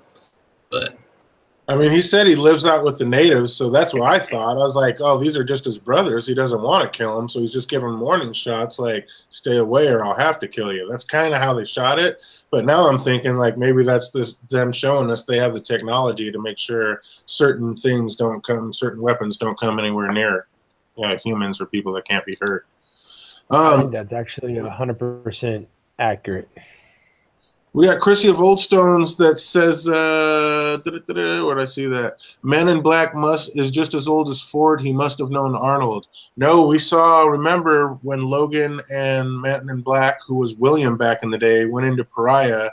But I mean, he said he lives out with the natives, so that's what I thought. I was like, oh, these are just his brothers. He doesn't want to kill them, so he's just giving warning shots like, stay away or I'll have to kill you. That's kind of how they shot it. But now I'm thinking, like, maybe that's them showing us they have the technology to make sure certain things don't come, certain weapons don't come anywhere near humans or people that can't be hurt. I think that's actually 100% accurate. We got Chrissy of Old Stones that says, where did I see that? Man in Black is just as old as Ford. He must have known Arnold. No, remember when Logan and Man in Black, who was William back in the day, went into Pariah,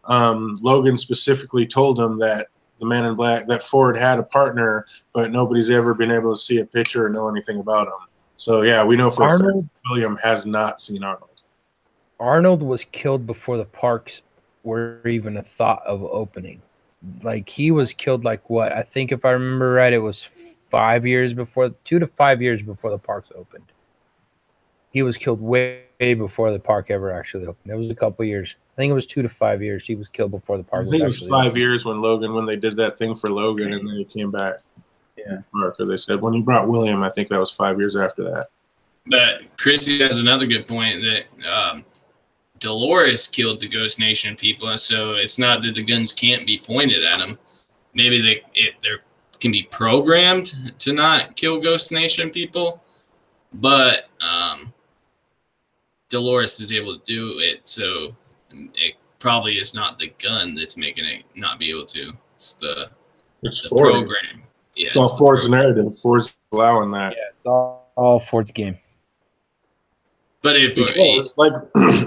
Logan specifically told him that the Man in Black, that Ford had a partner, but nobody's ever been able to see a picture or know anything about him. So, yeah, we know for a fact William has not seen Arnold. Arnold was killed before the parks were even a thought of opening. Like, he was killed, like, what? I think if I remember right, it was 2 to 5 years before the parks opened. He was killed way before the park ever actually opened. It was a couple years. I think it was 2 to 5 years. He was killed before the park. I think it was 5 years when they did that thing for Logan, and then he came back. Yeah. Or they said when he brought William, I think that was 5 years after that. But Chrissy has another good point that Dolores killed the Ghost Nation people, so it's not that the guns can't be pointed at them. Maybe they can be programmed to not kill Ghost Nation people, but Dolores is able to do it, so it probably is not the gun that's making it not be able to. It's the program. Yeah, it's all Ford's narrative. Ford's allowing that. Yeah, it's all Ford's game. But like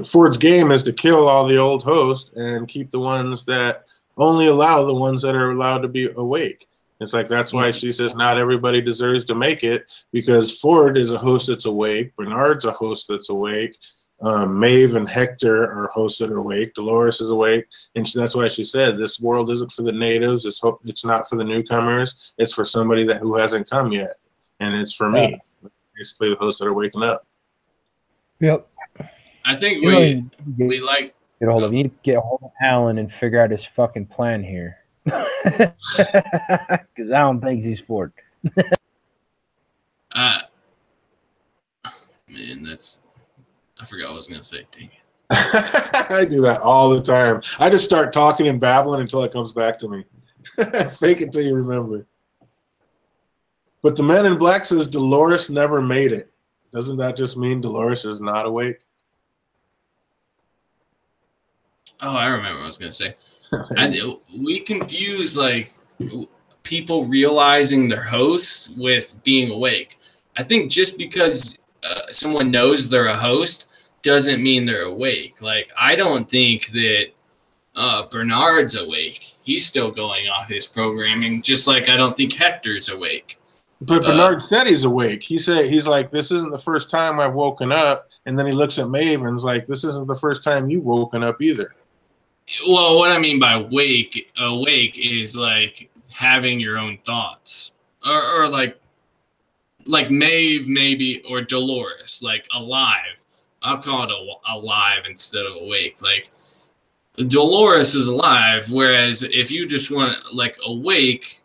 Ford's game is to kill all the old hosts and keep the ones that only allow the ones that are allowed to be awake. It's like that's why she says not everybody deserves to make it, because Ford is a host that's awake, Bernard's a host that's awake, Maeve and Hector are hosts that are awake, Dolores is awake, and that's why she said this world isn't for the natives, it's not for the newcomers, it's for somebody who hasn't come yet, and it's for me, basically the hosts that are waking up. Yep. I think we like get a hold of. You need to get a hold of Alan and figure out his fucking plan here, because Alan thinks he's Ford. Man, I forgot what I was gonna say. Dang it. I do that all the time. I just start talking and babbling until it comes back to me. Fake it till you remember. But the Man in Black says Dolores never made it. Doesn't that just mean Dolores is not awake? Oh, I remember what I was going to say. We confuse like people realizing they're hosts with being awake. I think just because someone knows they're a host doesn't mean they're awake. Like, I don't think that Bernard's awake. He's still going off his programming, just like I don't think Hector's awake. But Bernard said he's awake. He's like, this isn't the first time I've woken up. And then he looks at Maeve and's like, this isn't the first time you've woken up either. Well, what I mean by awake is like having your own thoughts, or like Maeve maybe, or Dolores, like alive. I'll call it alive instead of awake. Like Dolores is alive, whereas if you just want like awake,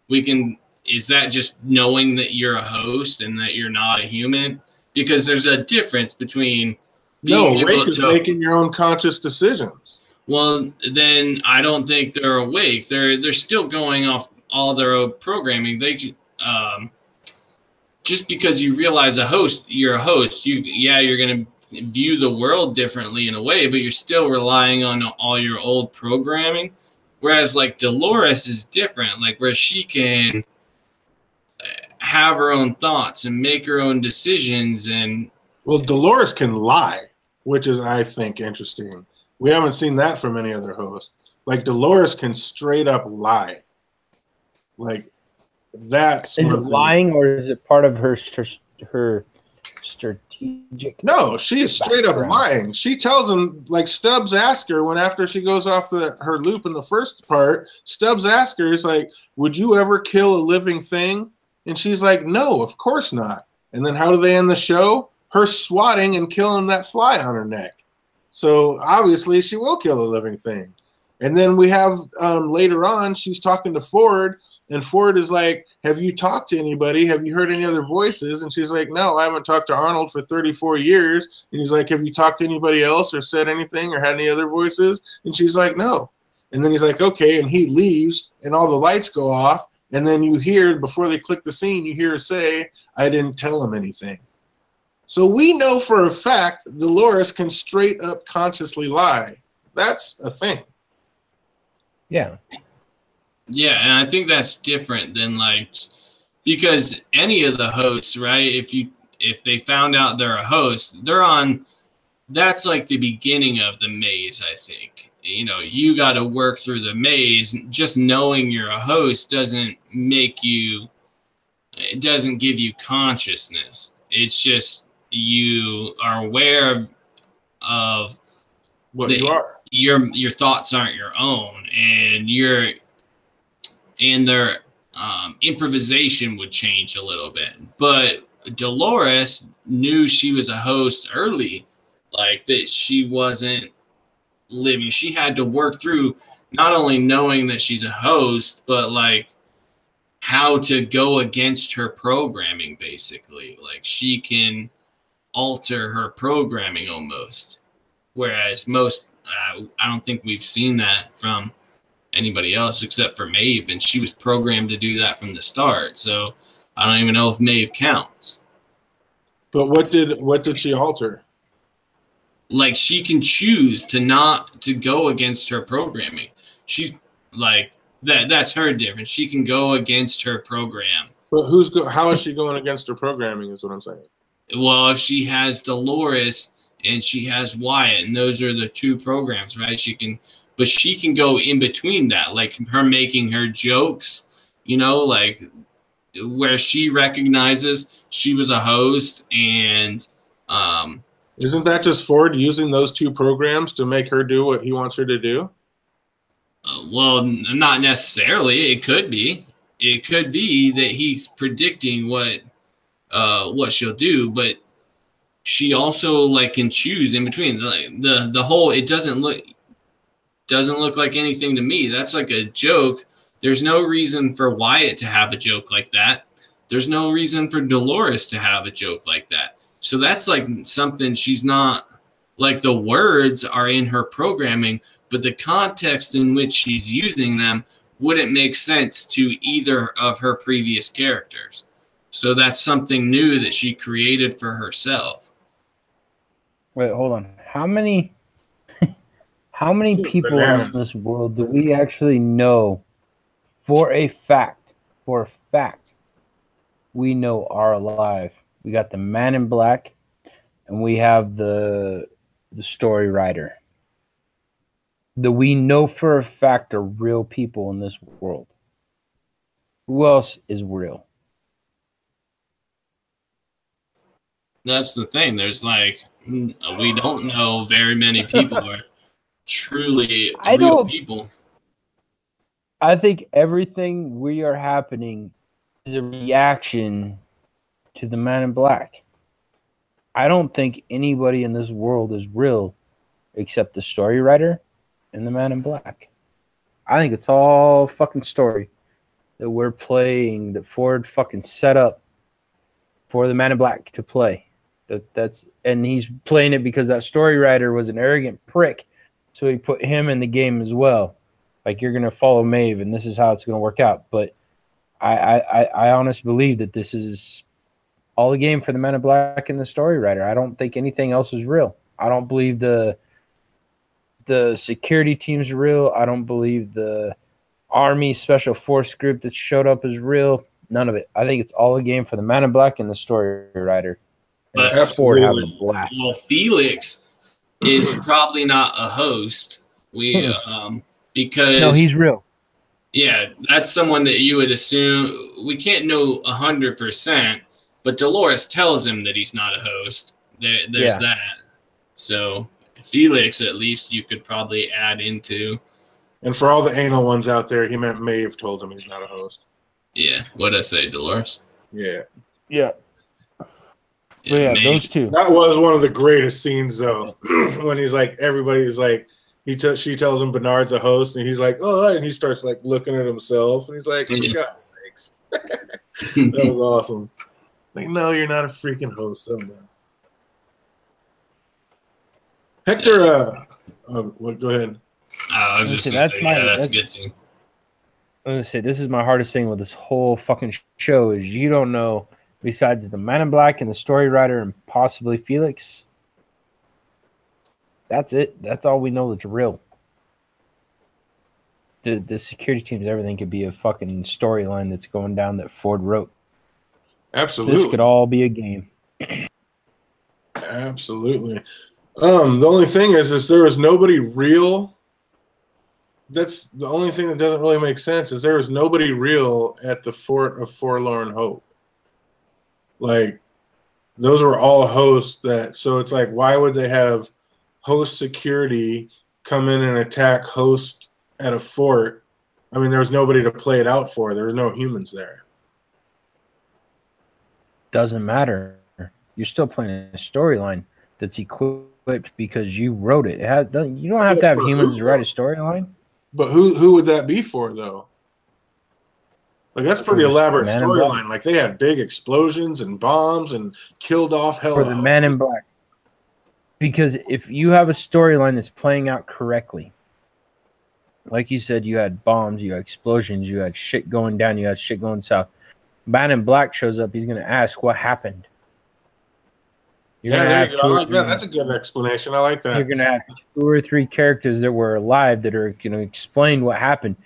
we can. Is that just knowing that you're a host and that you're not a human? Because there's a difference between being awake is making your own conscious decisions. Well, then I don't think they're awake. They're still going off all their own programming. They just because you realize you're a host. You're going to view the world differently in a way, but you're still relying on all your old programming. Whereas like Dolores is different, like where she can have her own thoughts and make her own decisions. And well, Dolores can lie, which is, I think, interesting. We haven't seen that from any other host. Like Dolores can straight up lie. Like That's is it lying or is it part of her strategic? No, she is straight up background? lying. She tells him, like Stubbs asked her when after she goes off her loop in the first part, Stubbs asked her, he's like, would you ever kill a living thing? And she's like, no, of course not. And then how do they end the show? Her swatting and killing that fly on her neck. So obviously she will kill a living thing. And then we have later on, she's talking to Ford, and Ford is like, have you talked to anybody? Have you heard any other voices? And she's like, no, I haven't talked to Arnold for 34 years. And he's like, have you talked to anybody else or said anything or had any other voices? And she's like, no. And then he's like, okay. And he leaves and all the lights go off. And then you hear, before they click the scene, you hear her say, I didn't tell him anything. So we know for a fact Dolores can straight up consciously lie. That's a thing. Yeah. Yeah, and I think that's different than like, because any of the hosts, right? If they found out they're a host, they're on. That's like the beginning of the maze. I think you got to work through the maze. Just knowing you're a host doesn't make you. It doesn't give you consciousness. It's just you are aware of what you are. Your thoughts aren't your own, and their improvisation would change a little bit. But Dolores knew she was a host early, like that she wasn't living. She had to work through not only knowing that she's a host, but like how to go against her programming, basically. Like she can alter her programming almost. Whereas most, I don't think we've seen that from anybody else except for Maeve, and she was programmed to do that from the start. So I don't even know if Maeve counts. But what did she alter? Like she can choose to go against her programming. She's like that's her difference. She can go against her program. But how is she going against her programming is what I'm saying. Well, if she has Dolores and she has Wyatt, and those are the two programs, right? But she can go in between that, like her making her jokes, like where she recognizes she was a host, and isn't that just Ford using those two programs to make her do what he wants her to do? Well, not necessarily. It could be. It could be that he's predicting what she'll do, but she also like can choose in between. Like the whole, it doesn't look like anything to me. That's like a joke. There's no reason for Wyatt to have a joke like that. There's no reason for Dolores to have a joke like that. So that's like something she's not, like the words are in her programming, but the context in which she's using them wouldn't make sense to either of her previous characters. So that's something new that she created for herself. Wait, hold on. How many people in this world do we actually know for a fact, we know are alive? We got the Man in Black, and we have the story writer. That we know for a fact are real people in this world. Who else is real? That's the thing. There's like, we don't know very many people are truly real people. I think everything we are happening is a reaction to the Man in Black. I don't think anybody in this world is real except the story writer and the Man in Black. I think it's all fucking story that we're playing, that Ford fucking set up for the Man in Black to play. And he's playing it because that story writer was an arrogant prick, so he put him in the game as well. Like, you're gonna follow Maeve, and this is how it's gonna work out. But I honestly believe that this is all a game for the Man in Black and the story writer. I don't think anything else is real. I don't believe the security team's real. I don't believe the Army Special Force group that showed up is real. None of it. I think it's all a game for the Man in Black and the story writer. But Ford having a blast. Well, Felix is probably not a host. Because no, he's real. Yeah, that's someone that you would assume. We can't know 100%, but Dolores tells him that he's not a host. There's that. So Felix, at least, you could probably add into. And for all the anal ones out there, he meant Maeve told him he's not a host. Yeah, what'd I say, Dolores? Yeah. Yeah. Yeah, those two. That was one of the greatest scenes, though, when he's like, everybody's like, she tells him Bernard's a host, and he's like, oh, and he starts like looking at himself, and he's like, for God's sakes. That was awesome. Like, no, you're not a freaking host. I'm not. Hector, go ahead. I was just gonna say, that's a good scene. I was gonna say, this is my hardest thing with this whole fucking show is you don't know, besides the Man in Black and the story writer and possibly Felix. That's it. That's all we know that's real. The security teams, everything could be a fucking storyline that's going down that Ford wrote. Absolutely. This could all be a game. Absolutely. The only thing is there was nobody real. That's the only thing that doesn't really make sense is there was nobody real at the Fort of Forlorn Hope. Like, those were all hosts so it's like, why would they have host security come in and attack host at a fort? I mean, there was nobody to play it out for. There was no humans there. Doesn't matter. You're still playing a storyline that's equipped because you wrote it. You don't have to have humans to write a storyline. But who would that be for, though? Like, that's pretty elaborate storyline. Like, they had big explosions and bombs and killed off hell. For the Man in Black. Because if you have a storyline that's playing out correctly, like you said, you had bombs, you had explosions, you had shit going down, you had shit going south. Man in Black shows up, he's going to ask what happened. There you go. I like that. That's a good explanation. I like that. You're going to have 2 or 3 characters that were alive that are going to explain what happened.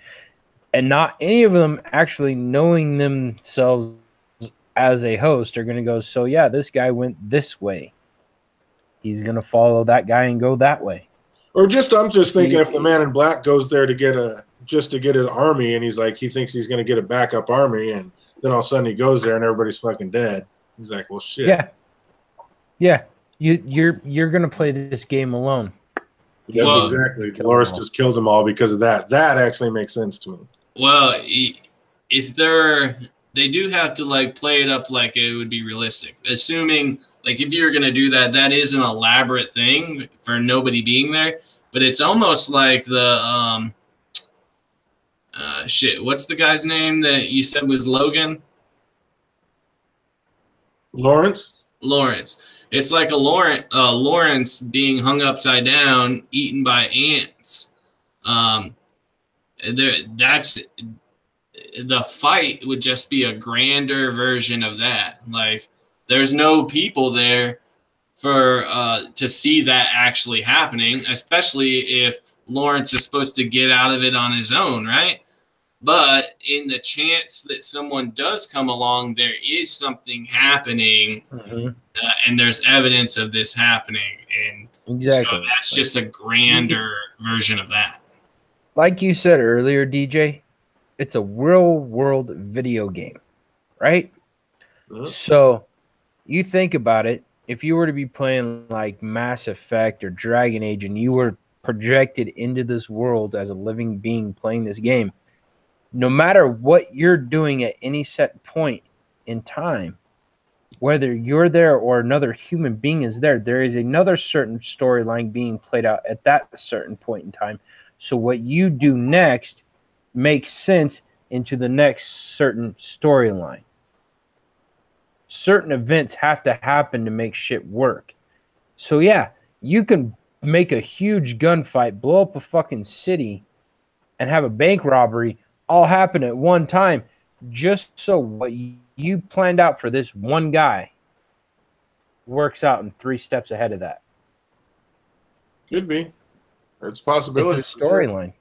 And not any of them actually knowing themselves as a host are going to go, so yeah, this guy went this way. He's going to follow that guy and go that way. Or I'm just thinking if the Man in Black goes there to get his army, and he thinks he's going to get a backup army, and then all of a sudden he goes there and everybody's fucking dead. He's like, well, shit. Yeah. You're going to play this game alone. Yeah, well, exactly. Dolores just killed them all because of that. That actually makes sense to me. Well, if they do have to like play it up like it would be realistic. Assuming like if you're gonna do that, that is an elaborate thing for nobody being there. But it's almost like the what's the guy's name that you said was Logan? Lawrence. It's like a Lawrence being hung upside down, eaten by ants. That's the fight would just be a grander version of that. Like, there's no people there for to see that actually happening, especially if Lawrence is supposed to get out of it on his own, right? But in the chance that someone does come along, there is something happening, and there's evidence of this happening. And so that's just a grander version of that. Like you said earlier, DJ, it's a real-world video game, right? So you think about it. If you were to be playing like Mass Effect or Dragon Age and you were projected into this world as a living being playing this game, no matter what you're doing at any set point in time, whether you're there or another human being is there, there is another certain storyline being played out at that certain point in time. So what you do next makes sense into the next certain storyline. Certain events have to happen to make shit work. So yeah, you can make a huge gunfight, blow up a fucking city, and have a bank robbery all happen at one time, just so what you planned out for this one guy works out in 3 steps ahead of that. Could be. It's a possibility. It's a storyline.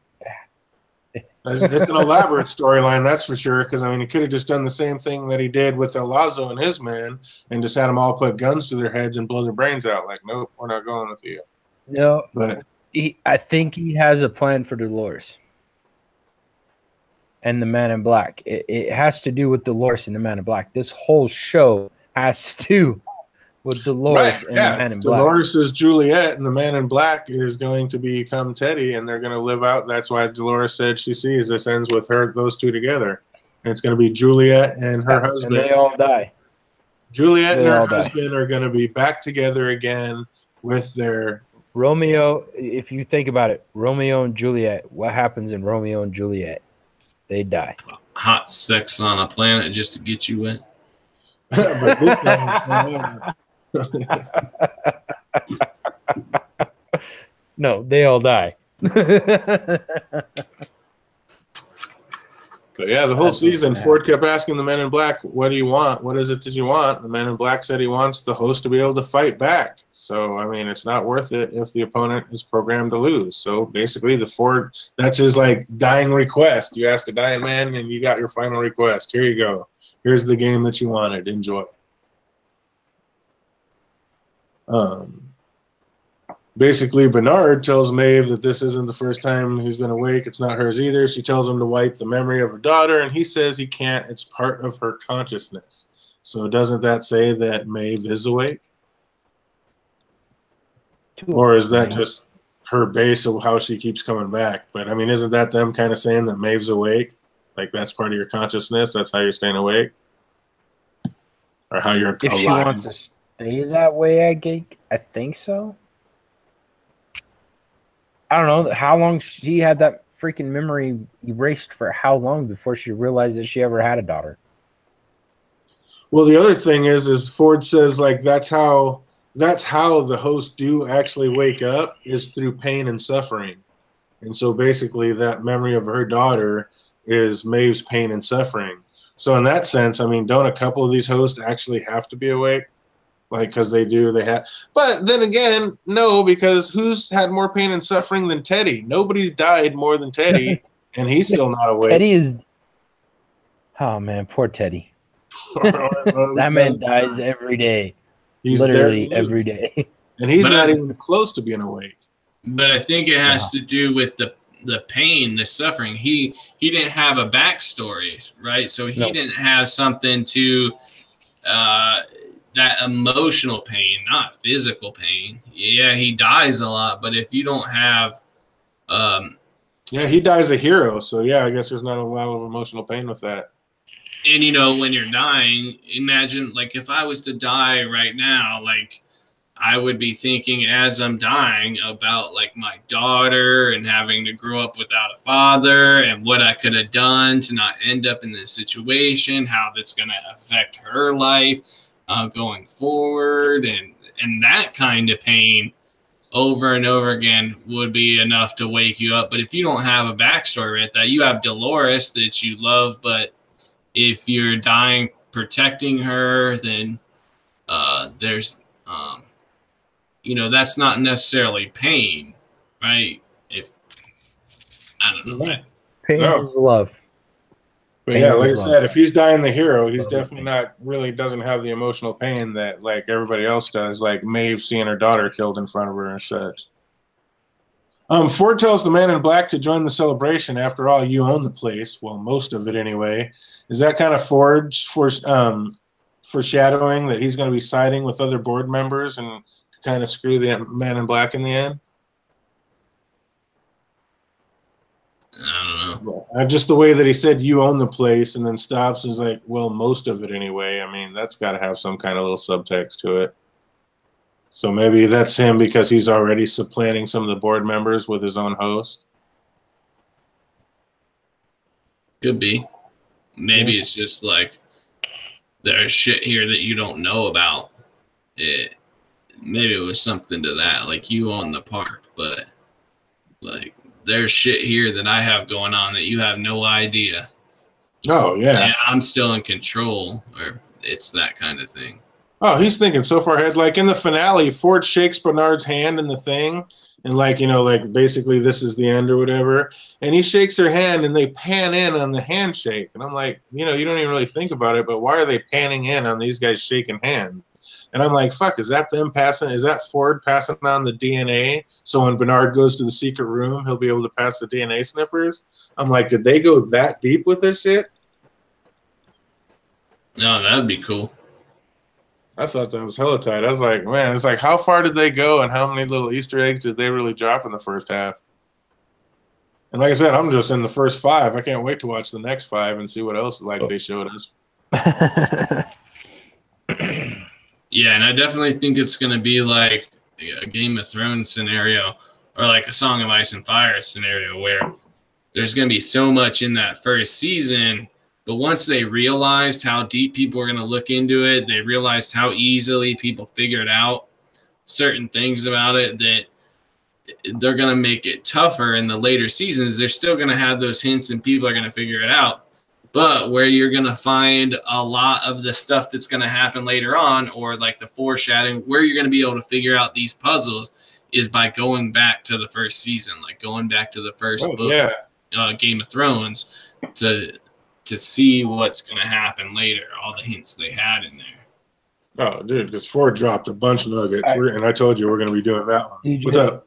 It's an elaborate storyline, that's for sure. Because I mean, he could have just done the same thing that he did with El Lazo and his man, and just had them all put guns to their heads and blow their brains out. Like, nope, we're not going with you. No, but I think he has a plan for Dolores. and the Man in Black. It has to do with Dolores and the Man in Black. This whole show has to do with Dolores and the Man in Black. Dolores is Juliet, and the Man in Black is going to become Teddy, and they're going to live out. That's why Dolores said she sees this ends with those two together. And it's going to be Juliet and her husband. And they all die. Juliet and her husband are going to be back together again with their Romeo. If you think about it, Romeo and Juliet. What happens in Romeo and Juliet? They die. Hot sex on a planet just to get you wet. But this time, no, they all die. But yeah, the whole season, Ford kept asking the Men in Black, what do you want? What is it that you want? The Man in Black said he wants the host to be able to fight back. So, I mean, it's not worth it if the opponent is programmed to lose. So, basically, the Ford, that's his, like, dying request. You asked a dying man, and you got your final request. Here you go. Here's the game that you wanted. Enjoy. Basically, Bernard tells Maeve that this isn't the first time he's been awake. It's not hers either. She tells him to wipe the memory of her daughter, and he says he can't. It's part of her consciousness. So doesn't that say that Maeve is awake? Or is that just her base of how she keeps coming back? But, I mean, isn't that them kind of saying that Maeve's awake? Like, that's part of your consciousness? That's how you're staying awake? Or how you're if alive? She wants to stay that way, I think so. I don't know how long she had that freaking memory erased for how long before she realized that she ever had a daughter. Well, the other thing is Ford says, like, that's how the hosts do actually wake up is through pain and suffering. And so basically that memory of her daughter is Maeve's pain and suffering. So in that sense, I mean, don't a couple of these hosts actually have to be awake? Like, because they have. But then again, no, because who's had more pain and suffering than Teddy? Nobody's died more than Teddy, and he's still not awake. Teddy is. Oh, man, poor Teddy. That man dies every day. He's literally every day. And he's not even close to being awake. But I think it has to do with the pain, the suffering. He didn't have a backstory, right? So he didn't have something to that emotional pain, not physical pain. Yeah, he dies a lot, but if you don't have yeah, he dies a hero, so yeah, I guess there's not a lot of emotional pain with that. And you know, when you're dying, imagine, like, if I was to die right now, like, I would be thinking as I'm dying about, like, my daughter and having to grow up without a father and what I could have done to not end up in this situation, how that's going to affect her life going forward. And that kind of pain over and over again would be enough to wake you up. But if you don't have a backstory with that, you have Dolores that you love, but if you're dying protecting her, then there's you know, that's not necessarily pain, right? If I don't know. Pain is love. But yeah, like I said, if he's dying the hero, he's definitely not really doesn't have the emotional pain that like everybody else does, like Maeve seeing her daughter killed in front of her and such. Ford tells the Man in Black to join the celebration. After all, you own the place. Well, most of it anyway. Is that kind of Ford's foreshadowing that he's going to be siding with other board members and kind of screw the Man in Black in the end? I don't know. Just the way that he said you own the place and then stops and is like, well, most of it anyway. I mean, that's got to have some kind of little subtext to it. So maybe that's him because he's already supplanting some of the board members with his own host. Could be. Maybe it's just like there's shit here that you don't know about. Maybe it was something to that. Like, you own the park, but like there's shit here that I have going on that you have no idea. Oh, yeah. And I'm still in control, or it's that kind of thing. Oh, he's thinking so far ahead. Like in the finale, Ford shakes Bernard's hand in the thing. And like, you know, like basically this is the end or whatever. And he shakes her hand and they pan in on the handshake. And I'm like, you know, you don't even really think about it, but why are they panning in on these guys shaking hands? And I'm like, fuck, is that them passing? Is that Ford passing on the DNA? So when Bernard goes to the secret room, he'll be able to pass the DNA sniffers. I'm like, did they go that deep with this shit? No, that'd be cool. I thought that was hella tight. I was like, man, it's like, how far did they go and how many little Easter eggs did they really drop in the first half? And like I said, I'm just in the first 5. I can't wait to watch the next 5 and see what else they showed us. Yeah, and I definitely think it's going to be like a Game of Thrones scenario or like a Song of Ice and Fire scenario where there's going to be so much in that first season, but once they realized how deep people are going to look into it, they realized how easily people figured out certain things about it that they're going to make it tougher in the later seasons. They're still going to have those hints and people are going to figure it out. But where you're going to find a lot of the stuff that's going to happen later on, or like the foreshadowing, where you're going to be able to figure out these puzzles is by going back to the first season, like going back to the first book, Game of Thrones, to see what's going to happen later, all the hints they had in there. Oh, dude, because Ford dropped a bunch of nuggets, and I told you we're going to be doing that one. DJ. What's up?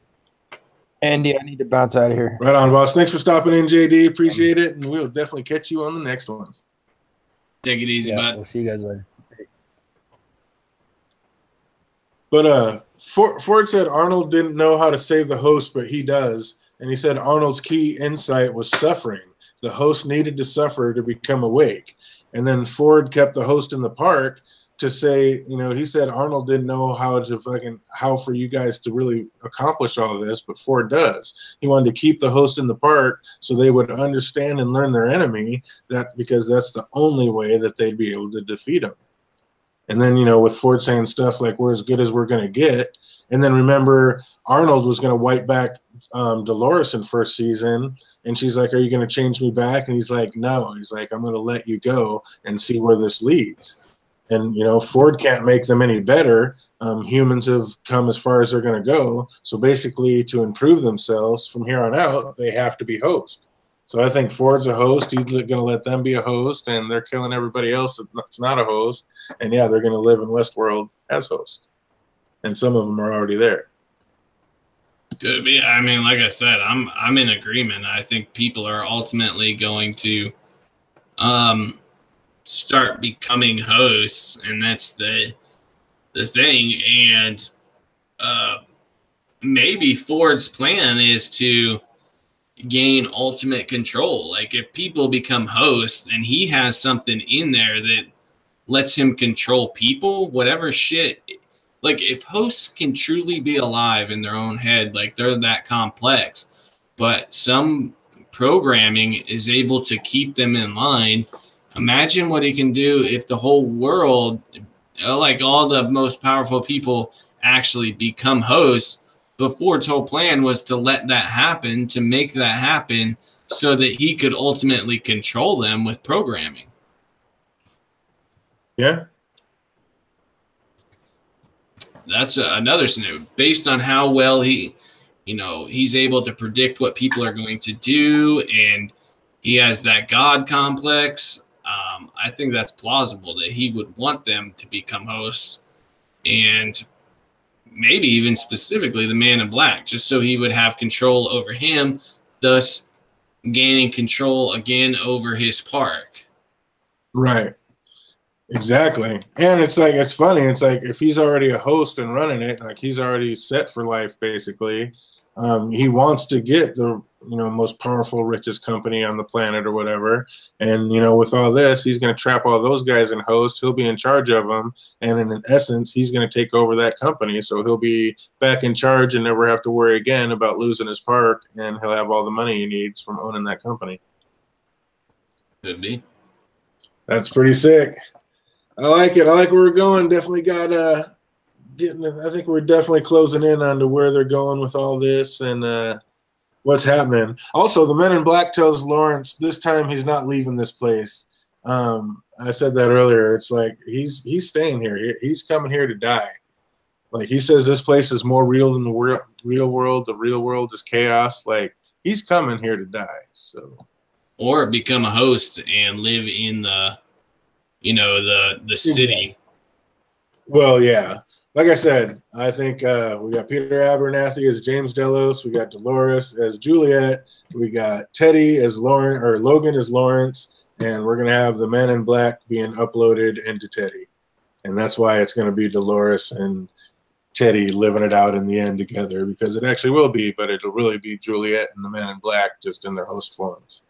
Andy, I need to bounce out of here. Right on, boss. Thanks for stopping in, JD. Appreciate it, and we'll definitely catch you on the next one. Take it easy, bud. We'll see you guys later. But Ford said Arnold didn't know how to save the host, but he does. And he said Arnold's key insight was suffering. The host needed to suffer to become awake. And then Ford kept the host in the park to say, you know, he said Arnold didn't know how for you guys to really accomplish all of this, but Ford does. He wanted to keep the host in the park so they would understand and learn their enemy, because that's the only way that they'd be able to defeat him. And then, you know, with Ford saying stuff like, we're as good as we're going to get. And then remember, Arnold was going to wipe back Dolores in first season. And she's like, are you going to change me back? And he's like, no. He's like, I'm going to let you go and see where this leads. And, you know, Ford can't make them any better. Humans have come as far as they're going to go. So basically, to improve themselves from here on out, they have to be host. So I think Ford's a host. He's going to let them be a host, and they're killing everybody else that's not a host. And, yeah, they're going to live in Westworld as hosts. And some of them are already there. Could be. I mean, like I said, I'm in agreement. I think people are ultimately going to start becoming hosts, and that's the thing. And maybe Ford's plan is to gain ultimate control. Like if people become hosts and he has something in there that lets him control people, whatever shit. Like if hosts can truly be alive in their own head, like they're that complex, but some programming is able to keep them in line. Imagine what he can do if the whole world, like all the most powerful people, actually become hosts. But Ford's whole plan was to let that happen, to make that happen so that he could ultimately control them with programming. Yeah. That's another scenario based on how well he's able to predict what people are going to do, and he has that God complex. I think that's plausible that he would want them to become hosts, and maybe even specifically the Man in Black, just so he would have control over him, thus gaining control again over his park. Right. Exactly. And it's like, it's funny. It's like if he's already a host and running it, like he's already set for life, basically. He wants to get the, most powerful, richest company on the planet or whatever. And, with all this, he's going to trap all those guys in host. He'll be in charge of them. And in essence, he's going to take over that company. So he'll be back in charge and never have to worry again about losing his park. And he'll have all the money he needs from owning that company. Could be. That's pretty sick. I like it. I like where we're going. Definitely got I think we're definitely closing in on to where they're going with all this and what's happening. Also, the Men in Black tells Lawrence this time he's not leaving this place. I said that earlier. It's like he's staying here. He's coming here to die. Like he says, this place is more real than the real world. The real world is chaos. Like he's coming here to die. So, or become a host and live in the the city. Well, yeah. Like I said, I think we got Peter Abernathy as James Delos. We got Dolores as Juliet. We got Teddy as Lauren, or Logan as Lawrence. And we're going to have the Men in Black being uploaded into Teddy. And that's why it's going to be Dolores and Teddy living it out in the end together, because it actually will be, but it'll really be Juliet and the Men in Black just in their host forms.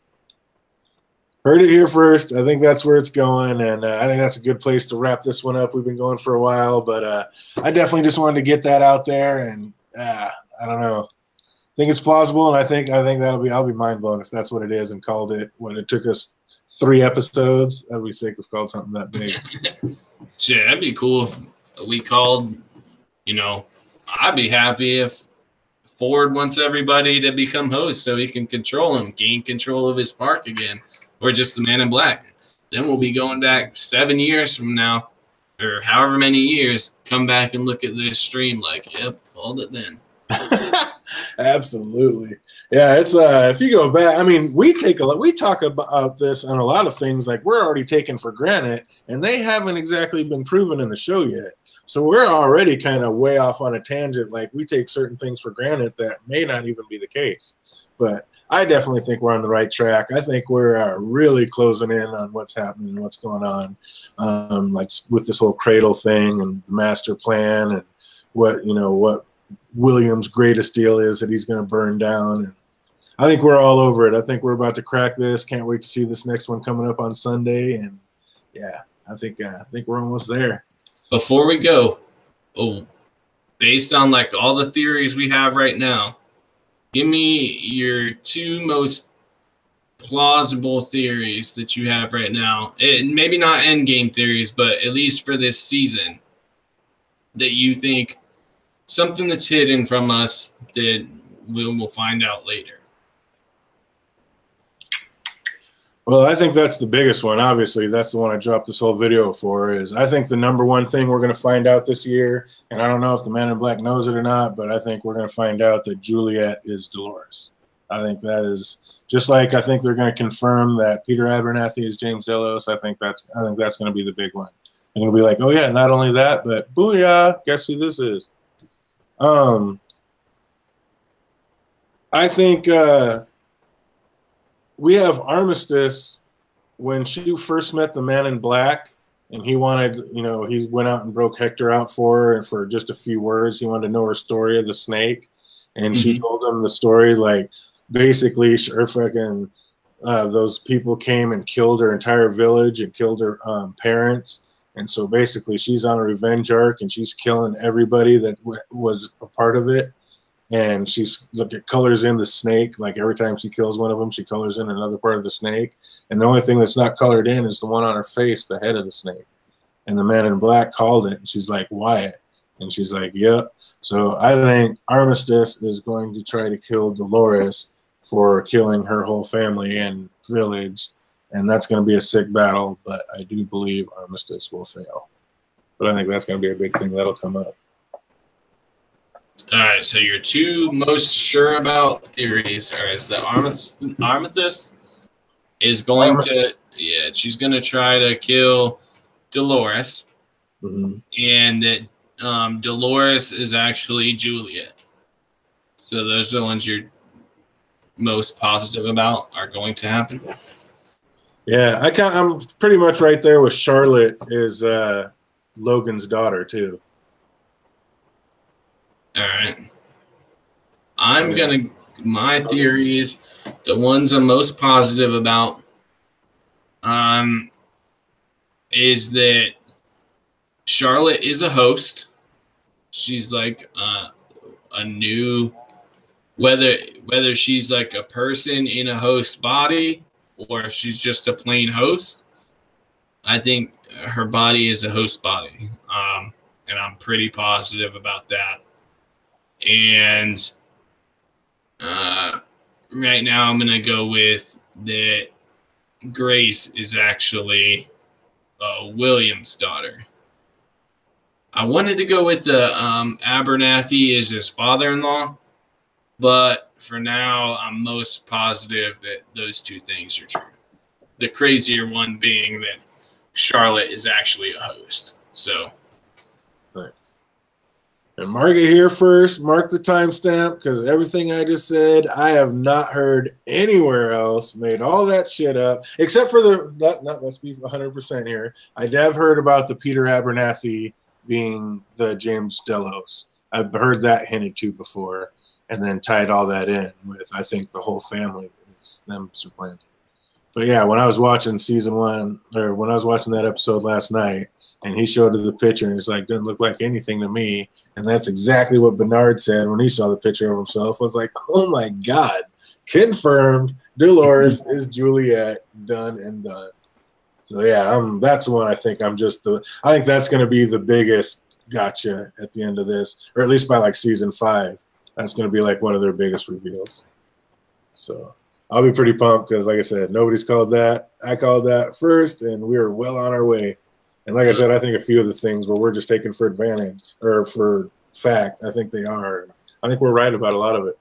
Heard it here first. I think that's where it's going, and I think that's a good place to wrap this one up. We've been going for a while, but I definitely just wanted to get that out there, and I don't know. I think it's plausible, and I think I'll be mind blown if that's what it is, and called it when it took us 3 episodes. That'd be sick if called something that big. Shit, that'd be cool if we called. You know, I'd be happy if Ford wants everybody to become hosts so he can control him, gain control of his park again. Or just the Man in Black. Then we'll be going back 7 years from now, or however many years, come back and look at this stream like, yep, called it then. Absolutely. Yeah, it's if you go back, I mean, we talk about this on a lot of things like we're already taken for granted, and they haven't exactly been proven in the show yet. So we're already kind of way off on a tangent. Like we take certain things for granted that may not even be the case. But I definitely think we're on the right track. I think we're really closing in on what's happening and what's going on, like with this whole cradle thing and the master plan and what William's greatest deal is that he's going to burn down. And I think we're all over it. I think we're about to crack this. Can't wait to see this next one coming up on Sunday. And yeah, I think we're almost there. Before we go, based on like all the theories we have right now, give me your 2 most plausible theories that you have right now. Maybe not endgame theories, but at least for this season, that you think something that's hidden from us that we'll find out later. Well, I think that's the biggest one. Obviously, that's the one I dropped this whole video for. Is I think the #1 thing we're going to find out this year, and I don't know if the Man in Black knows it or not, but I think we're going to find out that Juliet is Dolores. I think that is just like I think they're going to confirm that Peter Abernathy is James Delos. I think that's going to be the big one. They're going to be like, oh yeah, not only that, but booyah, guess who this is? I think. We have Armistice when she first met the Man in Black, and he wanted, he went out and broke Hector out for her, and for just a few words, he wanted to know her story of the snake, and she told him the story, like basically, her fucking those people came and killed her entire village and killed her parents, and so basically, she's on a revenge arc, and she's killing everybody that was a part of it. And she's colors in the snake. Like every time she kills one of them, she colors in another part of the snake. And the only thing that's not colored in is the one on her face, the head of the snake. And the Man in Black called it. And she's like, Wyatt. And she's like, yep. So I think Armistice is going to try to kill Dolores for killing her whole family and village. And that's going to be a sick battle. But I do believe Armistice will fail. But I think that's going to be a big thing that'll come up. All right, so your 2 most sure about theories is that Armistice is going to, she's going to try to kill Dolores, and that Dolores is actually Juliet. So those are the ones you're most positive about are going to happen. Yeah, I'm pretty much right there with Charlotte is Logan's daughter too. All right. My theories, the ones I'm most positive about, is that Charlotte is a host. She's like a new, whether she's like a person in a host body or if she's just a plain host. I think her body is a host body, and I'm pretty positive about that. And right now I'm going to go with that Grace is actually William's daughter. I wanted to go with the Abernathy is his father-in-law, but for now I'm most positive that those 2 things are true. The crazier one being that Charlotte is actually a host. So And mark it here first. Mark the timestamp, because everything I just said, I have not heard anywhere else. Made all that shit up, except for let's be 100% here. I have heard about the Peter Abernathy being the James Delos. I've heard that hinted to before, and then tied all that in with, I think, the whole family is them supplanting. But yeah, when I was watching season 1, or when I was watching that episode last night, and he showed her the picture, and he's like, doesn't look like anything to me. And that's exactly what Bernard said when he saw the picture of himself. I was like, oh my God, confirmed. Dolores is Juliet, done and done. So yeah, that's one I think I think that's going to be the biggest gotcha at the end of this, or at least by like season 5. That's going to be like one of their biggest reveals. So I'll be pretty pumped because, like I said, nobody's called that. I called that first, and we are well on our way. And like I said, I think a few of the things where we're just taking for advantage or for fact, I think they are. I think we're right about a lot of it.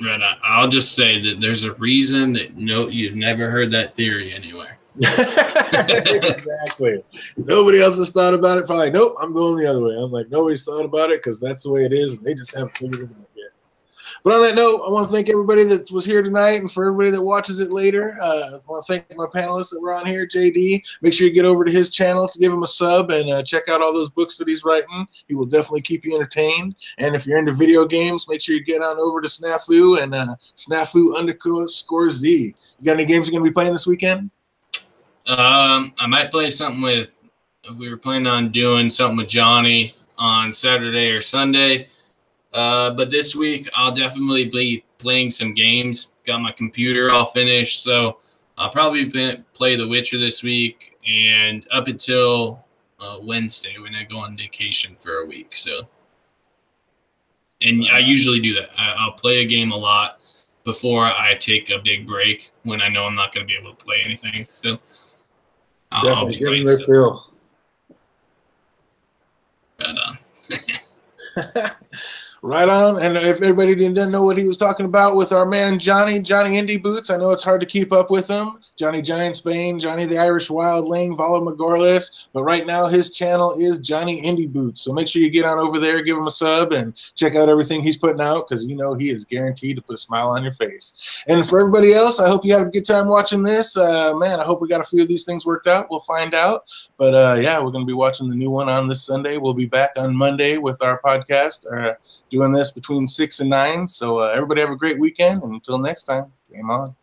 Right. I'll just say that there's a reason that you've never heard that theory anywhere. Exactly. Nobody else has thought about it. Probably, nope, I'm going the other way. I'm like, nobody's thought about it because that's the way it is, and they just haven't figured it out yet. But on that note, I want to thank everybody that was here tonight, and for everybody that watches it later. I want to thank my panelists that were on here, JD. Make sure you get over to his channel to give him a sub and check out all those books that he's writing. He will definitely keep you entertained. And if you're into video games, make sure you get on over to Snafu and Snafu_Z. You got any games you're going to be playing this weekend? I might play something with. We were planning on doing something with Johnny on Saturday or Sunday. But this week, I'll definitely be playing some games. Got my computer all finished, so I'll probably play The Witcher this week and up until Wednesday when I go on vacation for a week. So, and I usually do that. I'll play a game a lot before I take a big break when I know I'm not going to be able to play anything. So, definitely give them their fill. Right on. Right on. And if everybody didn't know what he was talking about with our man Johnny Indie Boots, I know it's hard to keep up with him. Johnny Giant Spain, Johnny the Irish Wildling, Vala Magorlis. But right now his channel is Johnny Indie Boots. So make sure you get on over there, give him a sub, and check out everything he's putting out, because you know he is guaranteed to put a smile on your face. And for everybody else, I hope you have a good time watching this. Man, I hope we got a few of these things worked out. We'll find out. But yeah, we're going to be watching the new one on this Sunday. We'll be back on Monday with our podcast. Doing this between 6 and 9. So everybody have a great weekend. And until next time, game on.